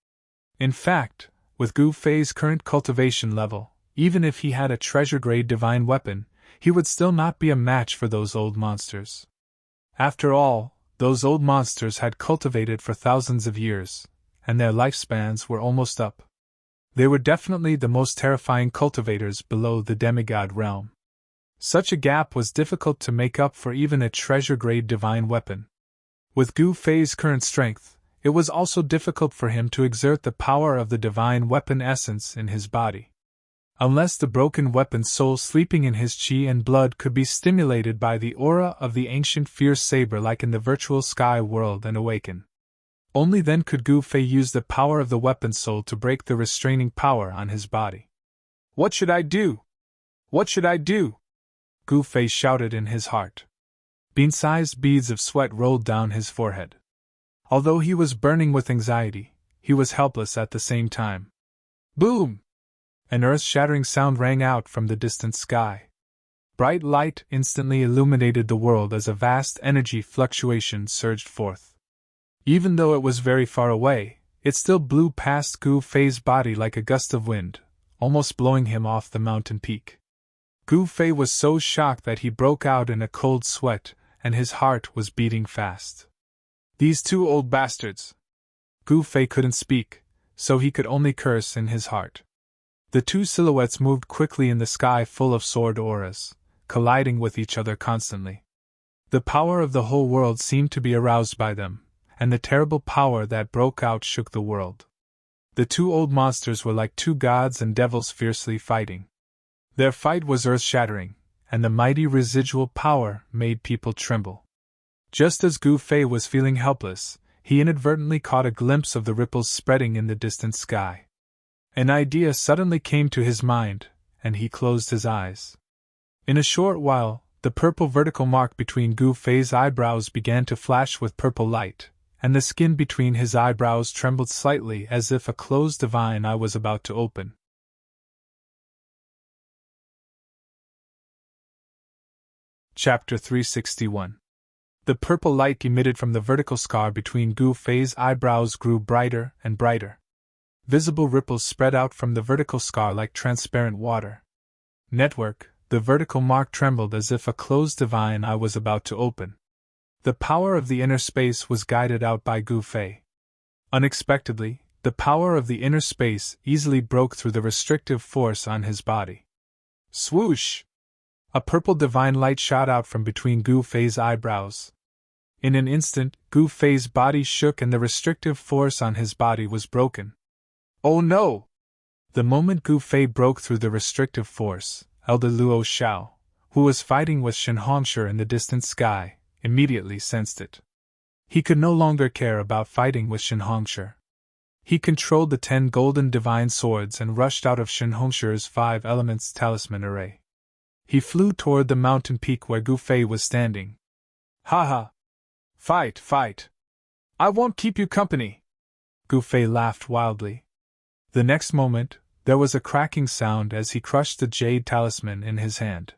In fact, with Gu Fei's current cultivation level, even if he had a treasure-grade divine weapon, he would still not be a match for those old monsters. After all, those old monsters had cultivated for thousands of years, and their lifespans were almost up. They were definitely the most terrifying cultivators below the demigod realm. Such a gap was difficult to make up for even a treasure-grade divine weapon. With Gu Fei's current strength, it was also difficult for him to exert the power of the divine weapon essence in his body. Unless the broken weapon soul sleeping in his chi and blood could be stimulated by the aura of the ancient fierce saber like in the virtual sky world and awaken. Only then could Gu Fei use the power of the weapon soul to break the restraining power on his body. "What should I do? What should I do?" Gu Fei shouted in his heart. Bean-sized beads of sweat rolled down his forehead. Although he was burning with anxiety, he was helpless at the same time. Boom! An earth-shattering sound rang out from the distant sky. Bright light instantly illuminated the world as a vast energy fluctuation surged forth. Even though it was very far away, it still blew past Gu Fei's body like a gust of wind, almost blowing him off the mountain peak. Gu Fei was so shocked that he broke out in a cold sweat, and his heart was beating fast. These two old bastards! Gu Fei couldn't speak, so he could only curse in his heart. The two silhouettes moved quickly in the sky full of sword auras, colliding with each other constantly. The power of the whole world seemed to be aroused by them, and the terrible power that broke out shook the world. The two old monsters were like two gods and devils fiercely fighting. Their fight was earth-shattering, and the mighty residual power made people tremble. Just as Gu Fei was feeling helpless, he inadvertently caught a glimpse of the ripples spreading in the distant sky. An idea suddenly came to his mind, and he closed his eyes. In a short while, the purple vertical mark between Gu Fei's eyebrows began to flash with purple light, and the skin between his eyebrows trembled slightly as if a closed divine eye was about to open. Chapter 361. The purple light emitted from the vertical scar between Gu Fei's eyebrows grew brighter and brighter. Visible ripples spread out from the vertical scar like transparent water. Network, the vertical mark trembled as if a closed divine eye was about to open. The power of the inner space was guided out by Gu Fei. Unexpectedly, the power of the inner space easily broke through the restrictive force on his body. Swoosh! A purple divine light shot out from between Gu Fei's eyebrows. In an instant, Gu Fei's body shook and the restrictive force on his body was broken. Oh no! The moment Gu Fei broke through the restrictive force, Elder Luo Xiao, who was fighting with Shen Hongshi in the distant sky, immediately sensed it. He could no longer care about fighting with Shen Hongshi. He controlled the 10 golden divine swords and rushed out of Shen Hongshi's 5 elements talisman array. He flew toward the mountain peak where Gu Fei was standing. Ha ha! Fight, fight! I won't keep you company! Gu Fei laughed wildly. The next moment, there was a cracking sound as he crushed the jade talisman in his hand.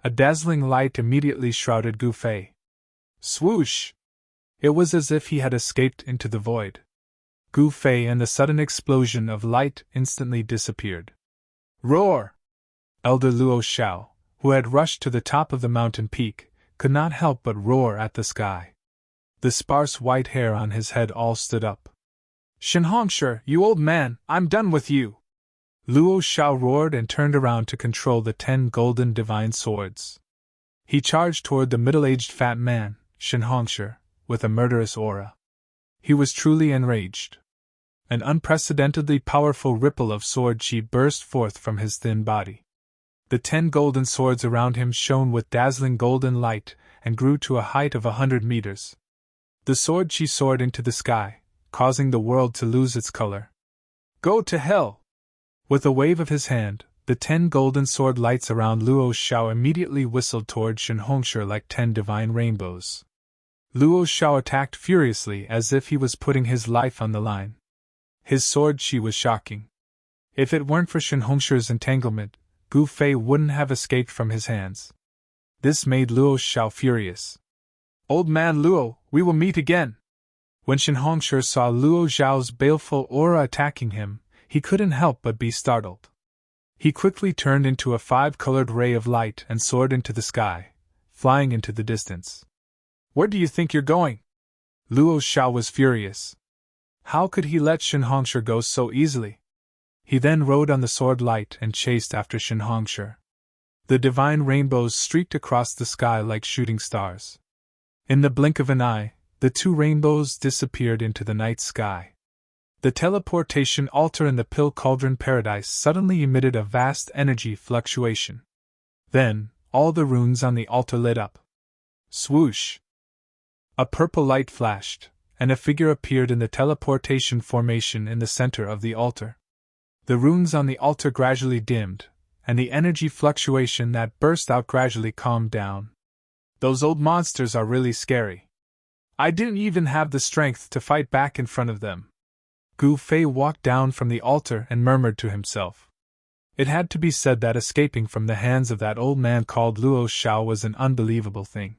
A dazzling light immediately shrouded Gu Fei. Swoosh! It was as if he had escaped into the void. Gu Fei and the sudden explosion of light instantly disappeared. Roar! Elder Luo Xiao, who had rushed to the top of the mountain peak, could not help but roar at the sky. The sparse white hair on his head all stood up. Shen Hongshi, you old man, I'm done with you! Luo Xiao roared and turned around to control the 10 golden divine swords. He charged toward the middle-aged fat man, Shen Hongshi, with a murderous aura. He was truly enraged. An unprecedentedly powerful ripple of sword chi burst forth from his thin body. The 10 golden swords around him shone with dazzling golden light and grew to a height of 100 meters. The sword chi soared into the sky, causing the world to lose its color. Go to hell! With a wave of his hand, the 10 golden sword lights around Luo Xiao immediately whistled toward Shen Hongshi like 10 divine rainbows. Luo Xiao attacked furiously as if he was putting his life on the line. His sword chi was shocking. If it weren't for Shen Hongshi's entanglement, Gu Fei wouldn't have escaped from his hands. This made Luo Xiao furious. Old man Luo, we will meet again! When Shen Hongshi saw Luo Xiao's baleful aura attacking him, he couldn't help but be startled. He quickly turned into a 5-colored ray of light and soared into the sky, flying into the distance. Where do you think you're going? Luo Xiao was furious. How could he let Shen Hongshi go so easily? He then rode on the sword light and chased after Shen Hongshi. The divine rainbows streaked across the sky like shooting stars. In the blink of an eye, the 2 rainbows disappeared into the night sky. The teleportation altar in the Pill Cauldron Paradise suddenly emitted a vast energy fluctuation. Then, all the runes on the altar lit up. Swoosh! A purple light flashed, and a figure appeared in the teleportation formation in the center of the altar. The runes on the altar gradually dimmed, and the energy fluctuation that burst out gradually calmed down. Those old monsters are really scary. I didn't even have the strength to fight back in front of them. Gu Fei walked down from the altar and murmured to himself. It had to be said that escaping from the hands of that old man called Luo Xiao was an unbelievable thing.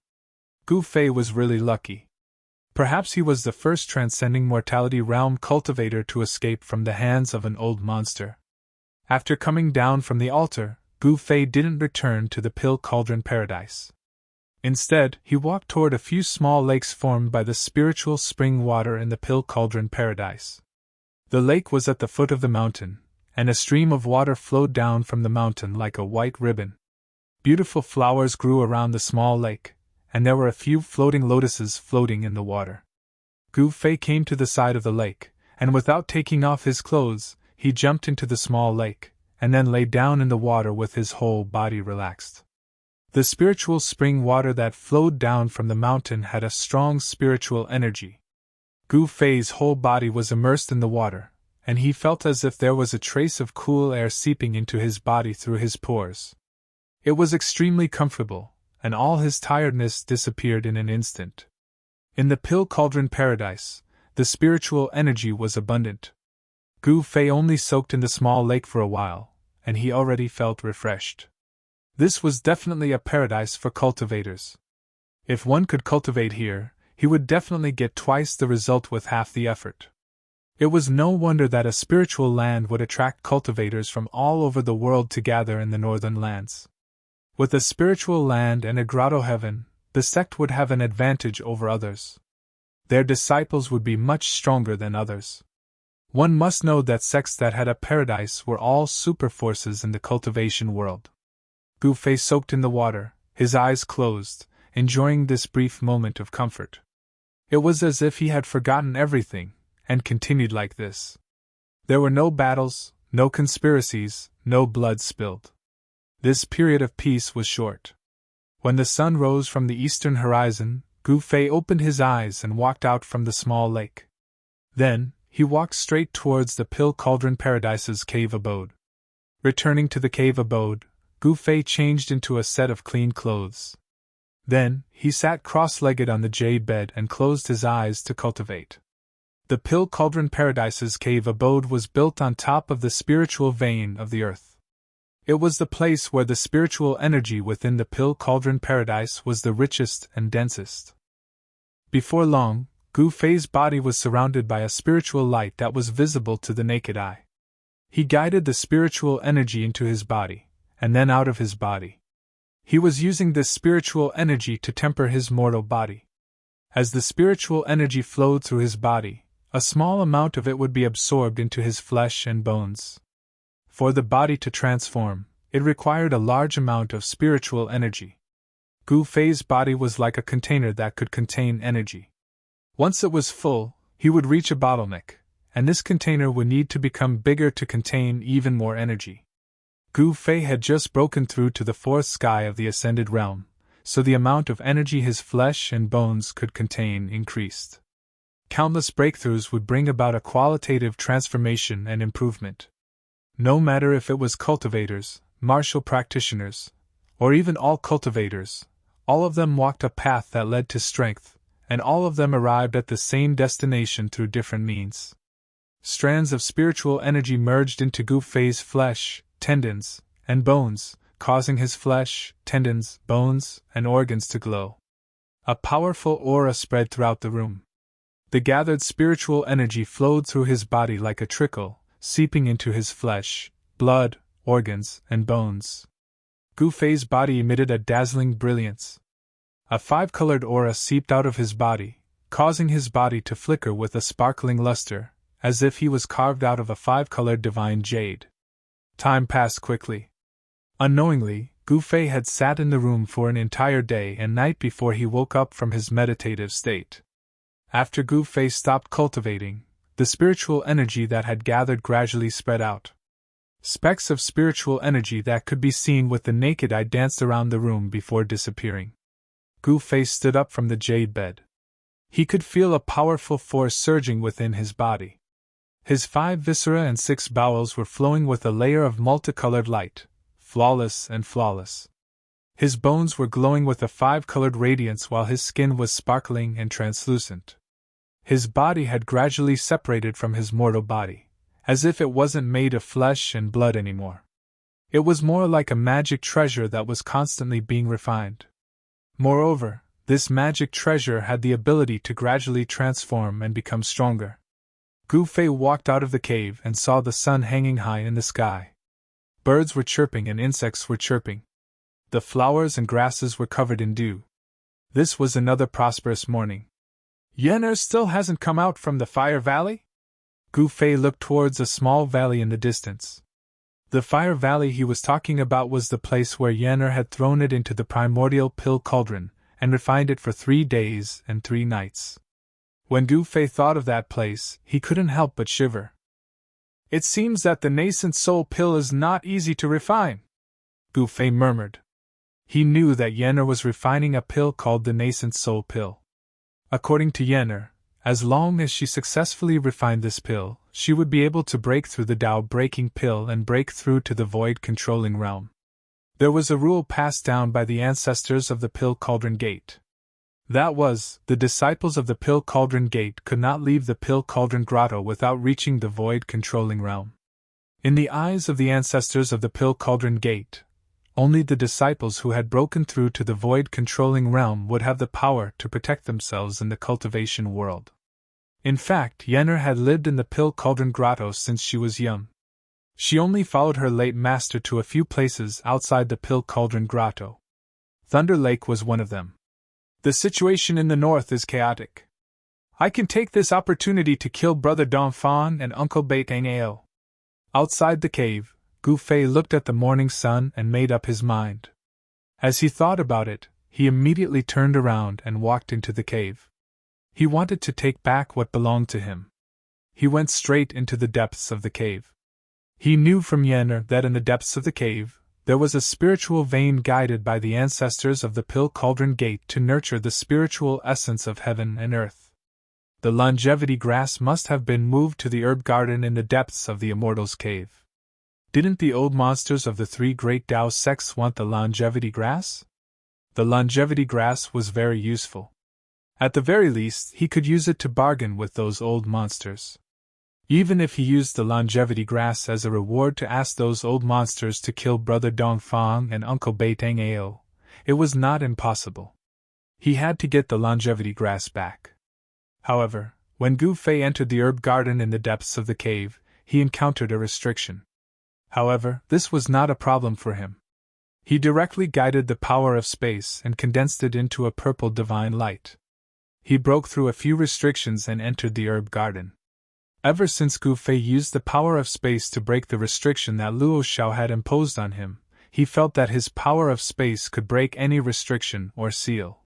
Gu Fei was really lucky. Perhaps he was the first transcending mortality realm cultivator to escape from the hands of an old monster. After coming down from the altar, Gu Fei didn't return to the Pill Cauldron Paradise. Instead, he walked toward a few small lakes formed by the spiritual spring water in the Pill Cauldron Paradise. The lake was at the foot of the mountain, and a stream of water flowed down from the mountain like a white ribbon. Beautiful flowers grew around the small lake, and there were a few floating lotuses floating in the water. Gu Fei came to the side of the lake, and without taking off his clothes, he jumped into the small lake, and then lay down in the water with his whole body relaxed. The spiritual spring water that flowed down from the mountain had a strong spiritual energy. Gu Fei's whole body was immersed in the water, and he felt as if there was a trace of cool air seeping into his body through his pores. It was extremely comfortable, and all his tiredness disappeared in an instant. In the Pill Cauldron Paradise, the spiritual energy was abundant. Gu Fei only soaked in the small lake for a while, and he already felt refreshed. This was definitely a paradise for cultivators. If one could cultivate here, he would definitely get twice the result with half the effort. It was no wonder that a spiritual land would attract cultivators from all over the world to gather in the northern lands. With a spiritual land and a grotto heaven, the sect would have an advantage over others. Their disciples would be much stronger than others. One must know that sects that had a paradise were all superforces in the cultivation world. Gu Fei soaked in the water, his eyes closed, enjoying this brief moment of comfort. It was as if he had forgotten everything, and continued like this. There were no battles, no conspiracies, no blood spilled. This period of peace was short. When the sun rose from the eastern horizon, Gu Fei opened his eyes and walked out from the small lake. Then, he walked straight towards the Pill Cauldron Paradise's cave abode. Returning to the cave abode, Gu Fei changed into a set of clean clothes. Then, he sat cross-legged on the jade bed and closed his eyes to cultivate. The Pill Cauldron Paradise's cave abode was built on top of the spiritual vein of the earth. It was the place where the spiritual energy within the Pill Cauldron Paradise was the richest and densest. Before long, Gu Fei's body was surrounded by a spiritual light that was visible to the naked eye. He guided the spiritual energy into his body, and then out of his body. He was using this spiritual energy to temper his mortal body. As the spiritual energy flowed through his body, a small amount of it would be absorbed into his flesh and bones. For the body to transform, it required a large amount of spiritual energy. Gu Fei's body was like a container that could contain energy. Once it was full, he would reach a bottleneck, and this container would need to become bigger to contain even more energy. Gu Fei had just broken through to the fourth sky of the ascended realm, so the amount of energy his flesh and bones could contain increased. Countless breakthroughs would bring about a qualitative transformation and improvement. No matter if it was cultivators, martial practitioners, or even all cultivators, all of them walked a path that led to strength, and all of them arrived at the same destination through different means. Strands of spiritual energy merged into Gu Fei's flesh, tendons, and bones, causing his flesh, tendons, bones, and organs to glow. A powerful aura spread throughout the room. The gathered spiritual energy flowed through his body like a trickle, seeping into his flesh, blood, organs, and bones. Gu Fei's body emitted a dazzling brilliance. A five-colored aura seeped out of his body, causing his body to flicker with a sparkling luster, as if he was carved out of a five-colored divine jade. Time passed quickly. Unknowingly, Gu Fei had sat in the room for an entire day and night before he woke up from his meditative state. After Gu Fei stopped cultivating, the spiritual energy that had gathered gradually spread out. Specks of spiritual energy that could be seen with the naked eye danced around the room before disappearing. Gu Fei stood up from the jade bed. He could feel a powerful force surging within his body. His 5 viscera and 6 bowels were flowing with a layer of multicolored light, flawless and flawless. His bones were glowing with a 5-colored radiance while his skin was sparkling and translucent. His body had gradually separated from his mortal body, as if it wasn't made of flesh and blood anymore. It was more like a magic treasure that was constantly being refined. Moreover, this magic treasure had the ability to gradually transform and become stronger. Gu Fei walked out of the cave and saw the sun hanging high in the sky. Birds were chirping and insects were chirping. The flowers and grasses were covered in dew. This was another prosperous morning. Yen'er still hasn't come out from the Fire Valley? Gu Fei looked towards a small valley in the distance. The Fire Valley he was talking about was the place where Yen'er had thrown it into the primordial pill cauldron and refined it for 3 days and 3 nights. When Gu Fei thought of that place, he couldn't help but shiver. It seems that the nascent soul pill is not easy to refine, Gu Fei murmured. He knew that Yen'er was refining a pill called the nascent soul pill. According to Yen'er, as long as she successfully refined this pill, she would be able to break through the Tao-breaking pill and break through to the void-controlling realm. There was a rule passed down by the ancestors of the Pill Cauldron Gate. That was, the disciples of the Pill Cauldron Gate could not leave the Pill Cauldron Grotto without reaching the void-controlling realm. In the eyes of the ancestors of the Pill Cauldron Gate, only the disciples who had broken through to the void-controlling realm would have the power to protect themselves in the cultivation world. In fact, Yen'er had lived in the Pill Cauldron Grotto since she was young. She only followed her late master to a few places outside the Pill Cauldron Grotto. Thunder Lake was one of them. The situation in the north is chaotic. I can take this opportunity to kill Brother Dongfang and Uncle Beitang Ao. Outside the cave, Gu Fei looked at the morning sun and made up his mind. As he thought about it, he immediately turned around and walked into the cave. He wanted to take back what belonged to him. He went straight into the depths of the cave. He knew from Yen'er that in the depths of the cave, there was a spiritual vein guided by the ancestors of the Pill Cauldron Gate to nurture the spiritual essence of heaven and earth. The longevity grass must have been moved to the herb garden in the depths of the Immortals' Cave. Didn't the old monsters of the 3 great Tao sects want the longevity grass? The longevity grass was very useful. At the very least, he could use it to bargain with those old monsters. Even if he used the longevity grass as a reward to ask those old monsters to kill Brother Dongfang and Uncle Beitang Ao, it was not impossible. He had to get the longevity grass back. However, when Gu Fei entered the herb garden in the depths of the cave, he encountered a restriction. However, this was not a problem for him. He directly guided the power of space and condensed it into a purple divine light. He broke through a few restrictions and entered the herb garden. Ever since Gu Fei used the power of space to break the restriction that Luo Xiao had imposed on him, he felt that his power of space could break any restriction or seal.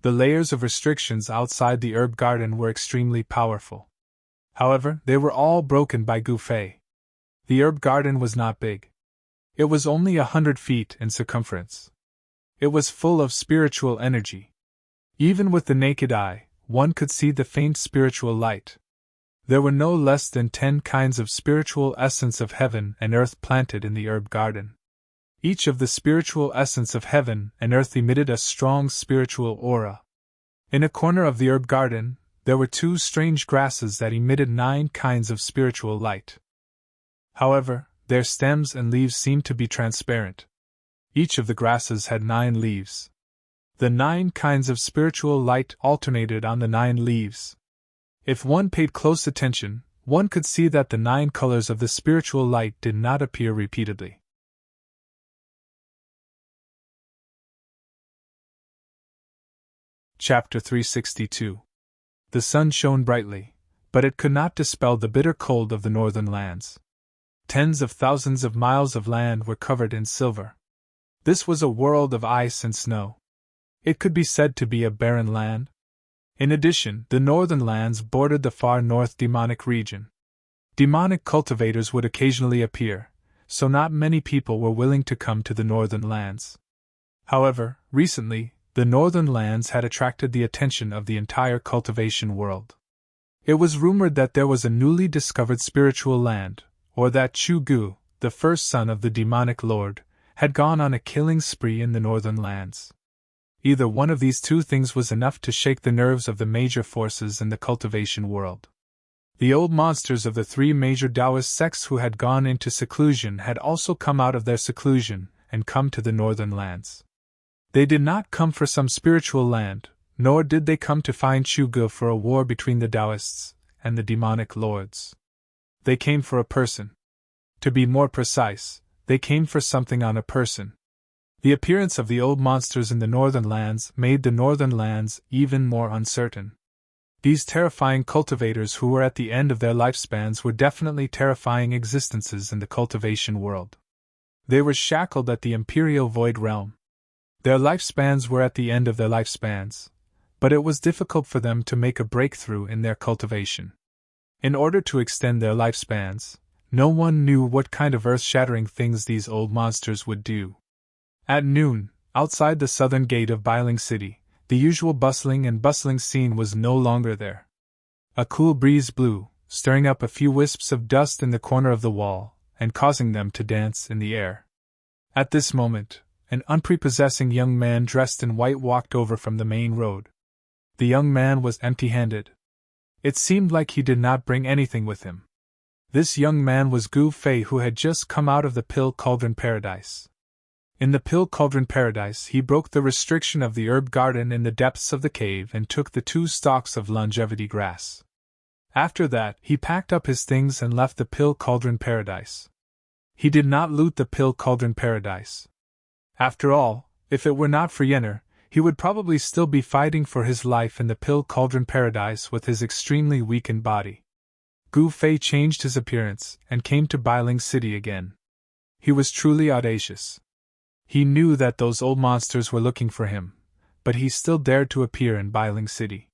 The layers of restrictions outside the herb garden were extremely powerful. However, they were all broken by Gu Fei. The herb garden was not big. It was only 100 feet in circumference. It was full of spiritual energy. Even with the naked eye, one could see the faint spiritual light. There were no less than 10 kinds of spiritual essence of heaven and earth planted in the herb garden. Each of the spiritual essence of heaven and earth emitted a strong spiritual aura. In a corner of the herb garden, there were 2 strange grasses that emitted 9 kinds of spiritual light. However, their stems and leaves seemed to be transparent. Each of the grasses had 9 leaves. The 9 kinds of spiritual light alternated on the 9 leaves. If one paid close attention, one could see that the 9 colors of the spiritual light did not appear repeatedly. Chapter 362. The sun shone brightly, but it could not dispel the bitter cold of the northern lands. Tens of thousands of miles of land were covered in silver. This was a world of ice and snow. It could be said to be a barren land. In addition, the northern lands bordered the far north demonic region. Demonic cultivators would occasionally appear, so not many people were willing to come to the northern lands. However, recently, the northern lands had attracted the attention of the entire cultivation world. It was rumored that there was a newly discovered spiritual land, or that Chu Gu, the first son of the demonic lord, had gone on a killing spree in the northern lands. Either one of these 2 things was enough to shake the nerves of the major forces in the cultivation world. The old monsters of the 3 major Taoist sects who had gone into seclusion had also come out of their seclusion and come to the northern lands. They did not come for some spiritual land, nor did they come to find Chu Gu for a war between the Taoists and the demonic lords. They came for a person. To be more precise, they came for something on a person. The appearance of the old monsters in the northern lands made the northern lands even more uncertain. These terrifying cultivators who were at the end of their lifespans were definitely terrifying existences in the cultivation world. They were shackled at the Imperial Void Realm. Their lifespans were at the end of their lifespans, but it was difficult for them to make a breakthrough in their cultivation. In order to extend their lifespans, no one knew what kind of earth-shattering things these old monsters would do. At noon, outside the southern gate of Bailing City, the usual bustling scene was no longer there. A cool breeze blew, stirring up a few wisps of dust in the corner of the wall, and causing them to dance in the air. At this moment, an unprepossessing young man dressed in white walked over from the main road. The young man was empty-handed. It seemed like he did not bring anything with him. This young man was Gu Fei, who had just come out of the Pill Cauldron Paradise. In the Pill Cauldron Paradise, he broke the restriction of the herb garden in the depths of the cave and took the 2 stalks of longevity grass. After that, he packed up his things and left the Pill Cauldron Paradise. He did not loot the Pill Cauldron Paradise. After all, if it were not for Yenner, he would probably still be fighting for his life in the Pill Cauldron Paradise with his extremely weakened body. Gu Fei changed his appearance and came to Bailing City again. He was truly audacious. He knew that those old monsters were looking for him, but he still dared to appear in Bailing City.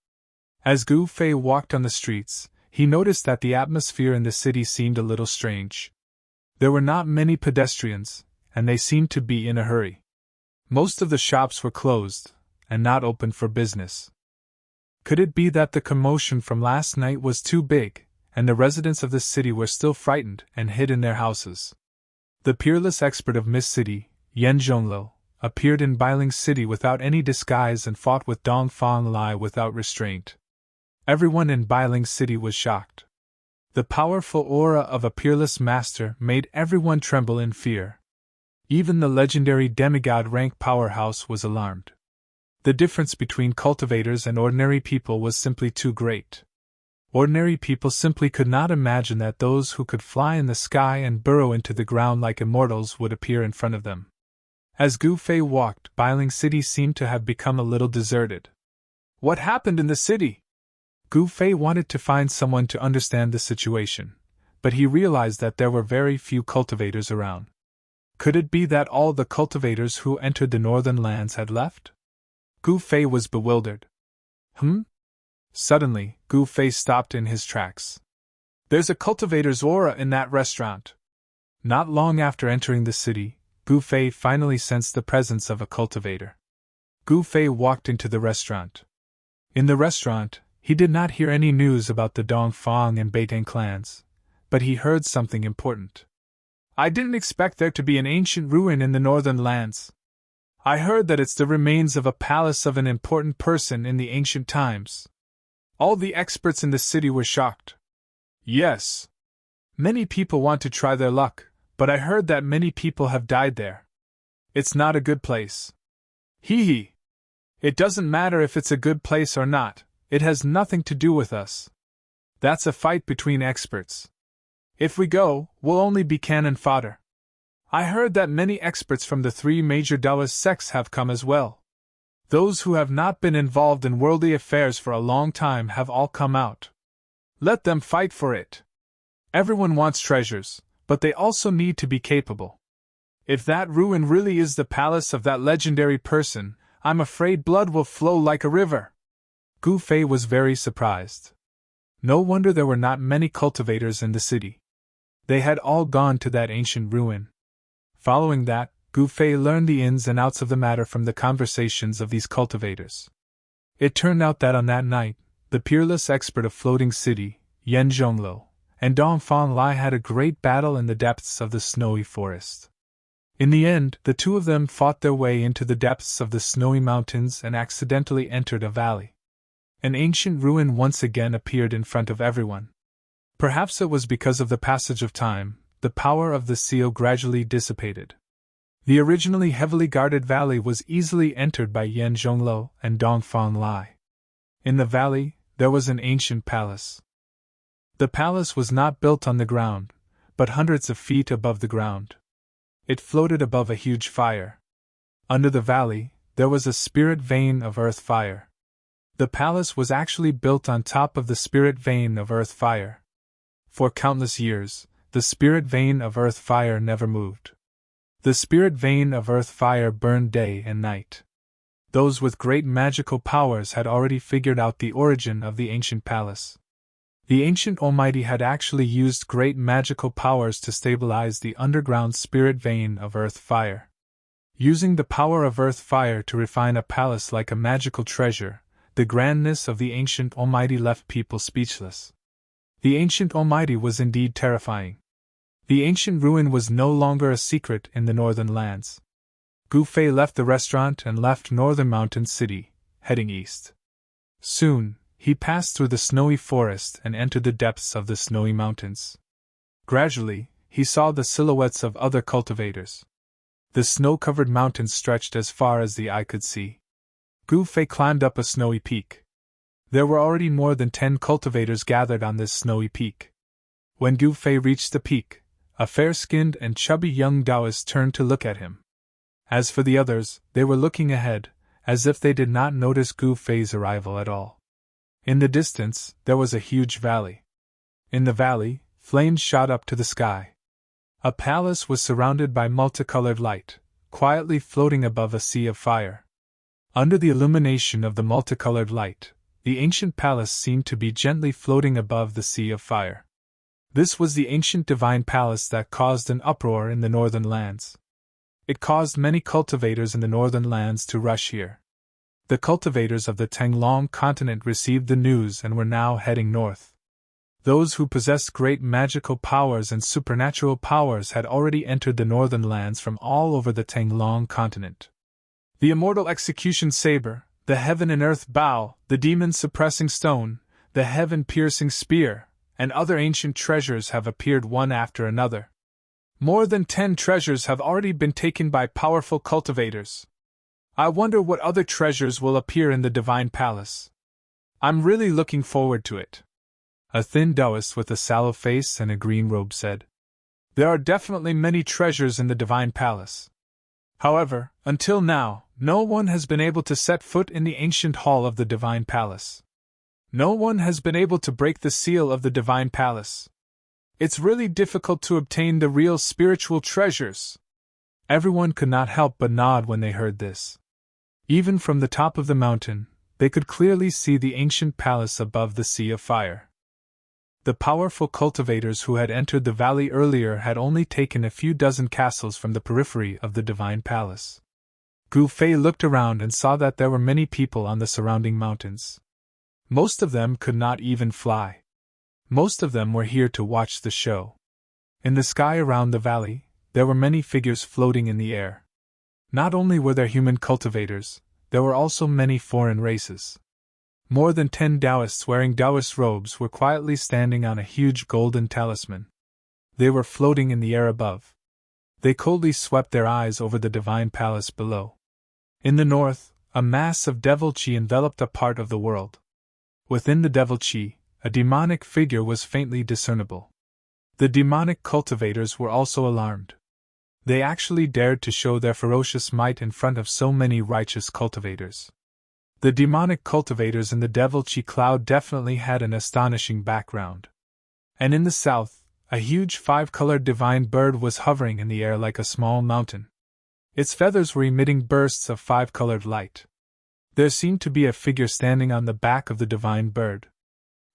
As Gu Fei walked on the streets, he noticed that the atmosphere in the city seemed a little strange. There were not many pedestrians, and they seemed to be in a hurry. Most of the shops were closed, and not open for business. Could it be that the commotion from last night was too big, and the residents of the city were still frightened and hid in their houses? The peerless expert of Mist City, Yen Zhonglou, appeared in Bailing City without any disguise and fought with Dong Fang Lai without restraint. Everyone in Bailing City was shocked. The powerful aura of a peerless master made everyone tremble in fear. Even the legendary demigod rank powerhouse was alarmed. The difference between cultivators and ordinary people was simply too great. Ordinary people simply could not imagine that those who could fly in the sky and burrow into the ground like immortals would appear in front of them. As Gu Fei walked, Bailing City seemed to have become a little deserted. What happened in the city? Gu Fei wanted to find someone to understand the situation, but he realized that there were very few cultivators around. Could it be that all the cultivators who entered the northern lands had left? Gu Fei was bewildered. Suddenly, Gu Fei stopped in his tracks. There's a cultivator's aura in that restaurant. Not long after entering the city, Gu Fei finally sensed the presence of a cultivator. Gu Fei walked into the restaurant. In the restaurant, he did not hear any news about the Dongfang and Beitang clans, but he heard something important. I didn't expect there to be an ancient ruin in the northern lands. I heard that it's the remains of a palace of an important person in the ancient times. All the experts in the city were shocked. Yes. Many people want to try their luck, but I heard that many people have died there. It's not a good place. Hee hee. It doesn't matter if it's a good place or not, it has nothing to do with us. That's a fight between experts. If we go, we'll only be cannon fodder. I heard that many experts from the 3 major Taoist sects have come as well. Those who have not been involved in worldly affairs for a long time have all come out. Let them fight for it. Everyone wants treasures, but they also need to be capable. If that ruin really is the palace of that legendary person, I'm afraid blood will flow like a river. Gu Fei was very surprised. No wonder there were not many cultivators in the city. They had all gone to that ancient ruin. Following that, Gu Fei learned the ins and outs of the matter from the conversations of these cultivators. It turned out that on that night, the peerless expert of Floating City, Yan Zhonglo, and Dongfang Lai had a great battle in the depths of the snowy forest. In the end, the two of them fought their way into the depths of the snowy mountains and accidentally entered a valley. An ancient ruin once again appeared in front of everyone. Perhaps it was because of the passage of time, the power of the seal gradually dissipated. The originally heavily guarded valley was easily entered by Yan Zhonglo and Dongfang Lai. In the valley, there was an ancient palace. The palace was not built on the ground, but hundreds of feet above the ground. It floated above a huge fire. Under the valley, there was a spirit vein of earth fire. The palace was actually built on top of the spirit vein of earth fire. For countless years, the spirit vein of earth fire never moved. The spirit vein of earth fire burned day and night. Those with great magical powers had already figured out the origin of the ancient palace. The ancient Almighty had actually used great magical powers to stabilize the underground spirit vein of earth fire. Using the power of earth fire to refine a palace like a magical treasure, the grandness of the ancient Almighty left people speechless. The ancient Almighty was indeed terrifying. The ancient ruin was no longer a secret in the northern lands. Gu Fei left the restaurant and left Northern Mountain City, heading east. Soon, he passed through the snowy forest and entered the depths of the snowy mountains. Gradually, he saw the silhouettes of other cultivators. The snow-covered mountains stretched as far as the eye could see. Gu Fei climbed up a snowy peak. There were already more than 10 cultivators gathered on this snowy peak. When Gu Fei reached the peak, a fair-skinned and chubby young Taoist turned to look at him. As for the others, they were looking ahead, as if they did not notice Gu Fei's arrival at all. In the distance, there was a huge valley. In the valley, flames shot up to the sky. A palace was surrounded by multicolored light, quietly floating above a sea of fire. Under the illumination of the multicolored light, the ancient palace seemed to be gently floating above the sea of fire. This was the ancient divine palace that caused an uproar in the northern lands. It caused many cultivators in the northern lands to rush here. The cultivators of the Tenglong continent received the news and were now heading north. Those who possessed great magical powers and supernatural powers had already entered the northern lands from all over the Tenglong continent. The immortal execution saber, the heaven and earth bow, the demon suppressing stone, the heaven piercing spear, and other ancient treasures have appeared one after another. More than 10 treasures have already been taken by powerful cultivators. I wonder what other treasures will appear in the Divine Palace. I'm really looking forward to it. A thin Taoist with a sallow face and a green robe said. There are definitely many treasures in the Divine Palace. However, until now, no one has been able to set foot in the ancient hall of the Divine Palace. No one has been able to break the seal of the Divine Palace. It's really difficult to obtain the real spiritual treasures. Everyone could not help but nod when they heard this. Even from the top of the mountain, they could clearly see the ancient palace above the sea of fire. The powerful cultivators who had entered the valley earlier had only taken a few dozen castles from the periphery of the divine palace. Gu Fei looked around and saw that there were many people on the surrounding mountains. Most of them could not even fly. Most of them were here to watch the show. In the sky around the valley, there were many figures floating in the air. Not only were there human cultivators, there were also many foreign races. More than 10 Taoists wearing Taoist robes were quietly standing on a huge golden talisman. They were floating in the air above. They coldly swept their eyes over the divine palace below. In the north, a mass of devil chi enveloped a part of the world. Within the devil chi, a demonic figure was faintly discernible. The demonic cultivators were also alarmed. They actually dared to show their ferocious might in front of so many righteous cultivators. The demonic cultivators in the devil chi cloud definitely had an astonishing background. And in the south, a huge 5-colored divine bird was hovering in the air like a small mountain. Its feathers were emitting bursts of 5-colored light. There seemed to be a figure standing on the back of the divine bird.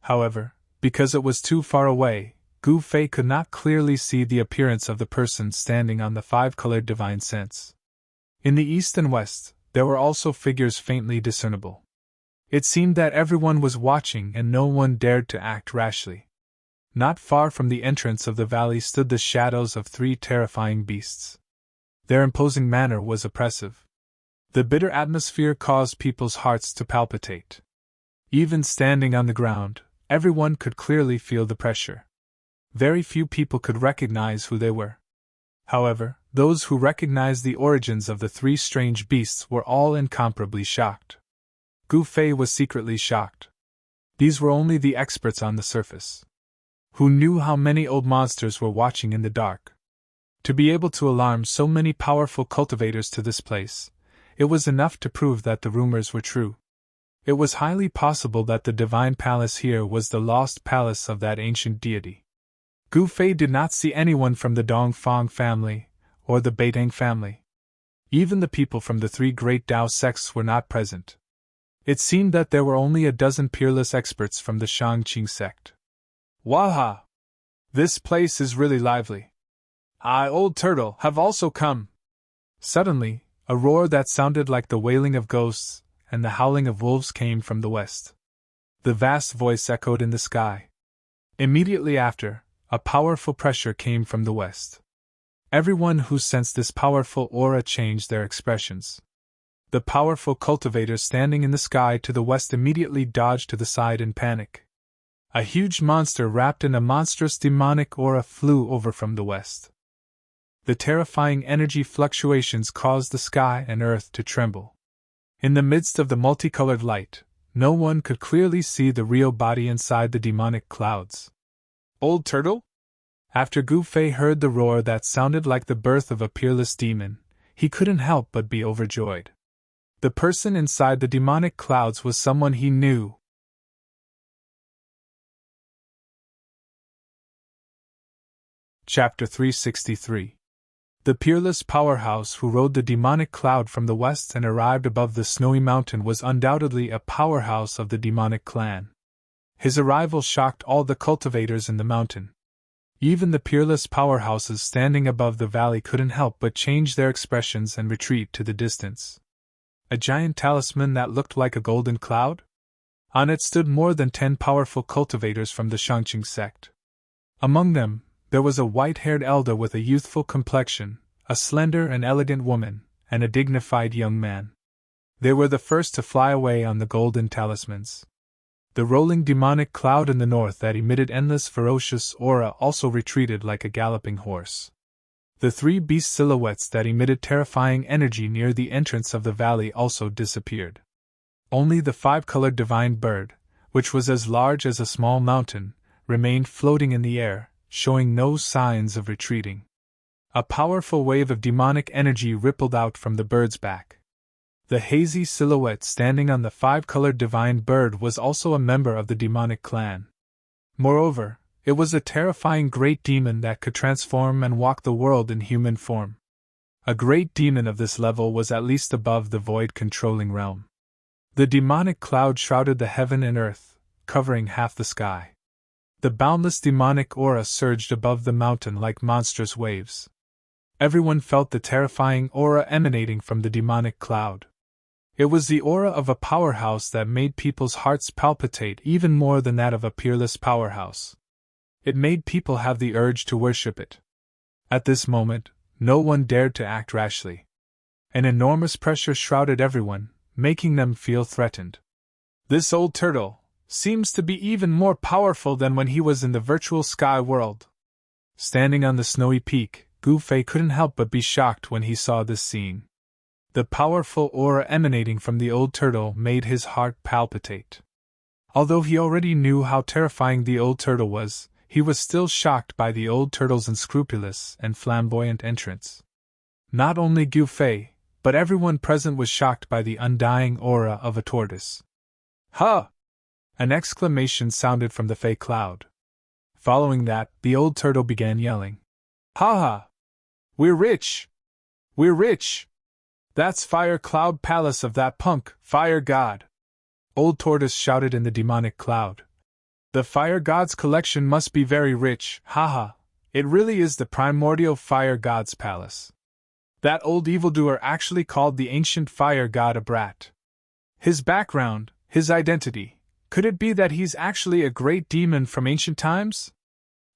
However, because it was too far away, Gu Fei could not clearly see the appearance of the person standing on the 5-colored divine sense. In the east and west, there were also figures faintly discernible. It seemed that everyone was watching and no one dared to act rashly. Not far from the entrance of the valley stood the shadows of 3 terrifying beasts. Their imposing manner was oppressive. The bitter atmosphere caused people's hearts to palpitate. Even standing on the ground, everyone could clearly feel the pressure. Very few people could recognize who they were. However, those who recognized the origins of the 3 strange beasts were all incomparably shocked. Gu Fei was secretly shocked. These were only the experts on the surface. Who knew how many old monsters were watching in the dark? To be able to alarm so many powerful cultivators to this place, it was enough to prove that the rumors were true. It was highly possible that the divine palace here was the lost palace of that ancient deity. Gu Fei did not see anyone from the Dongfang family, or the Beitang family. Even the people from the 3 great Tao sects were not present. It seemed that there were only a dozen peerless experts from the Shangqing sect. Waha! This place is really lively. I, Old Turtle, have also come. Suddenly, a roar that sounded like the wailing of ghosts and the howling of wolves came from the west. The vast voice echoed in the sky. Immediately after, a powerful pressure came from the west. Everyone who sensed this powerful aura changed their expressions. The powerful cultivators standing in the sky to the west immediately dodged to the side in panic. A huge monster wrapped in a monstrous demonic aura flew over from the west. The terrifying energy fluctuations caused the sky and earth to tremble. In the midst of the multicolored light, no one could clearly see the real body inside the demonic clouds. Old Turtle? After Gu Fei heard the roar that sounded like the birth of a peerless demon, he couldn't help but be overjoyed. The person inside the demonic clouds was someone he knew. Chapter 363. The peerless powerhouse who rode the demonic cloud from the west and arrived above the snowy mountain was undoubtedly a powerhouse of the demonic clan. His arrival shocked all the cultivators in the mountain. Even the peerless powerhouses standing above the valley couldn't help but change their expressions and retreat to the distance. A giant talisman that looked like a golden cloud? On it stood more than 10 powerful cultivators from the Shangqing sect. Among them, there was a white-haired elder with a youthful complexion, a slender and elegant woman, and a dignified young man. They were the first to fly away on the golden talismans. The rolling demonic cloud in the north that emitted endless ferocious aura also retreated like a galloping horse. The 3 beast silhouettes that emitted terrifying energy near the entrance of the valley also disappeared. Only the 5-colored divine bird, which was as large as a small mountain, remained floating in the air, showing no signs of retreating. A powerful wave of demonic energy rippled out from the bird's back. The hazy silhouette standing on the 5-colored divine bird was also a member of the demonic clan. Moreover, it was a terrifying great demon that could transform and walk the world in human form. A great demon of this level was at least above the void-controlling realm. The demonic cloud shrouded the heaven and earth, covering half the sky. The boundless demonic aura surged above the mountain like monstrous waves. Everyone felt the terrifying aura emanating from the demonic cloud. It was the aura of a powerhouse that made people's hearts palpitate even more than that of a peerless powerhouse. It made people have the urge to worship it. At this moment, no one dared to act rashly. An enormous pressure shrouded everyone, making them feel threatened. This old turtle seems to be even more powerful than when he was in the virtual sky world. Standing on the snowy peak, Gu Fei couldn't help but be shocked when he saw this scene. The powerful aura emanating from the old turtle made his heart palpitate. Although he already knew how terrifying the old turtle was, he was still shocked by the old turtle's unscrupulous and flamboyant entrance. Not only Gu Fei, but everyone present was shocked by the undying aura of a tortoise. "Ha!" An exclamation sounded from the Fey cloud. Following that, the old turtle began yelling. "Ha ha! We're rich! We're rich! That's Fire Cloud Palace of that punk, Fire God!" Old Tortoise shouted in the demonic cloud. "The Fire God's collection must be very rich, haha! It really is the primordial Fire God's palace. That old evildoer actually called the ancient Fire God a brat. His background, his identity, could it be that he's actually a great demon from ancient times?"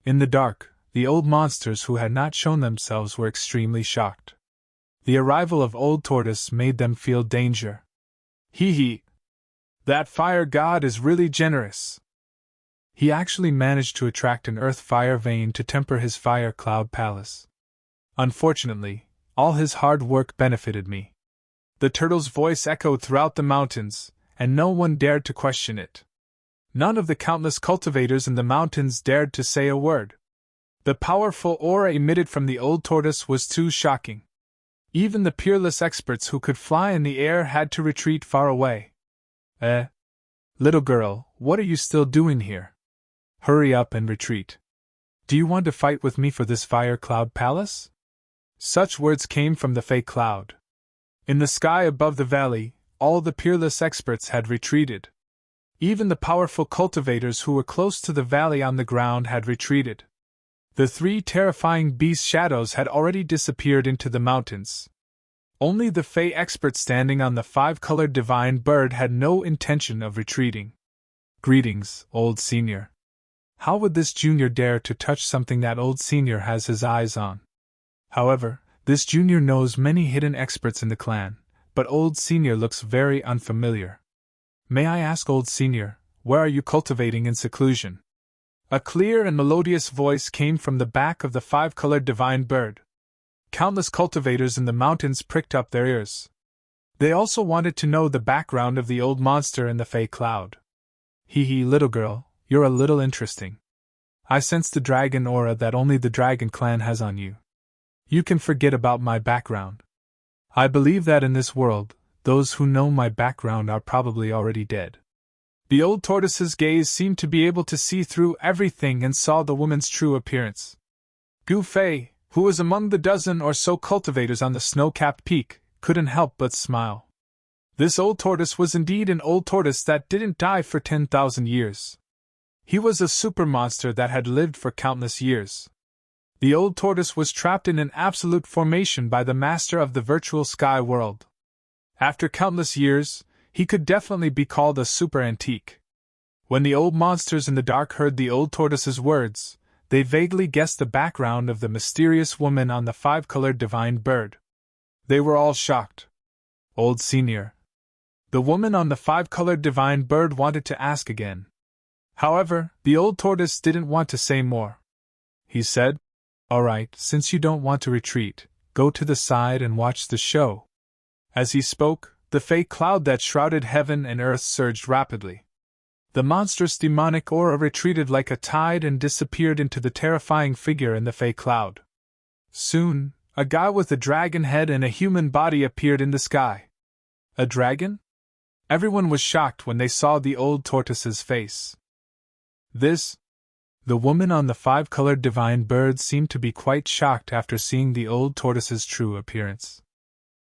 In the dark, the old monsters who had not shown themselves were extremely shocked. The arrival of Old Tortoise made them feel danger. Hee hee! That Fire God is really generous. He actually managed to attract an earth fire vein to temper his Fire Cloud Palace. Unfortunately, all his hard work benefited me. The turtle's voice echoed throughout the mountains, and no one dared to question it. None of the countless cultivators in the mountains dared to say a word. The powerful aura emitted from the old tortoise was too shocking. Even the peerless experts who could fly in the air had to retreat far away. Little girl, what are you still doing here? Hurry up and retreat. Do you want to fight with me for this Fire Cloud Palace? Such words came from the Fey Cloud. In the sky above the valley, all the peerless experts had retreated. Even the powerful cultivators who were close to the valley on the ground had retreated. The three terrifying beast shadows had already disappeared into the mountains. Only the Fey expert standing on the five-colored divine bird had no intention of retreating. Greetings, old senior. How would this junior dare to touch something that old senior has his eyes on? However, this junior knows many hidden experts in the clan, but old senior looks very unfamiliar. May I ask, old senior, where are you cultivating in seclusion? A clear and melodious voice came from the back of the five-colored divine bird. Countless cultivators in the mountains pricked up their ears. They also wanted to know the background of the old monster in the Fey Cloud. Hee hee, little girl, you're a little interesting. I sense the dragon aura that only the dragon clan has on you. You can forget about my background. I believe that in this world, those who know my background are probably already dead. The old tortoise's gaze seemed to be able to see through everything and saw the woman's true appearance. Gu Fei, who was among the dozen or so cultivators on the snow-capped peak, couldn't help but smile. This old tortoise was indeed an old tortoise that didn't die for 10,000 years. He was a super monster that had lived for countless years. The old tortoise was trapped in an absolute formation by the master of the virtual sky world. After countless years, he could definitely be called a super antique. When the old monsters in the dark heard the old tortoise's words, they vaguely guessed the background of the mysterious woman on the five-colored divine bird. They were all shocked. Old senior. The woman on the five-colored divine bird wanted to ask again. However, the old tortoise didn't want to say more. He said, "All right, since you don't want to retreat, go to the side and watch the show." As he spoke, the Fey cloud that shrouded heaven and earth surged rapidly. The monstrous demonic aura retreated like a tide and disappeared into the terrifying figure in the Fey cloud. Soon, a guy with a dragon head and a human body appeared in the sky. A dragon? Everyone was shocked when they saw the old tortoise's face. The woman on the five-colored divine bird seemed to be quite shocked after seeing the old tortoise's true appearance.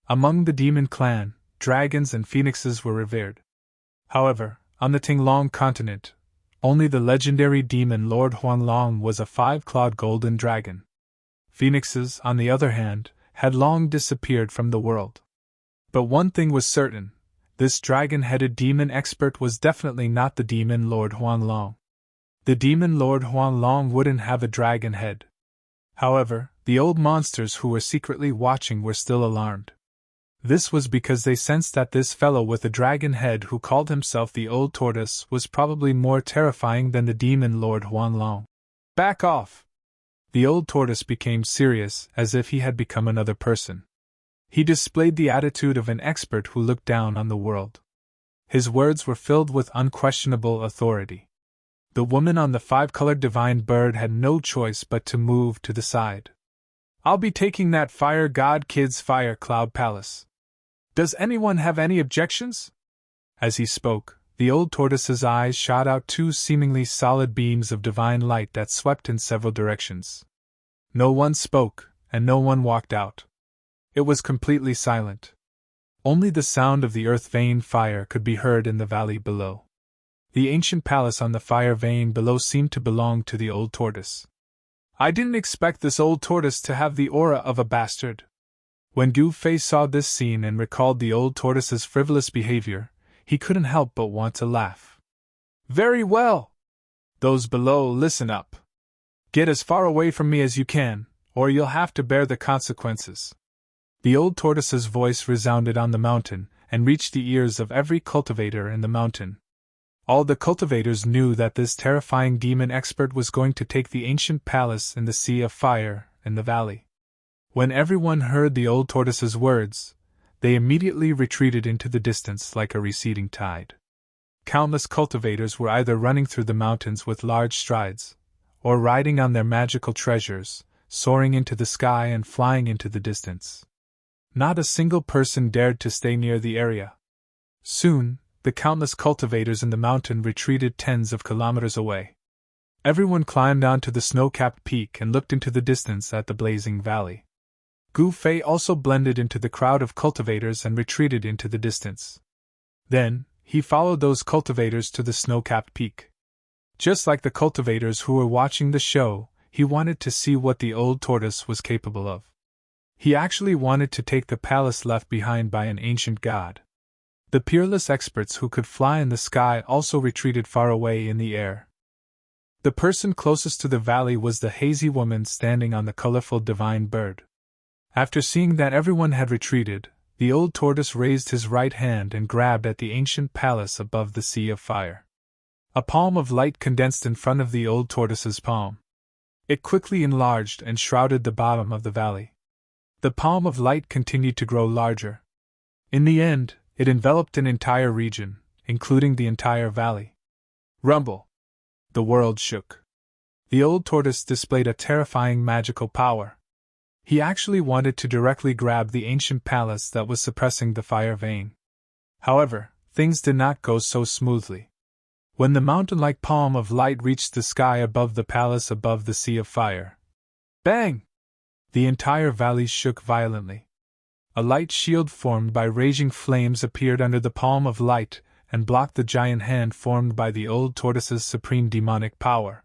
Among the demon clan, dragons and phoenixes were revered. However, on the Tinglong continent, Only the legendary demon Lord Huanglong was a 5-clawed golden dragon. Phoenixes, on the other hand, had long disappeared from the world. But one thing was certain: this dragon-headed demon expert was definitely not the demon Lord Huanglong. The demon Lord Huanglong wouldn't have a dragon head. However, the old monsters who were secretly watching were still alarmed. This was because they sensed that this fellow with a dragon head who called himself the Old Tortoise was probably more terrifying than the demon Lord Huanglong. "Back off!" The Old Tortoise became serious, as if he had become another person. He displayed the attitude of an expert who looked down on the world. His words were filled with unquestionable authority. The woman on the 5-colored divine bird had no choice but to move to the side. "I'll be taking that fire god kid's fire cloud palace. Does anyone have any objections?" As he spoke, the Old Tortoise's eyes shot out 2 seemingly solid beams of divine light that swept in several directions. No one spoke, and no one walked out. It was completely silent. Only the sound of the earth vein fire could be heard in the valley below. The ancient palace on the fire vein below seemed to belong to the Old Tortoise. "I didn't expect this Old Tortoise to have the aura of a bastard." When Gu Fei saw this scene and recalled the Old Tortoise's frivolous behavior, he couldn't help but want to laugh. "Very well! Those below, listen up. Get as far away from me as you can, or you'll have to bear the consequences." The Old Tortoise's voice resounded on the mountain, and reached the ears of every cultivator in the mountain. All the cultivators knew that this terrifying demon expert was going to take the ancient palace in the sea of fire in the valley. When everyone heard the Old Tortoise's words, they immediately retreated into the distance like a receding tide. Countless cultivators were either running through the mountains with large strides, or riding on their magical treasures, soaring into the sky and flying into the distance. Not a single person dared to stay near the area. Soon, the countless cultivators in the mountain retreated tens of kilometers away. Everyone climbed onto the snow-capped peak and looked into the distance at the blazing valley. Gu Fei also blended into the crowd of cultivators and retreated into the distance. Then, he followed those cultivators to the snow-capped peak. Just like the cultivators who were watching the show, he wanted to see what the Old Tortoise was capable of. He actually wanted to take the palace left behind by an ancient god. The peerless experts who could fly in the sky also retreated far away in the air. The person closest to the valley was the hazy woman standing on the colorful divine bird. After seeing that everyone had retreated, the Old Tortoise raised his right hand and grabbed at the ancient palace above the sea of fire. A palm of light condensed in front of the Old Tortoise's palm. It quickly enlarged and shrouded the bottom of the valley. The palm of light continued to grow larger. In the end, it enveloped an entire region, including the entire valley. Rumble! The world shook. The Old Tortoise displayed a terrifying magical power. He actually wanted to directly grab the ancient palace that was suppressing the fire vein. However, things did not go so smoothly. When the mountain-like palm of light reached the sky above the palace above the sea of fire, bang! The entire valley shook violently. A light shield formed by raging flames appeared under the palm of light and blocked the giant hand formed by the Old Tortoise's supreme demonic power.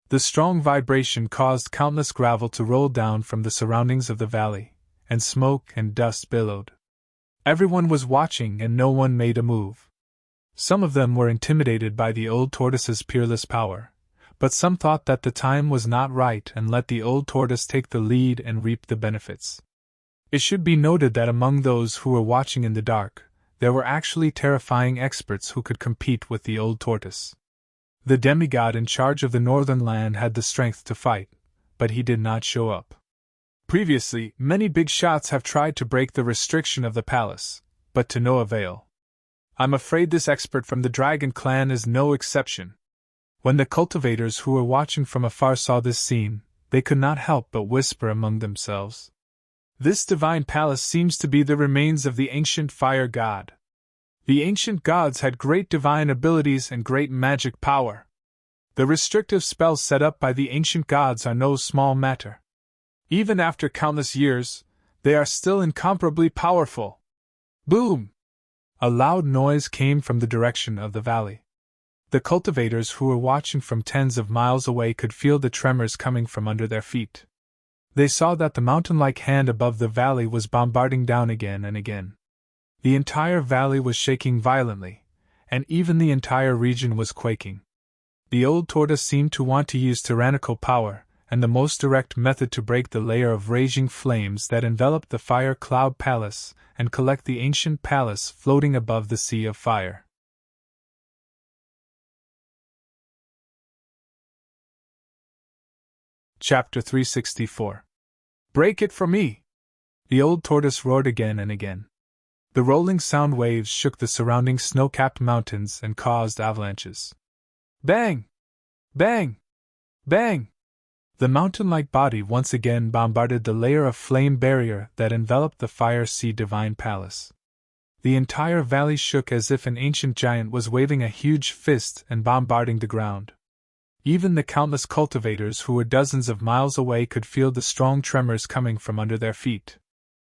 The strong vibration caused countless gravel to roll down from the surroundings of the valley, and smoke and dust billowed. Everyone was watching and no one made a move. Some of them were intimidated by the Old Tortoise's peerless power, but some thought that the time was not right and let the Old Tortoise take the lead and reap the benefits. It should be noted that among those who were watching in the dark, there were actually terrifying experts who could compete with the Old Tortoise. The demigod in charge of the northern land had the strength to fight, but he did not show up. Previously, many big shots have tried to break the restriction of the palace, but to no avail. I'm afraid this expert from the Dragon clan is no exception. When the cultivators who were watching from afar saw this scene, they could not help but whisper among themselves. This divine palace seems to be the remains of the ancient fire god. The ancient gods had great divine abilities and great magic power. The restrictive spells set up by the ancient gods are no small matter. Even after countless years, they are still incomparably powerful. Boom! A loud noise came from the direction of the valley. The cultivators who were watching from tens of miles away could feel the tremors coming from under their feet. They saw that the mountain-like hand above the valley was bombarding down again and again. The entire valley was shaking violently, and even the entire region was quaking. The old tortoise seemed to want to use tyrannical power, and the most direct method to break the layer of raging flames that enveloped the fire cloud palace and collect the ancient palace floating above the sea of fire. Chapter 364. Break it for me! The old tortoise roared again and again. The rolling sound waves shook the surrounding snow-capped mountains and caused avalanches. Bang! Bang! Bang! The mountain-like body once again bombarded the layer of flame barrier that enveloped the fire sea divine palace. The entire valley shook as if an ancient giant was waving a huge fist and bombarding the ground. Even the countless cultivators who were dozens of miles away could feel the strong tremors coming from under their feet.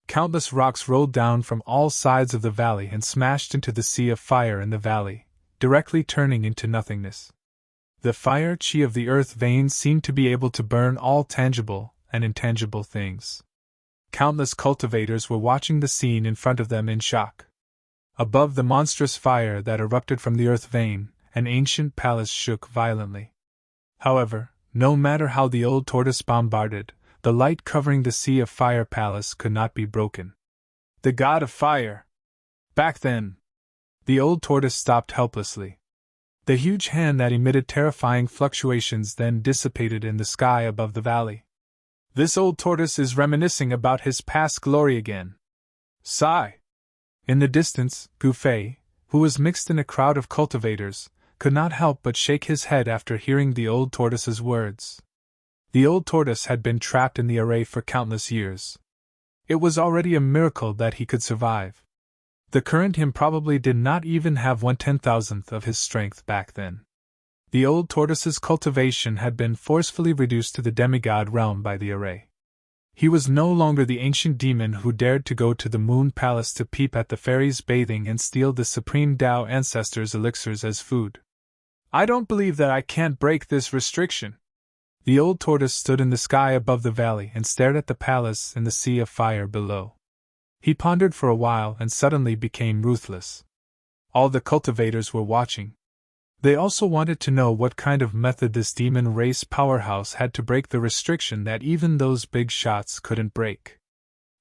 Countless rocks rolled down from all sides of the valley and smashed into the sea of fire in the valley, directly turning into nothingness. The fire chi of the earth veins seemed to be able to burn all tangible and intangible things. Countless cultivators were watching the scene in front of them in shock. Above the monstrous fire that erupted from the earth vein, an ancient palace shook violently. However, no matter how the old tortoise bombarded, the light covering the sea of fire palace could not be broken. The god of fire! Back then! The old tortoise stopped helplessly. The huge hand that emitted terrifying fluctuations then dissipated in the sky above the valley. This old tortoise is reminiscing about his past glory again. Sigh! In the distance, Gu Fei, who was mixed in a crowd of cultivators, could not help but shake his head after hearing the old tortoise's words. The old tortoise had been trapped in the array for countless years. It was already a miracle that he could survive. The current him probably did not even have 1/10,000th of his strength back then. The old tortoise's cultivation had been forcefully reduced to the demigod realm by the array. He was no longer the ancient demon who dared to go to the moon palace to peep at the fairies bathing and steal the supreme Tao ancestors' elixirs as food. I don't believe that I can't break this restriction. The old tortoise stood in the sky above the valley and stared at the palace in the sea of fire below. He pondered for a while and suddenly became ruthless. All the cultivators were watching. They also wanted to know what kind of method this demon race powerhouse had to break the restriction that even those big shots couldn't break.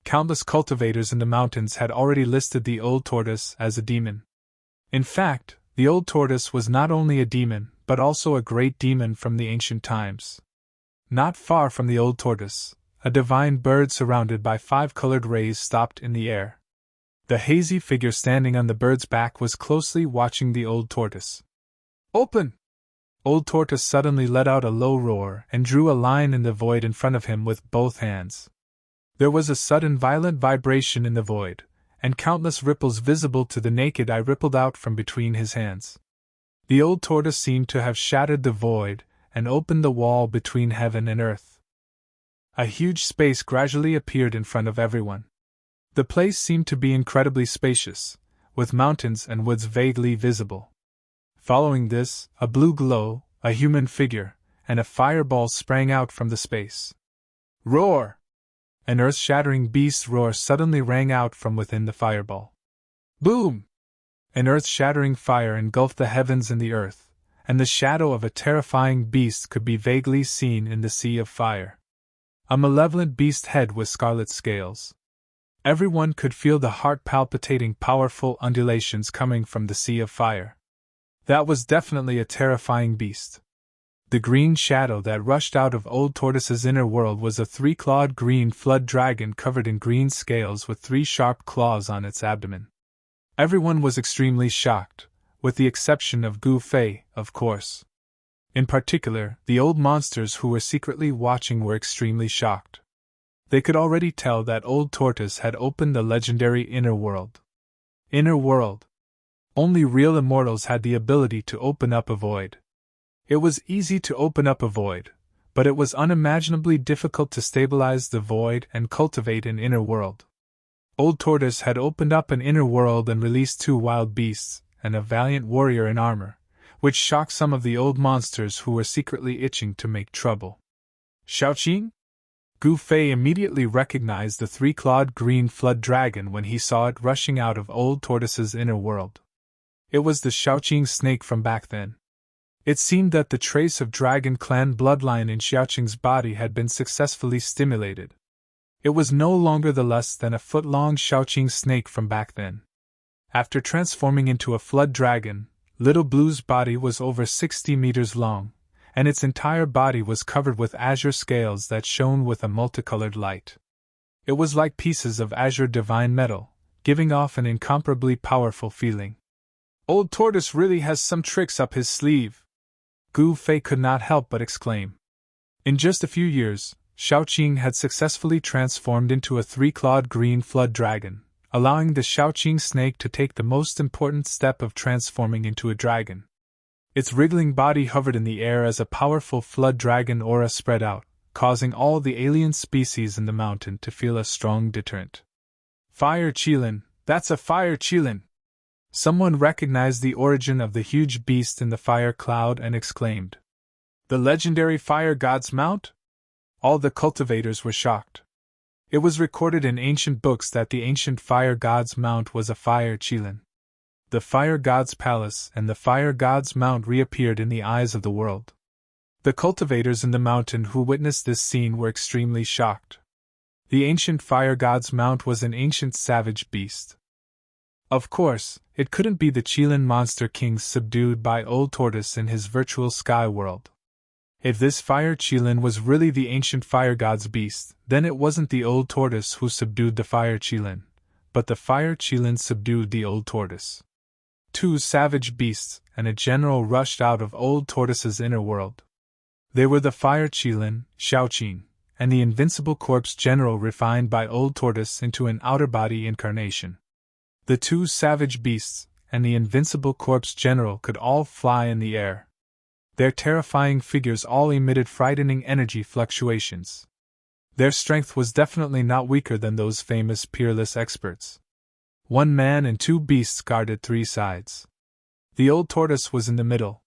Countless cultivators in the mountains had already listed the old tortoise as a demon. In fact, the old tortoise was not only a demon, but also a great demon from the ancient times. Not far from the old tortoise, a divine bird surrounded by 5 colored rays stopped in the air. The hazy figure standing on the bird's back was closely watching the old tortoise. Open! Old tortoise suddenly let out a low roar and drew a line in the void in front of him with both hands. There was a sudden violent vibration in the void, and countless ripples visible to the naked eye rippled out from between his hands. The old tortoise seemed to have shattered the void and opened the wall between heaven and earth. A huge space gradually appeared in front of everyone. The place seemed to be incredibly spacious, with mountains and woods vaguely visible. Following this, a blue glow, a human figure, and a fireball sprang out from the space. Roar! An earth-shattering beast's roar suddenly rang out from within the fireball. Boom! An earth-shattering fire engulfed the heavens and the earth, and the shadow of a terrifying beast could be vaguely seen in the sea of fire. A malevolent beast head with scarlet scales. Everyone could feel the heart-palpitating powerful undulations coming from the sea of fire. That was definitely a terrifying beast. The green shadow that rushed out of Old Tortoise's inner world was a 3-clawed green flood dragon covered in green scales with 3 sharp claws on its abdomen. Everyone was extremely shocked, with the exception of Gu Fei, of course. In particular, the old monsters who were secretly watching were extremely shocked. They could already tell that Old Tortoise had opened the legendary Inner World. Inner World. Only real immortals had the ability to open up a void. It was easy to open up a void, but it was unimaginably difficult to stabilize the void and cultivate an inner world. Old Tortoise had opened up an inner world and released 2 wild beasts, and a valiant warrior in armor, which shocked some of the old monsters who were secretly itching to make trouble. Xiaoqing? Gu Fei immediately recognized the three-clawed green flood dragon when he saw it rushing out of Old Tortoise's inner world. It was the Xiaoqing snake from back then. It seemed that the trace of dragon clan bloodline in Xiaoqing's body had been successfully stimulated. It was no longer the less than a foot-long Xiaoqing snake from back then. After transforming into a flood dragon, Little Blue's body was over 60 meters long, and its entire body was covered with azure scales that shone with a multicolored light. It was like pieces of azure divine metal, giving off an incomparably powerful feeling. Old Tortoise really has some tricks up his sleeve, Gu Fei could not help but exclaim. In just a few years, Xiaoqing had successfully transformed into a three-clawed green flood dragon, allowing the Xiaoqing snake to take the most important step of transforming into a dragon. Its wriggling body hovered in the air as a powerful flood dragon aura spread out, causing all the alien species in the mountain to feel a strong deterrent. Fire Qilin, that's a fire Qilin! Someone recognized the origin of the huge beast in the fire cloud and exclaimed, "The legendary fire god's mount?" All the cultivators were shocked. It was recorded in ancient books that the ancient fire god's mount was a fire Qilin. The fire god's palace and the fire god's mount reappeared in the eyes of the world. The cultivators in the mountain who witnessed this scene were extremely shocked. The ancient fire god's mount was an ancient savage beast. Of course, it couldn't be the Qilin monster king subdued by Old Tortoise in his virtual sky world. If this fire Qilin was really the ancient fire god's beast, then it wasn't the Old Tortoise who subdued the fire Qilin, but the fire Qilin subdued the Old Tortoise. Two savage beasts and a general rushed out of Old Tortoise's inner world. They were the fire Qilin, Xiaoqing, and the invincible corpse general refined by Old Tortoise into an outer body incarnation. The two savage beasts and the invincible corpse general could all fly in the air. Their terrifying figures all emitted frightening energy fluctuations. Their strength was definitely not weaker than those famous peerless experts. One man and two beasts guarded three sides. The Old Tortoise was in the middle.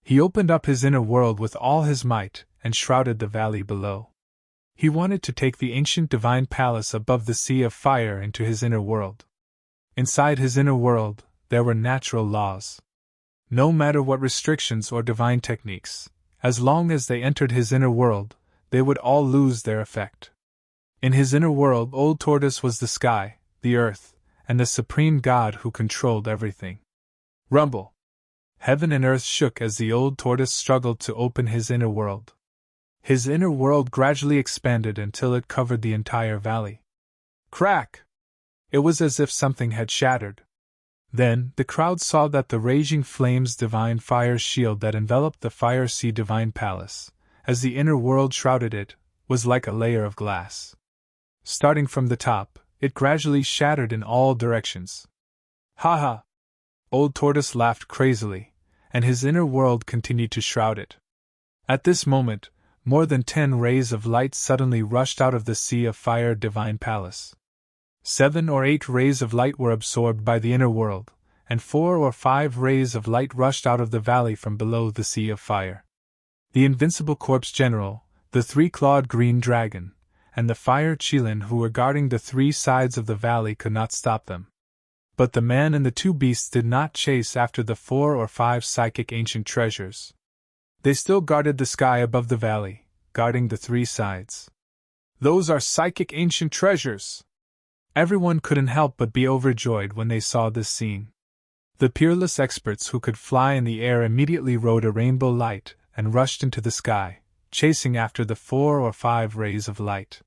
He opened up his inner world with all his might and shrouded the valley below. He wanted to take the ancient divine palace above the sea of fire into his inner world. Inside his inner world, there were natural laws. No matter what restrictions or divine techniques, as long as they entered his inner world, they would all lose their effect. In his inner world, Old Tortoise was the sky, the earth, and the supreme god who controlled everything. Rumble! Heaven and earth shook as the Old Tortoise struggled to open his inner world. His inner world gradually expanded until it covered the entire valley. Crack! It was as if something had shattered. Then, the crowd saw that the raging flames divine fire shield that enveloped the fire sea divine palace, as the inner world shrouded it, was like a layer of glass. Starting from the top, it gradually shattered in all directions. Ha ha! Old Tortoise laughed crazily, and his inner world continued to shroud it. At this moment, more than 10 rays of light suddenly rushed out of the sea of fire divine palace. 7 or 8 rays of light were absorbed by the inner world, and 4 or 5 rays of light rushed out of the valley from below the sea of fire. The invincible corpse general, the three-clawed green dragon, and the fire Qilin who were guarding the 3 sides of the valley could not stop them. But the man and the 2 beasts did not chase after the 4 or 5 psychic ancient treasures. They still guarded the sky above the valley, guarding the 3 sides. Those are psychic ancient treasures! Everyone couldn't help but be overjoyed when they saw this scene. The peerless experts who could fly in the air immediately rode a rainbow light and rushed into the sky, chasing after the 4 or 5 rays of light.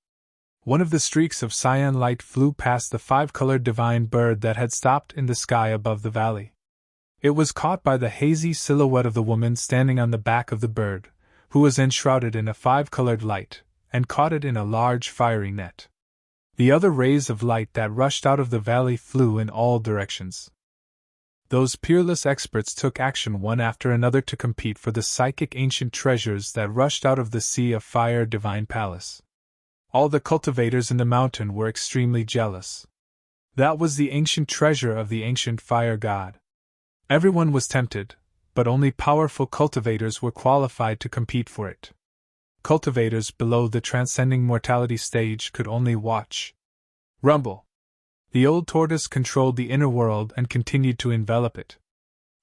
One of the streaks of cyan light flew past the 5-colored divine bird that had stopped in the sky above the valley. It was caught by the hazy silhouette of the woman standing on the back of the bird, who was enshrouded in a 5-colored light, and caught it in a large fiery net. The other rays of light that rushed out of the valley flew in all directions. Those peerless experts took action one after another to compete for the psychic ancient treasures that rushed out of the sea of fire divine palace. All the cultivators in the mountain were extremely jealous. That was the ancient treasure of the ancient fire god. Everyone was tempted, but only powerful cultivators were qualified to compete for it. Cultivators below the transcending mortality stage could only watch. Rumble. The old tortoise controlled the inner world and continued to envelop it.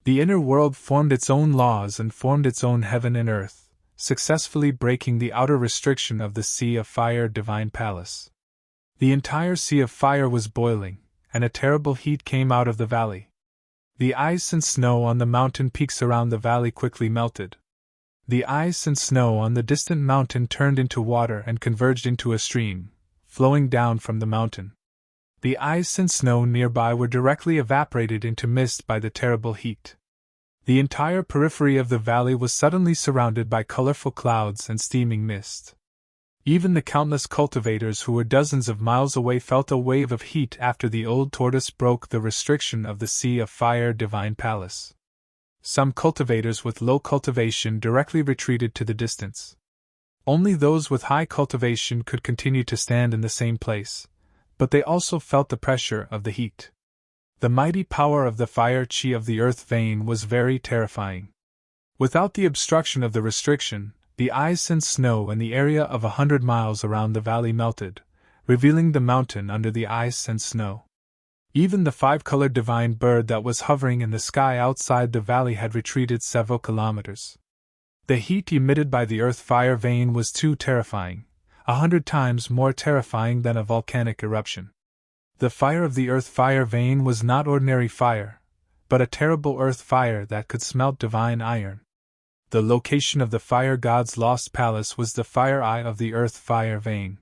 The inner world formed its own laws and formed its own heaven and earth, successfully breaking the outer restriction of the Sea of Fire divine palace. The entire Sea of Fire was boiling, and a terrible heat came out of the valley. The ice and snow on the mountain peaks around the valley quickly melted. The ice and snow on the distant mountain turned into water and converged into a stream, flowing down from the mountain. The ice and snow nearby were directly evaporated into mist by the terrible heat. The entire periphery of the valley was suddenly surrounded by colorful clouds and steaming mist. Even the countless cultivators who were dozens of miles away felt a wave of heat after the old tortoise broke the restriction of the Sea of Fire divine palace. Some cultivators with low cultivation directly retreated to the distance. Only those with high cultivation could continue to stand in the same place, but they also felt the pressure of the heat. The mighty power of the fire chi of the earth vein was very terrifying. Without the obstruction of the restriction, the ice and snow in the area of 100 miles around the valley melted, revealing the mountain under the ice and snow. Even the five-colored divine bird that was hovering in the sky outside the valley had retreated several kilometers. The heat emitted by the earth fire vein was too terrifying, 100 times more terrifying than a volcanic eruption. The fire of the earth fire vein was not ordinary fire, but a terrible earth fire that could smelt divine iron. The location of the fire god's lost palace was the fire eye of the earth fire vein.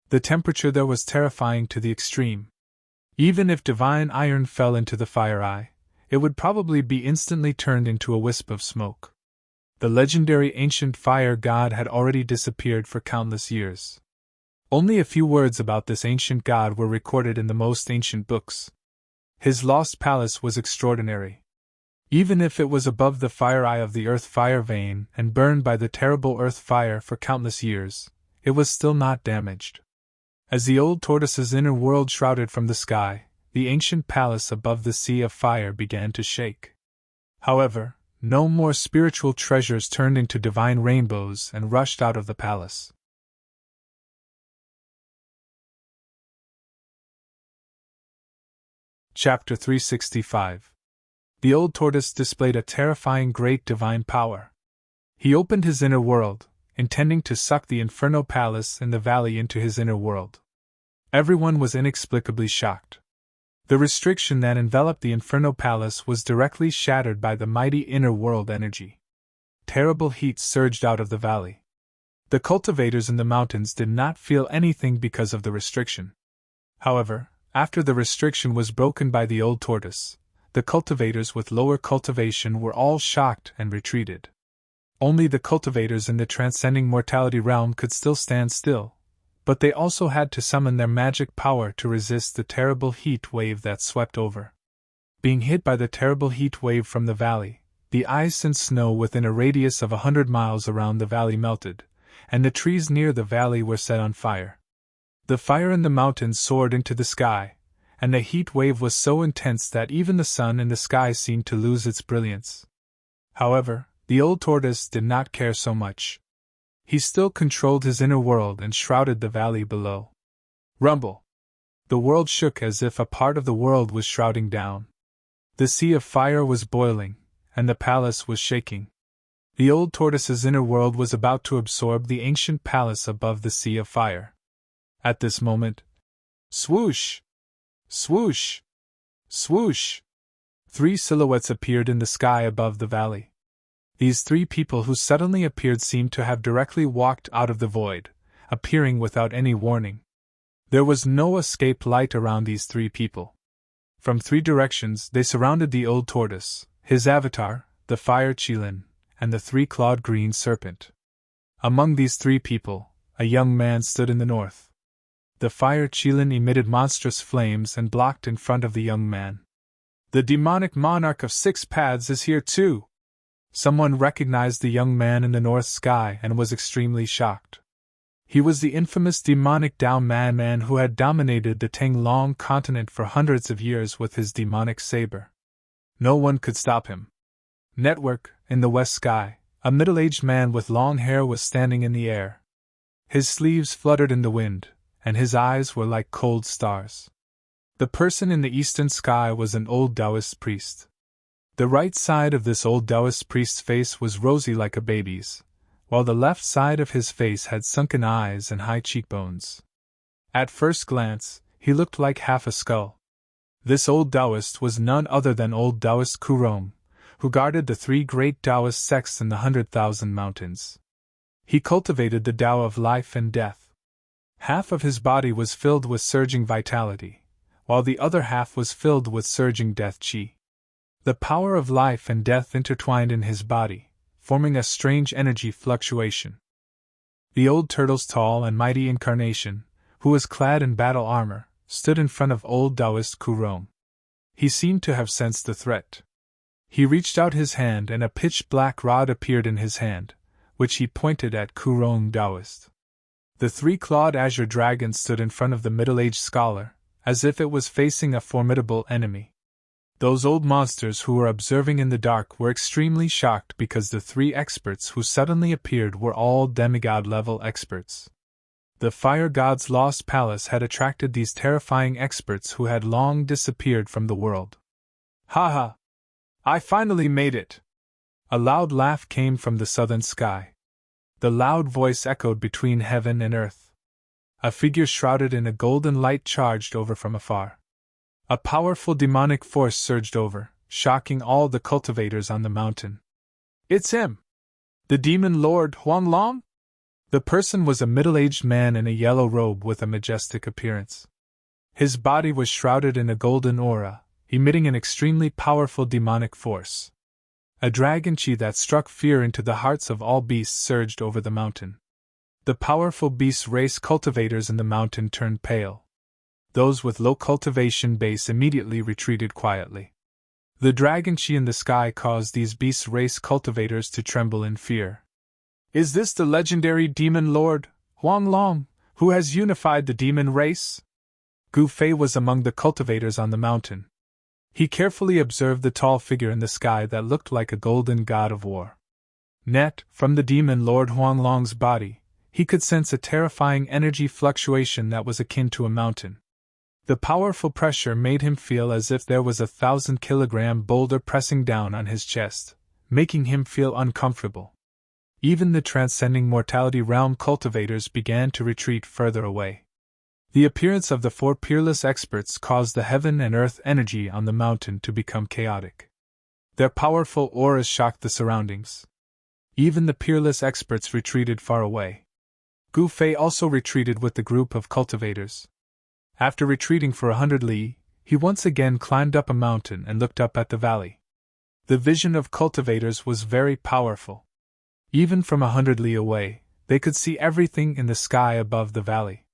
The temperature there was terrifying to the extreme. Even if divine iron fell into the fire eye, it would probably be instantly turned into a wisp of smoke. The legendary ancient fire god had already disappeared for countless years. Only a few words about this ancient god were recorded in the most ancient books. His lost palace was extraordinary. Even if it was above the fire eye of the earth fire vein and burned by the terrible earth fire for countless years, it was still not damaged. As the old tortoise's inner world shrouded from the sky, the ancient palace above the Sea of Fire began to shake. However, no more spiritual treasures turned into divine rainbows and rushed out of the palace. Chapter 365. The old tortoise displayed a terrifying great divine power. He opened his inner world, intending to suck the Inferno Palace in the valley into his inner world. Everyone was inexplicably shocked. The restriction that enveloped the Inferno Palace was directly shattered by the mighty inner world energy. Terrible heat surged out of the valley. The cultivators in the mountains did not feel anything because of the restriction. However, after the restriction was broken by the old tortoise, the cultivators with lower cultivation were all shocked and retreated. Only the cultivators in the transcending mortality realm could still stand still, but they also had to summon their magic power to resist the terrible heat wave that swept over. Being hit by the terrible heat wave from the valley, the ice and snow within a radius of 100 miles around the valley melted, and the trees near the valley were set on fire. The fire in the mountains soared into the sky, and the heat wave was so intense that even the sun in the sky seemed to lose its brilliance. However, the old tortoise did not care so much. He still controlled his inner world and shrouded the valley below. Rumble! The world shook as if a part of the world was shrouding down. The Sea of Fire was boiling, and the palace was shaking. The old tortoise's inner world was about to absorb the ancient palace above the Sea of Fire. At this moment, swoosh! Swoosh! Swoosh! 3 silhouettes appeared in the sky above the valley. These 3 people who suddenly appeared seemed to have directly walked out of the void, appearing without any warning. There was no escape light around these 3 people. From 3 directions they surrounded the old tortoise, his avatar, the fire Qilin, and the 3-clawed green serpent. Among these 3 people, a young man stood in the north. The fire Qilin emitted monstrous flames and blocked in front of the young man. The demonic monarch of 6 paths is here too! Someone recognized the young man in the north sky and was extremely shocked. He was the infamous demonic Dao Man who had dominated the Tanglong continent for hundreds of years with his demonic saber. No one could stop him. Network, in the west sky, a middle-aged man with long hair was standing in the air. His sleeves fluttered in the wind, and his eyes were like cold stars. The person in the eastern sky was an old Taoist priest. The right side of this old Taoist priest's face was rosy like a baby's, while the left side of his face had sunken eyes and high cheekbones. At first glance, he looked like half a skull. This old Taoist was none other than old Taoist Kurong, who guarded the three great Taoist sects in the 100,000 mountains. He cultivated the Tao of life and death. Half of his body was filled with surging vitality, while the other half was filled with surging death chi. The power of life and death intertwined in his body, forming a strange energy fluctuation. The old turtle's tall and mighty incarnation, who was clad in battle armor, stood in front of old Taoist Kurong. He seemed to have sensed the threat. He reached out his hand and a pitch-black rod appeared in his hand, which he pointed at Kurong Taoist. The three-clawed azure dragon stood in front of the middle-aged scholar, as if it was facing a formidable enemy. Those old monsters who were observing in the dark were extremely shocked because the three experts who suddenly appeared were all demigod-level experts. The fire god's lost palace had attracted these terrifying experts who had long disappeared from the world. "Ha ha! I finally made it!" A loud laugh came from the southern sky. The loud voice echoed between heaven and earth. A figure shrouded in a golden light charged over from afar. A powerful demonic force surged over, shocking all the cultivators on the mountain. "It's him! The demon lord Huanglong?" The person was a middle-aged man in a yellow robe with a majestic appearance. His body was shrouded in a golden aura, emitting an extremely powerful demonic force. A dragon chi that struck fear into the hearts of all beasts surged over the mountain. The powerful beast race cultivators in the mountain turned pale. Those with low cultivation base immediately retreated quietly. The dragon chi in the sky caused these beast race cultivators to tremble in fear. "Is this the legendary demon lord, Huanglong, who has unified the demon race?" Gu Fei was among the cultivators on the mountain. He carefully observed the tall figure in the sky that looked like a golden god of war. Net, from the demon lord Huanglong's body, he could sense a terrifying energy fluctuation that was akin to a mountain. The powerful pressure made him feel as if there was a 1,000-kilogram boulder pressing down on his chest, making him feel uncomfortable. Even the transcending mortality realm cultivators began to retreat further away. The appearance of the four peerless experts caused the heaven and earth energy on the mountain to become chaotic. Their powerful auras shocked the surroundings. Even the peerless experts retreated far away. Gu Fei also retreated with the group of cultivators. After retreating for 100 li, he once again climbed up a mountain and looked up at the valley. The vision of cultivators was very powerful. Even from 100 li away, they could see everything in the sky above the valley.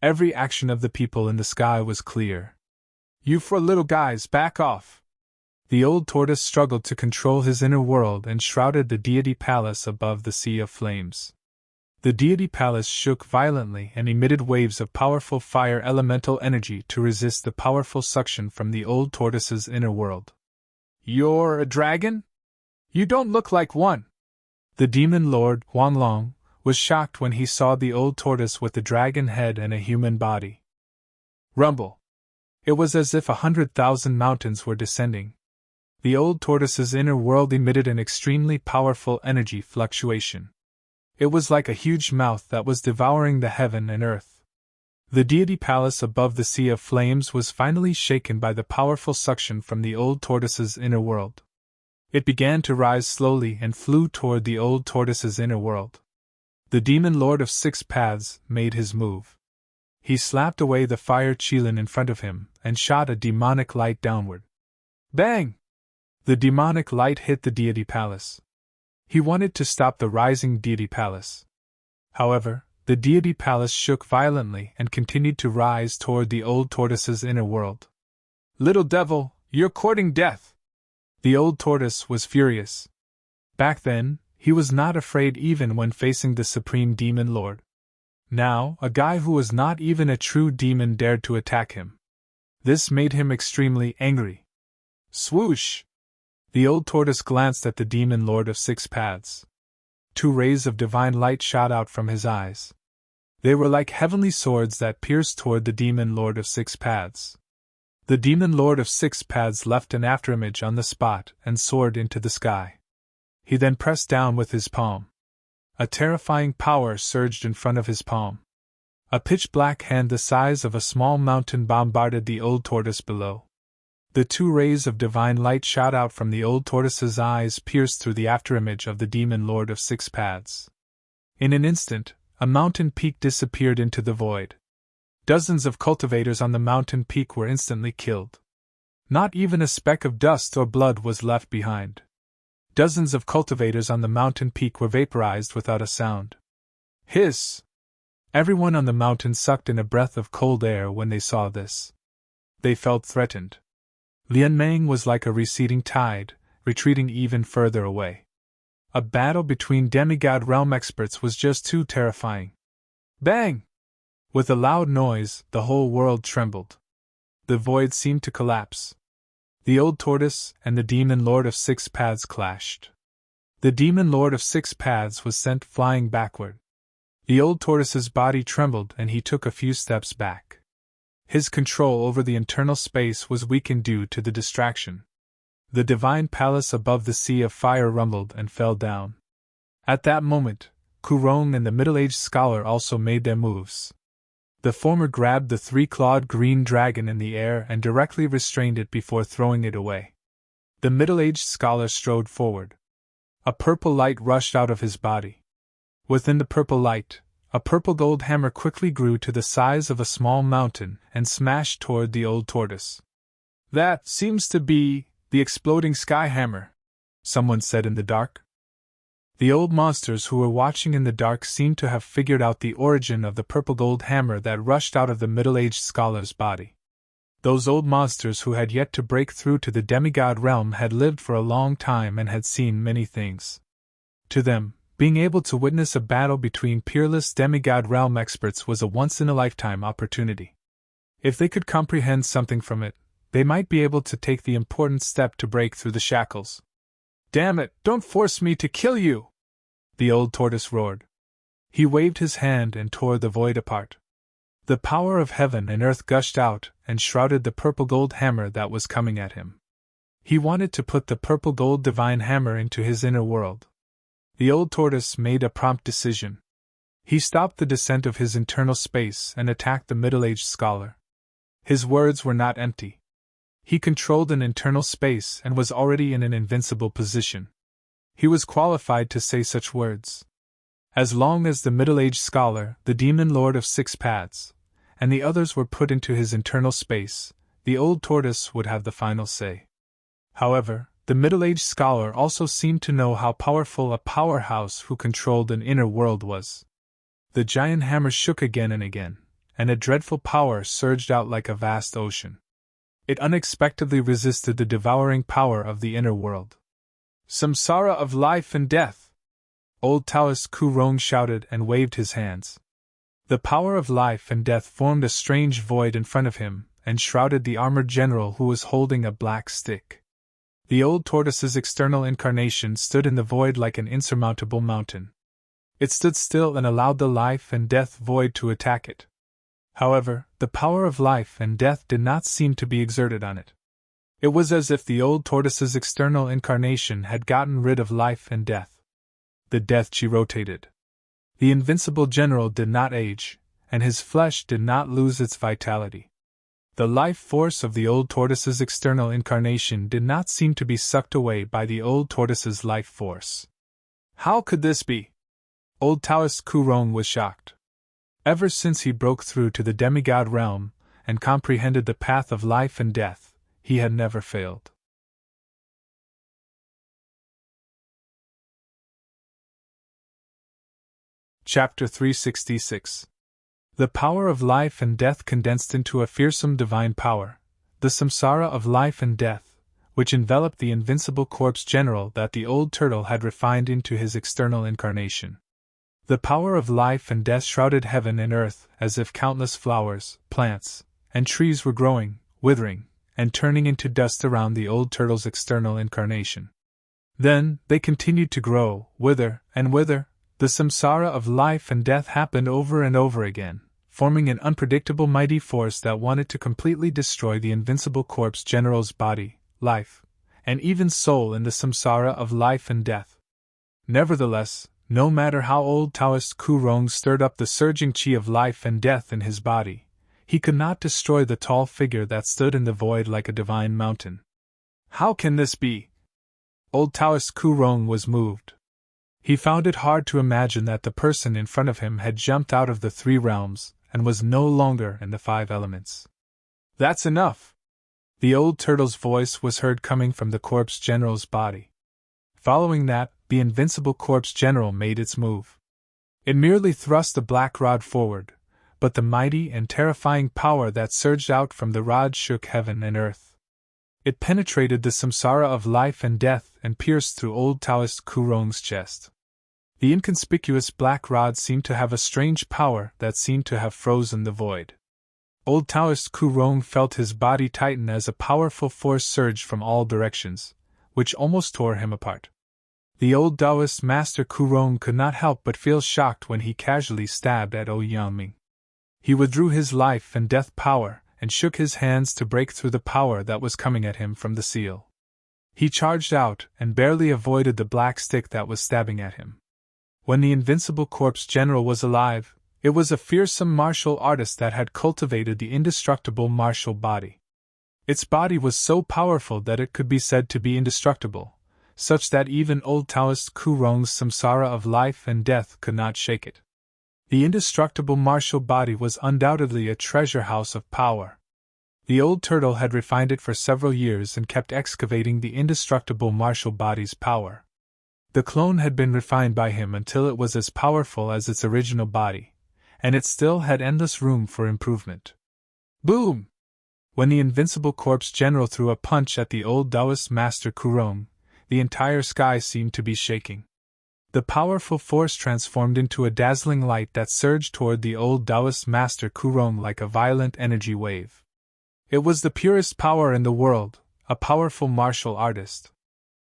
Every action of the people in the sky was clear. "You four little guys, back off!" The old tortoise struggled to control his inner world and shrouded the deity palace above the sea of flames. The deity palace shook violently and emitted waves of powerful fire elemental energy to resist the powerful suction from the old tortoise's inner world. "You're a dragon? You don't look like one!" The demon lord, Huanglong, was shocked when he saw the old tortoise with the dragon head and a human body. Rumble! It was as if 100,000 mountains were descending. The old tortoise's inner world emitted an extremely powerful energy fluctuation. It was like a huge mouth that was devouring the heaven and earth. The deity palace above the sea of flames was finally shaken by the powerful suction from the old tortoise's inner world. It began to rise slowly and flew toward the old tortoise's inner world. The demon lord of 6 paths made his move. He slapped away the fire qilin in front of him and shot a demonic light downward. Bang! The demonic light hit the deity palace. He wanted to stop the rising deity palace. However, the deity palace shook violently and continued to rise toward the old tortoise's inner world. "Little devil, you're courting death!" The old tortoise was furious. Back then, he was not afraid even when facing the supreme demon lord. Now, a guy who was not even a true demon dared to attack him. This made him extremely angry. Swoosh! The old tortoise glanced at the demon lord of 6 paths. 2 rays of divine light shot out from his eyes. They were like heavenly swords that pierced toward the demon lord of 6 paths. The demon lord of 6 paths left an afterimage on the spot and soared into the sky. He then pressed down with his palm. A terrifying power surged in front of his palm. A pitch-black hand the size of a small mountain bombarded the old tortoise below. The 2 rays of divine light shot out from the old tortoise's eyes, pierced through the afterimage of the demon lord of 6 paths. In an instant, a mountain peak disappeared into the void. Dozens of cultivators on the mountain peak were instantly killed. Not even a speck of dust or blood was left behind. Dozens of cultivators on the mountain peak were vaporized without a sound. Hiss! Everyone on the mountain sucked in a breath of cold air when they saw this. They felt threatened. Lianmeng was like a receding tide, retreating even further away. A battle between demigod realm experts was just too terrifying. Bang! With a loud noise, the whole world trembled. The void seemed to collapse. The old tortoise and the demon lord of 6 paths clashed. The demon lord of 6 paths was sent flying backward. The old tortoise's body trembled and he took a few steps back. His control over the internal space was weakened due to the distraction. The divine palace above the sea of fire rumbled and fell down. At that moment, Kurong and the middle-aged scholar also made their moves. The former grabbed the 3-clawed green dragon in the air and directly restrained it before throwing it away. The middle-aged scholar strode forward. A purple light rushed out of his body. Within the purple light, a purple gold hammer quickly grew to the size of a small mountain and smashed toward the old tortoise. "That seems to be the exploding sky hammer," someone said in the dark. The old monsters who were watching in the dark seemed to have figured out the origin of the purple gold hammer that rushed out of the middle-aged scholar's body. Those old monsters who had yet to break through to the demigod realm had lived for a long time and had seen many things. To them, being able to witness a battle between peerless demigod realm experts was a once-in-a-lifetime opportunity. If they could comprehend something from it, they might be able to take the important step to break through the shackles. "Damn it, don't force me to kill you!" the old tortoise roared. He waved his hand and tore the void apart. The power of heaven and earth gushed out and shrouded the purple gold hammer that was coming at him. He wanted to put the purple gold divine hammer into his inner world. The old tortoise made a prompt decision. He stopped the descent of his internal space and attacked the middle-aged scholar. His words were not empty. He controlled an internal space and was already in an invincible position. He was qualified to say such words. As long as the middle-aged scholar, the demon lord of 6 paths, and the others were put into his internal space, the old tortoise would have the final say. However, the middle-aged scholar also seemed to know how powerful a powerhouse who controlled an inner world was. The giant hammer shook again and again, and a dreadful power surged out like a vast ocean. It unexpectedly resisted the devouring power of the inner world. "Samsara of life and death!" Old Taoist Kurong shouted and waved his hands. The power of life and death formed a strange void in front of him and shrouded the armored general who was holding a black stick. The old tortoise's external incarnation stood in the void like an insurmountable mountain. It stood still and allowed the life and death void to attack it. However, the power of life and death did not seem to be exerted on it. It was as if the old tortoise's external incarnation had gotten rid of life and death. The death chi rotated. The invincible general did not age, and his flesh did not lose its vitality. The life force of the old tortoise's external incarnation did not seem to be sucked away by the old tortoise's life force. How could this be? Old Taoist Kurong was shocked. Ever since he broke through to the demigod realm and comprehended the path of life and death, he had never failed. Chapter 366. The power of life and death condensed into a fearsome divine power, the samsara of life and death, which enveloped the invincible corpse general that the old turtle had refined into his external incarnation. The power of life and death shrouded heaven and earth as if countless flowers, plants, and trees were growing, withering, and turning into dust around the old turtle's external incarnation. Then, they continued to grow, wither, and wither. The samsara of life and death happened over and over again, forming an unpredictable mighty force that wanted to completely destroy the invincible corpse general's body, life, and even soul in the samsara of life and death. Nevertheless, no matter how old Taoist Kurong stirred up the surging qi of life and death in his body, he could not destroy the tall figure that stood in the void like a divine mountain. How can this be? Old Taoist Kurong was moved. He found it hard to imagine that the person in front of him had jumped out of the 3 realms and was no longer in the 5 elements. That's enough! The old turtle's voice was heard coming from the corpse general's body. Following that, the invincible corpse general made its move. It merely thrust the black rod forward, but the mighty and terrifying power that surged out from the rod shook heaven and earth. It penetrated the samsara of life and death and pierced through old Taoist Kurong's chest. The inconspicuous black rod seemed to have a strange power that seemed to have frozen the void. Old Taoist Kurong felt his body tighten as a powerful force surged from all directions, which almost tore him apart. The old Taoist master Kurong could not help but feel shocked when he casually stabbed at Ouyangming. He withdrew his life and death power and shook his hands to break through the power that was coming at him from the seal. He charged out and barely avoided the black stick that was stabbing at him. When the invincible corpse general was alive, it was a fearsome martial artist that had cultivated the indestructible martial body. Its body was so powerful that it could be said to be indestructible, such that even old Taoist Kurong's samsara of life and death could not shake it. The indestructible martial body was undoubtedly a treasure house of power. The old turtle had refined it for several years and kept excavating the indestructible martial body's power. The clone had been refined by him until it was as powerful as its original body, and it still had endless room for improvement. Boom! When the invincible corpse general threw a punch at the old Taoist master Kurong, the entire sky seemed to be shaking. The powerful force transformed into a dazzling light that surged toward the old Taoist master Kurong like a violent energy wave. It was the purest power in the world, a powerful martial artist.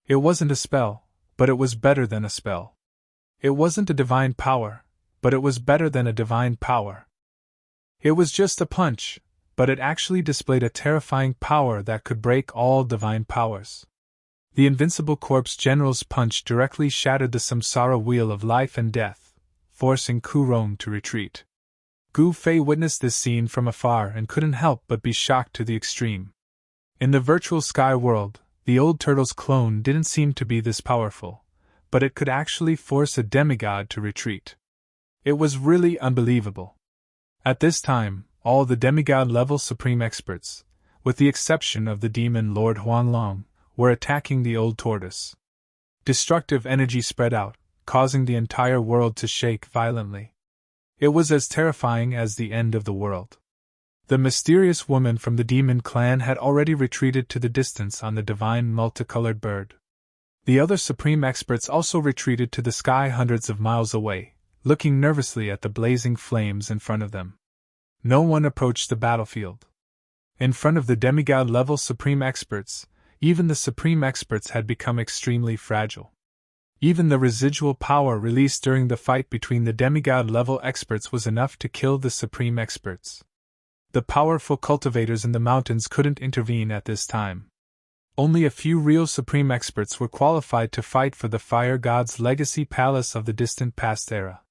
It wasn't a spell, but it was better than a spell. It wasn't a divine power, but it was better than a divine power. It was just a punch, but it actually displayed a terrifying power that could break all divine powers. The invincible corpse general's punch directly shattered the samsara wheel of life and death, forcing Kurong to retreat. Gu Fei witnessed this scene from afar and couldn't help but be shocked to the extreme. In the virtual sky world, the old turtle's clone didn't seem to be this powerful, but it could actually force a demigod to retreat. It was really unbelievable. At this time, all the demigod-level supreme experts, with the exception of the demon Lord Huanglong, were attacking the old tortoise. Destructive energy spread out, causing the entire world to shake violently. It was as terrifying as the end of the world. The mysterious woman from the demon clan had already retreated to the distance on the divine multicolored bird. The other supreme experts also retreated to the sky hundreds of miles away, looking nervously at the blazing flames in front of them. No one approached the battlefield. In front of the demigod-level supreme experts, even the supreme experts had become extremely fragile. Even the residual power released during the fight between the demigod-level experts was enough to kill the supreme experts. The powerful cultivators in the mountains couldn't intervene at this time. Only a few real supreme experts were qualified to fight for the fire god's legacy palace of the distant past era.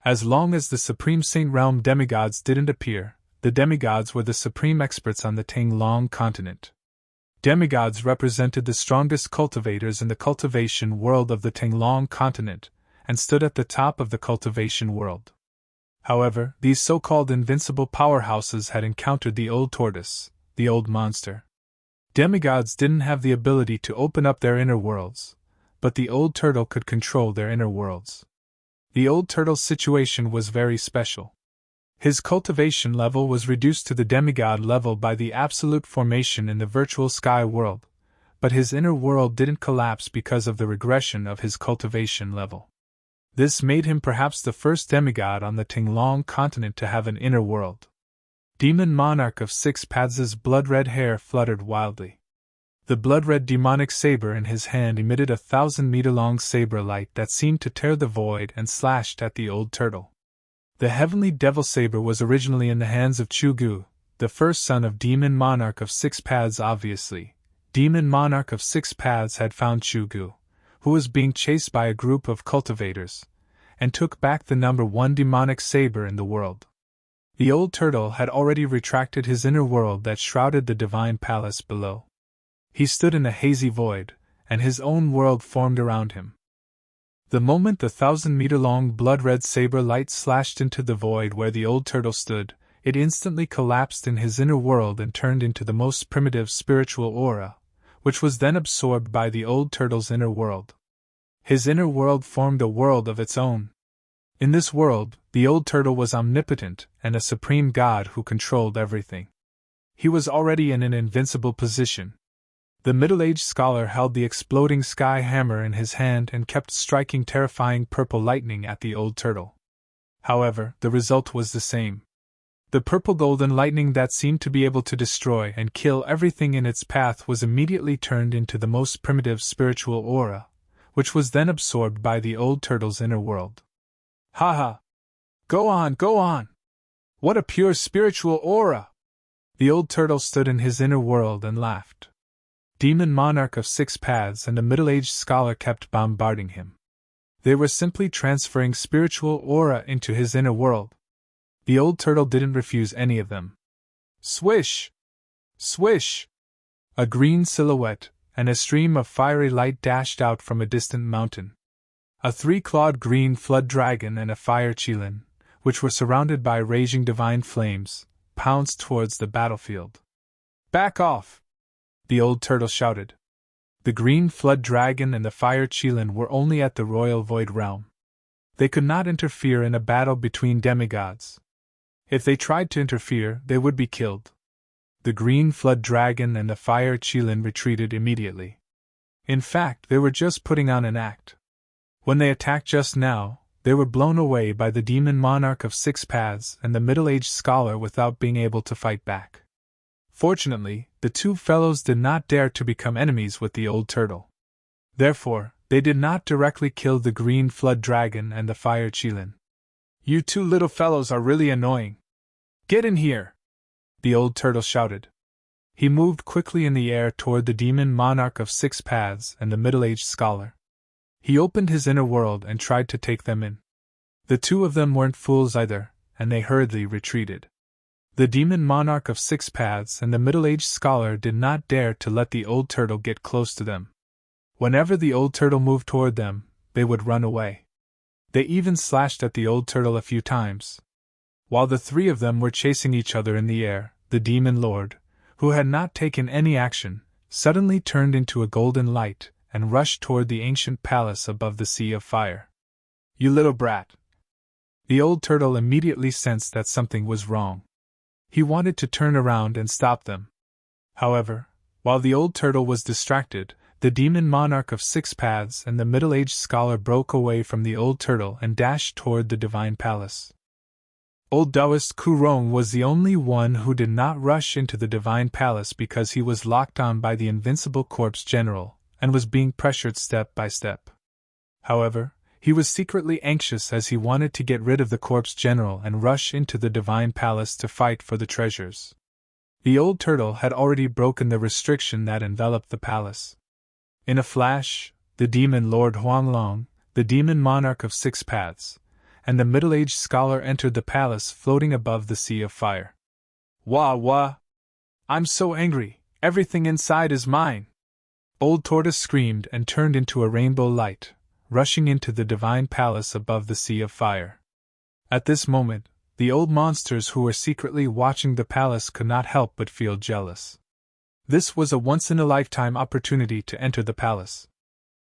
As long as the supreme Saint Realm demigods didn't appear, the demigods were the supreme experts on the Tinglong continent. Demigods represented the strongest cultivators in the cultivation world of the Tinglong continent, and stood at the top of the cultivation world. However, these so-called invincible powerhouses had encountered the old tortoise, the old monster. Demigods didn't have the ability to open up their inner worlds, but the old turtle could control their inner worlds. The old turtle's situation was very special. His cultivation level was reduced to the demigod level by the absolute formation in the virtual sky world, but his inner world didn't collapse because of the regression of his cultivation level. This made him perhaps the first demigod on the Tinglong continent to have an inner world. Demon Monarch of Six Paths' blood-red hair fluttered wildly. The blood-red demonic saber in his hand emitted a 1,000-meter-long saber light that seemed to tear the void and slashed at the old turtle. The heavenly devil saber was originally in the hands of Chu-Gu, the first son of Demon Monarch of Six Paths. Obviously, Demon Monarch of Six Paths had found Chu-Gu, who was being chased by a group of cultivators, and took back the number 1 demonic saber in the world. The old turtle had already retracted his inner world that shrouded the divine palace below. He stood in a hazy void, and his own world formed around him. The moment the 1,000-meter-long blood-red saber light slashed into the void where the old turtle stood, it instantly collapsed in his inner world and turned into the most primitive spiritual aura, which was then absorbed by the old turtle's inner world. His inner world formed a world of its own. In this world, the old turtle was omnipotent and a supreme god who controlled everything. He was already in an invincible position. The middle-aged scholar held the exploding sky hammer in his hand and kept striking terrifying purple lightning at the old turtle. However, the result was the same. The purple-golden lightning that seemed to be able to destroy and kill everything in its path was immediately turned into the most primitive spiritual aura, which was then absorbed by the old turtle's inner world. Ha ha! Go on, go on! What a pure spiritual aura! The old turtle stood in his inner world and laughed. Demon Monarch of Six Paths and the middle-aged scholar kept bombarding him. They were simply transferring spiritual aura into his inner world. The old turtle didn't refuse any of them. Swish! Swish! A green silhouette and a stream of fiery light dashed out from a distant mountain. A 3-clawed green flood dragon and a fire qilin, which were surrounded by raging divine flames, pounced towards the battlefield. Back off! The old turtle shouted. The green flood dragon and the fire qilin were only at the royal void realm. They could not interfere in a battle between demigods. If they tried to interfere, they would be killed. The green flood dragon and the fire qilin retreated immediately. In fact, they were just putting on an act. When they attacked just now, they were blown away by the Demon Monarch of Six Paths and the middle-aged scholar without being able to fight back. Fortunately, the two fellows did not dare to become enemies with the old turtle. Therefore, they did not directly kill the green flood dragon and the fire qilin. You two little fellows are really annoying. Get in here! The old turtle shouted. He moved quickly in the air toward the Demon Monarch of Six Paths and the middle-aged scholar. He opened his inner world and tried to take them in. The two of them weren't fools either, and they hurriedly retreated. The Demon Monarch of Six Paths and the middle-aged scholar did not dare to let the old turtle get close to them. Whenever the old turtle moved toward them, they would run away. They even slashed at the old turtle a few times. While the three of them were chasing each other in the air, the Demon Lord, who had not taken any action, suddenly turned into a golden light and rushed toward the ancient palace above the sea of fire. You little brat! The old turtle immediately sensed that something was wrong. He wanted to turn around and stop them. However, while the old turtle was distracted, the Demon Monarch of Six Paths and the middle-aged scholar broke away from the old turtle and dashed toward the divine palace. Old Taoist Kurong was the only one who did not rush into the divine palace because he was locked on by the invincible corpse general and was being pressured step by step. However, he was secretly anxious as he wanted to get rid of the corpse general and rush into the divine palace to fight for the treasures. The old turtle had already broken the restriction that enveloped the palace. In a flash, the Demon Lord Huanglong, the Demon Monarch of Six Paths, and the middle-aged scholar entered the palace floating above the sea of fire. Wah wah! I'm so angry, everything inside is mine! Old Tortoise screamed and turned into a rainbow light, rushing into the divine palace above the sea of fire. At this moment, the old monsters who were secretly watching the palace could not help but feel jealous. This was a once-in-a-lifetime opportunity to enter the palace.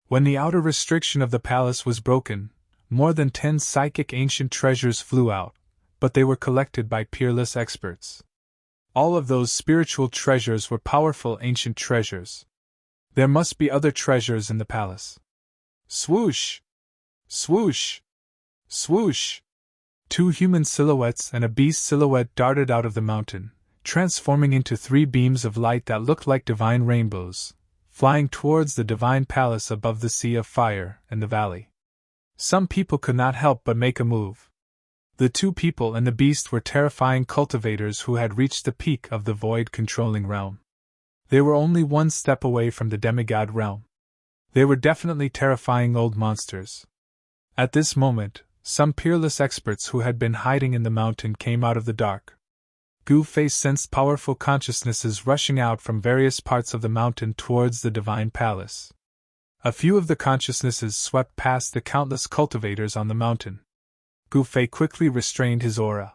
When the outer restriction of the palace was broken, more than 10 psychic ancient treasures flew out, but they were collected by peerless experts. All of those spiritual treasures were powerful ancient treasures. There must be other treasures in the palace. Swoosh! Swoosh! Swoosh! 2 human silhouettes and a beast silhouette darted out of the mountain, transforming into 3 beams of light that looked like divine rainbows, flying towards the divine palace above the sea of fire and the valley. Some people could not help but make a move. The 2 people and the beast were terrifying cultivators who had reached the peak of the void-controlling realm. They were only 1 step away from the demigod realm. They were definitely terrifying old monsters. At this moment, some peerless experts who had been hiding in the mountain came out of the dark. Gu Fei sensed powerful consciousnesses rushing out from various parts of the mountain towards the divine palace. A few of the consciousnesses swept past the countless cultivators on the mountain. Gu Fei quickly restrained his aura.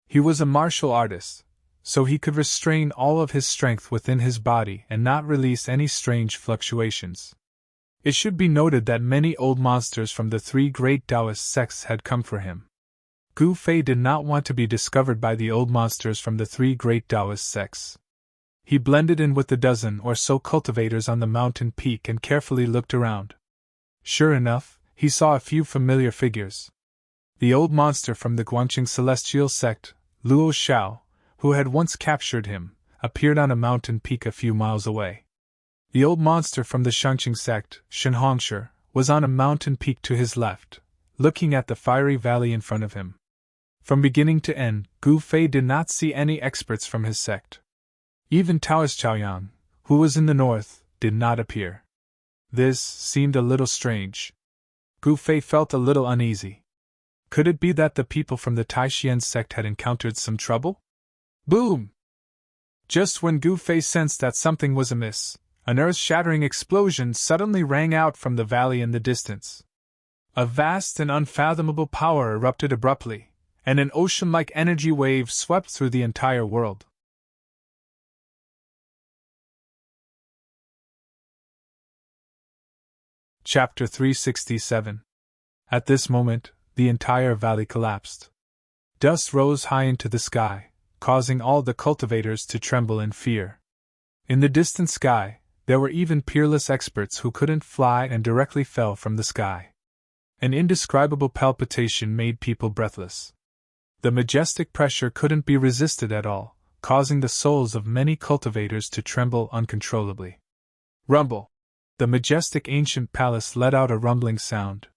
He was a martial artist, so he could restrain all of his strength within his body and not release any strange fluctuations. It should be noted that many old monsters from the 3 great Taoist sects had come for him. Gu Fei did not want to be discovered by the old monsters from the 3 great Taoist sects. He blended in with the dozen or so cultivators on the mountain peak and carefully looked around. Sure enough, he saw a few familiar figures. The old monster from the Guangqing celestial sect, Luo Xiao, who had once captured him, appeared on a mountain peak a few miles away. The old monster from the Shangqing sect, Shen Hongshi, was on a mountain peak to his left, looking at the fiery valley in front of him. From beginning to end, Gu Fei did not see any experts from his sect. Even Taoist Chaoyang, who was in the north, did not appear. This seemed a little strange. Gu Fei felt a little uneasy. Could it be that the people from the Taishian sect had encountered some trouble? Boom! Just when Gu Fei sensed that something was amiss, an earth-shattering explosion suddenly rang out from the valley in the distance. A vast and unfathomable power erupted abruptly, and an ocean-like energy wave swept through the entire world. Chapter 367. At this moment, the entire valley collapsed. Dust rose high into the sky, causing all the cultivators to tremble in fear. In the distant sky, there were even peerless experts who couldn't fly and directly fell from the sky. An indescribable palpitation made people breathless. The majestic pressure couldn't be resisted at all, causing the souls of many cultivators to tremble uncontrollably. Rumble! The majestic ancient palace let out a rumbling sound.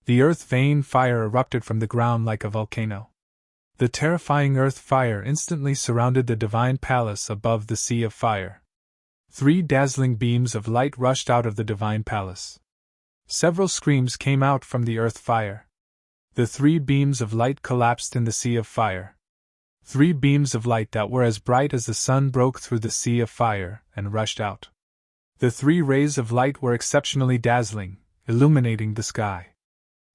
The earth vein fire erupted from the ground like a volcano. The terrifying earth fire instantly surrounded the divine palace above the sea of fire. 3 dazzling beams of light rushed out of the divine palace. Several screams came out from the earth fire. The 3 beams of light collapsed in the sea of fire. 3 beams of light that were as bright as the sun broke through the sea of fire and rushed out. The 3 rays of light were exceptionally dazzling, illuminating the sky.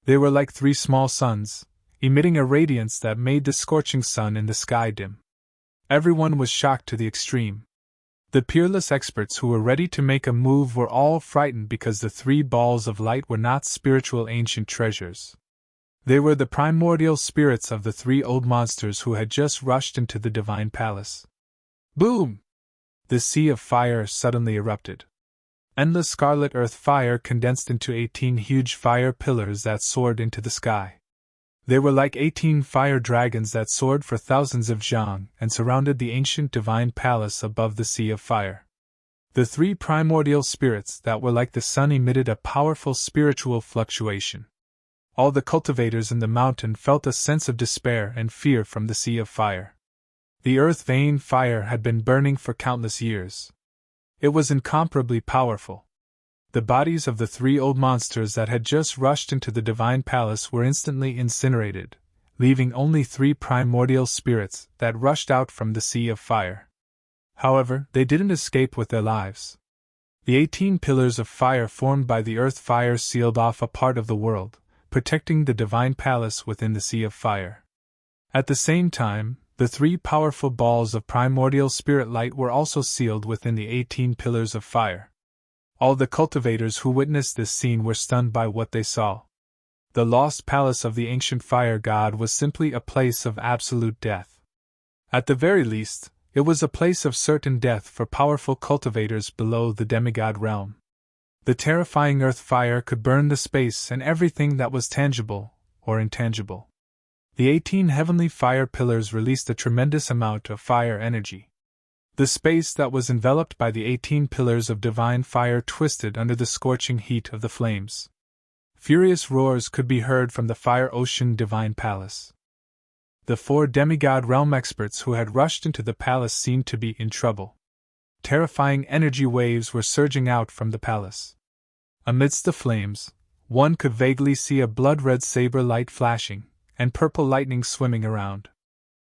They were like 3 small suns, emitting a radiance that made the scorching sun in the sky dim. Everyone was shocked to the extreme. The peerless experts who were ready to make a move were all frightened because the 3 balls of light were not spiritual ancient treasures. They were the primordial spirits of the 3 old monsters who had just rushed into the divine palace. Boom! The sea of fire suddenly erupted. Endless scarlet earth fire condensed into 18 huge fire pillars that soared into the sky. They were like 18 fire dragons that soared for thousands of zhang and surrounded the ancient divine palace above the sea of fire. The 3 primordial spirits that were like the sun emitted a powerful spiritual fluctuation. All the cultivators in the mountain felt a sense of despair and fear from the sea of fire. The earth vein fire had been burning for countless years. It was incomparably powerful. The bodies of the 3 old monsters that had just rushed into the divine palace were instantly incinerated, leaving only 3 primordial spirits that rushed out from the sea of fire. However, they didn't escape with their lives. The 18 pillars of fire formed by the earth fire sealed off a part of the world, protecting the divine palace within the sea of fire. At the same time, the 3 powerful balls of primordial spirit light were also sealed within the 18 pillars of fire. All the cultivators who witnessed this scene were stunned by what they saw. The lost palace of the ancient fire god was simply a place of absolute death. At the very least, it was a place of certain death for powerful cultivators below the demigod realm. The terrifying earth fire could burn the space and everything that was tangible or intangible. The 18 heavenly fire pillars released a tremendous amount of fire energy. The space that was enveloped by the 18 pillars of divine fire twisted under the scorching heat of the flames. Furious roars could be heard from the fire ocean divine palace. The 4 demigod realm experts who had rushed into the palace seemed to be in trouble. Terrifying energy waves were surging out from the palace. Amidst the flames, one could vaguely see a blood-red saber light flashing, and purple lightning swimming around.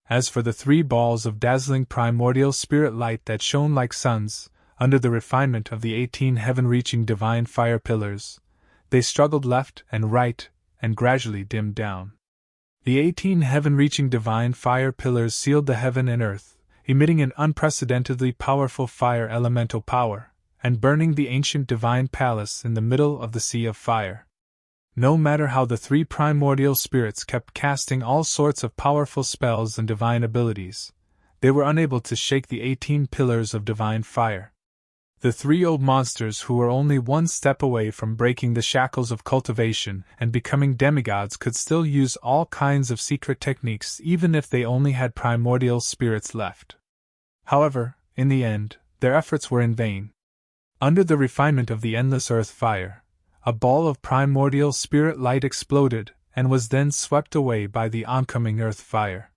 As for the 3 balls of dazzling primordial spirit light that shone like suns, under the refinement of the 18 heaven-reaching divine fire pillars, they struggled left and right, and gradually dimmed down. The 18 heaven-reaching divine fire pillars sealed the heaven and earth, emitting an unprecedentedly powerful fire elemental power, and burning the ancient divine palace in the middle of the sea of fire. No matter how the 3 primordial spirits kept casting all sorts of powerful spells and divine abilities, they were unable to shake the 18 pillars of divine fire. The 3 old monsters who were only one step away from breaking the shackles of cultivation and becoming demigods could still use all kinds of secret techniques even if they only had primordial spirits left. However, in the end, their efforts were in vain. Under the refinement of the endless earth fire, a ball of primordial spirit light exploded and was then swept away by the oncoming earth fire.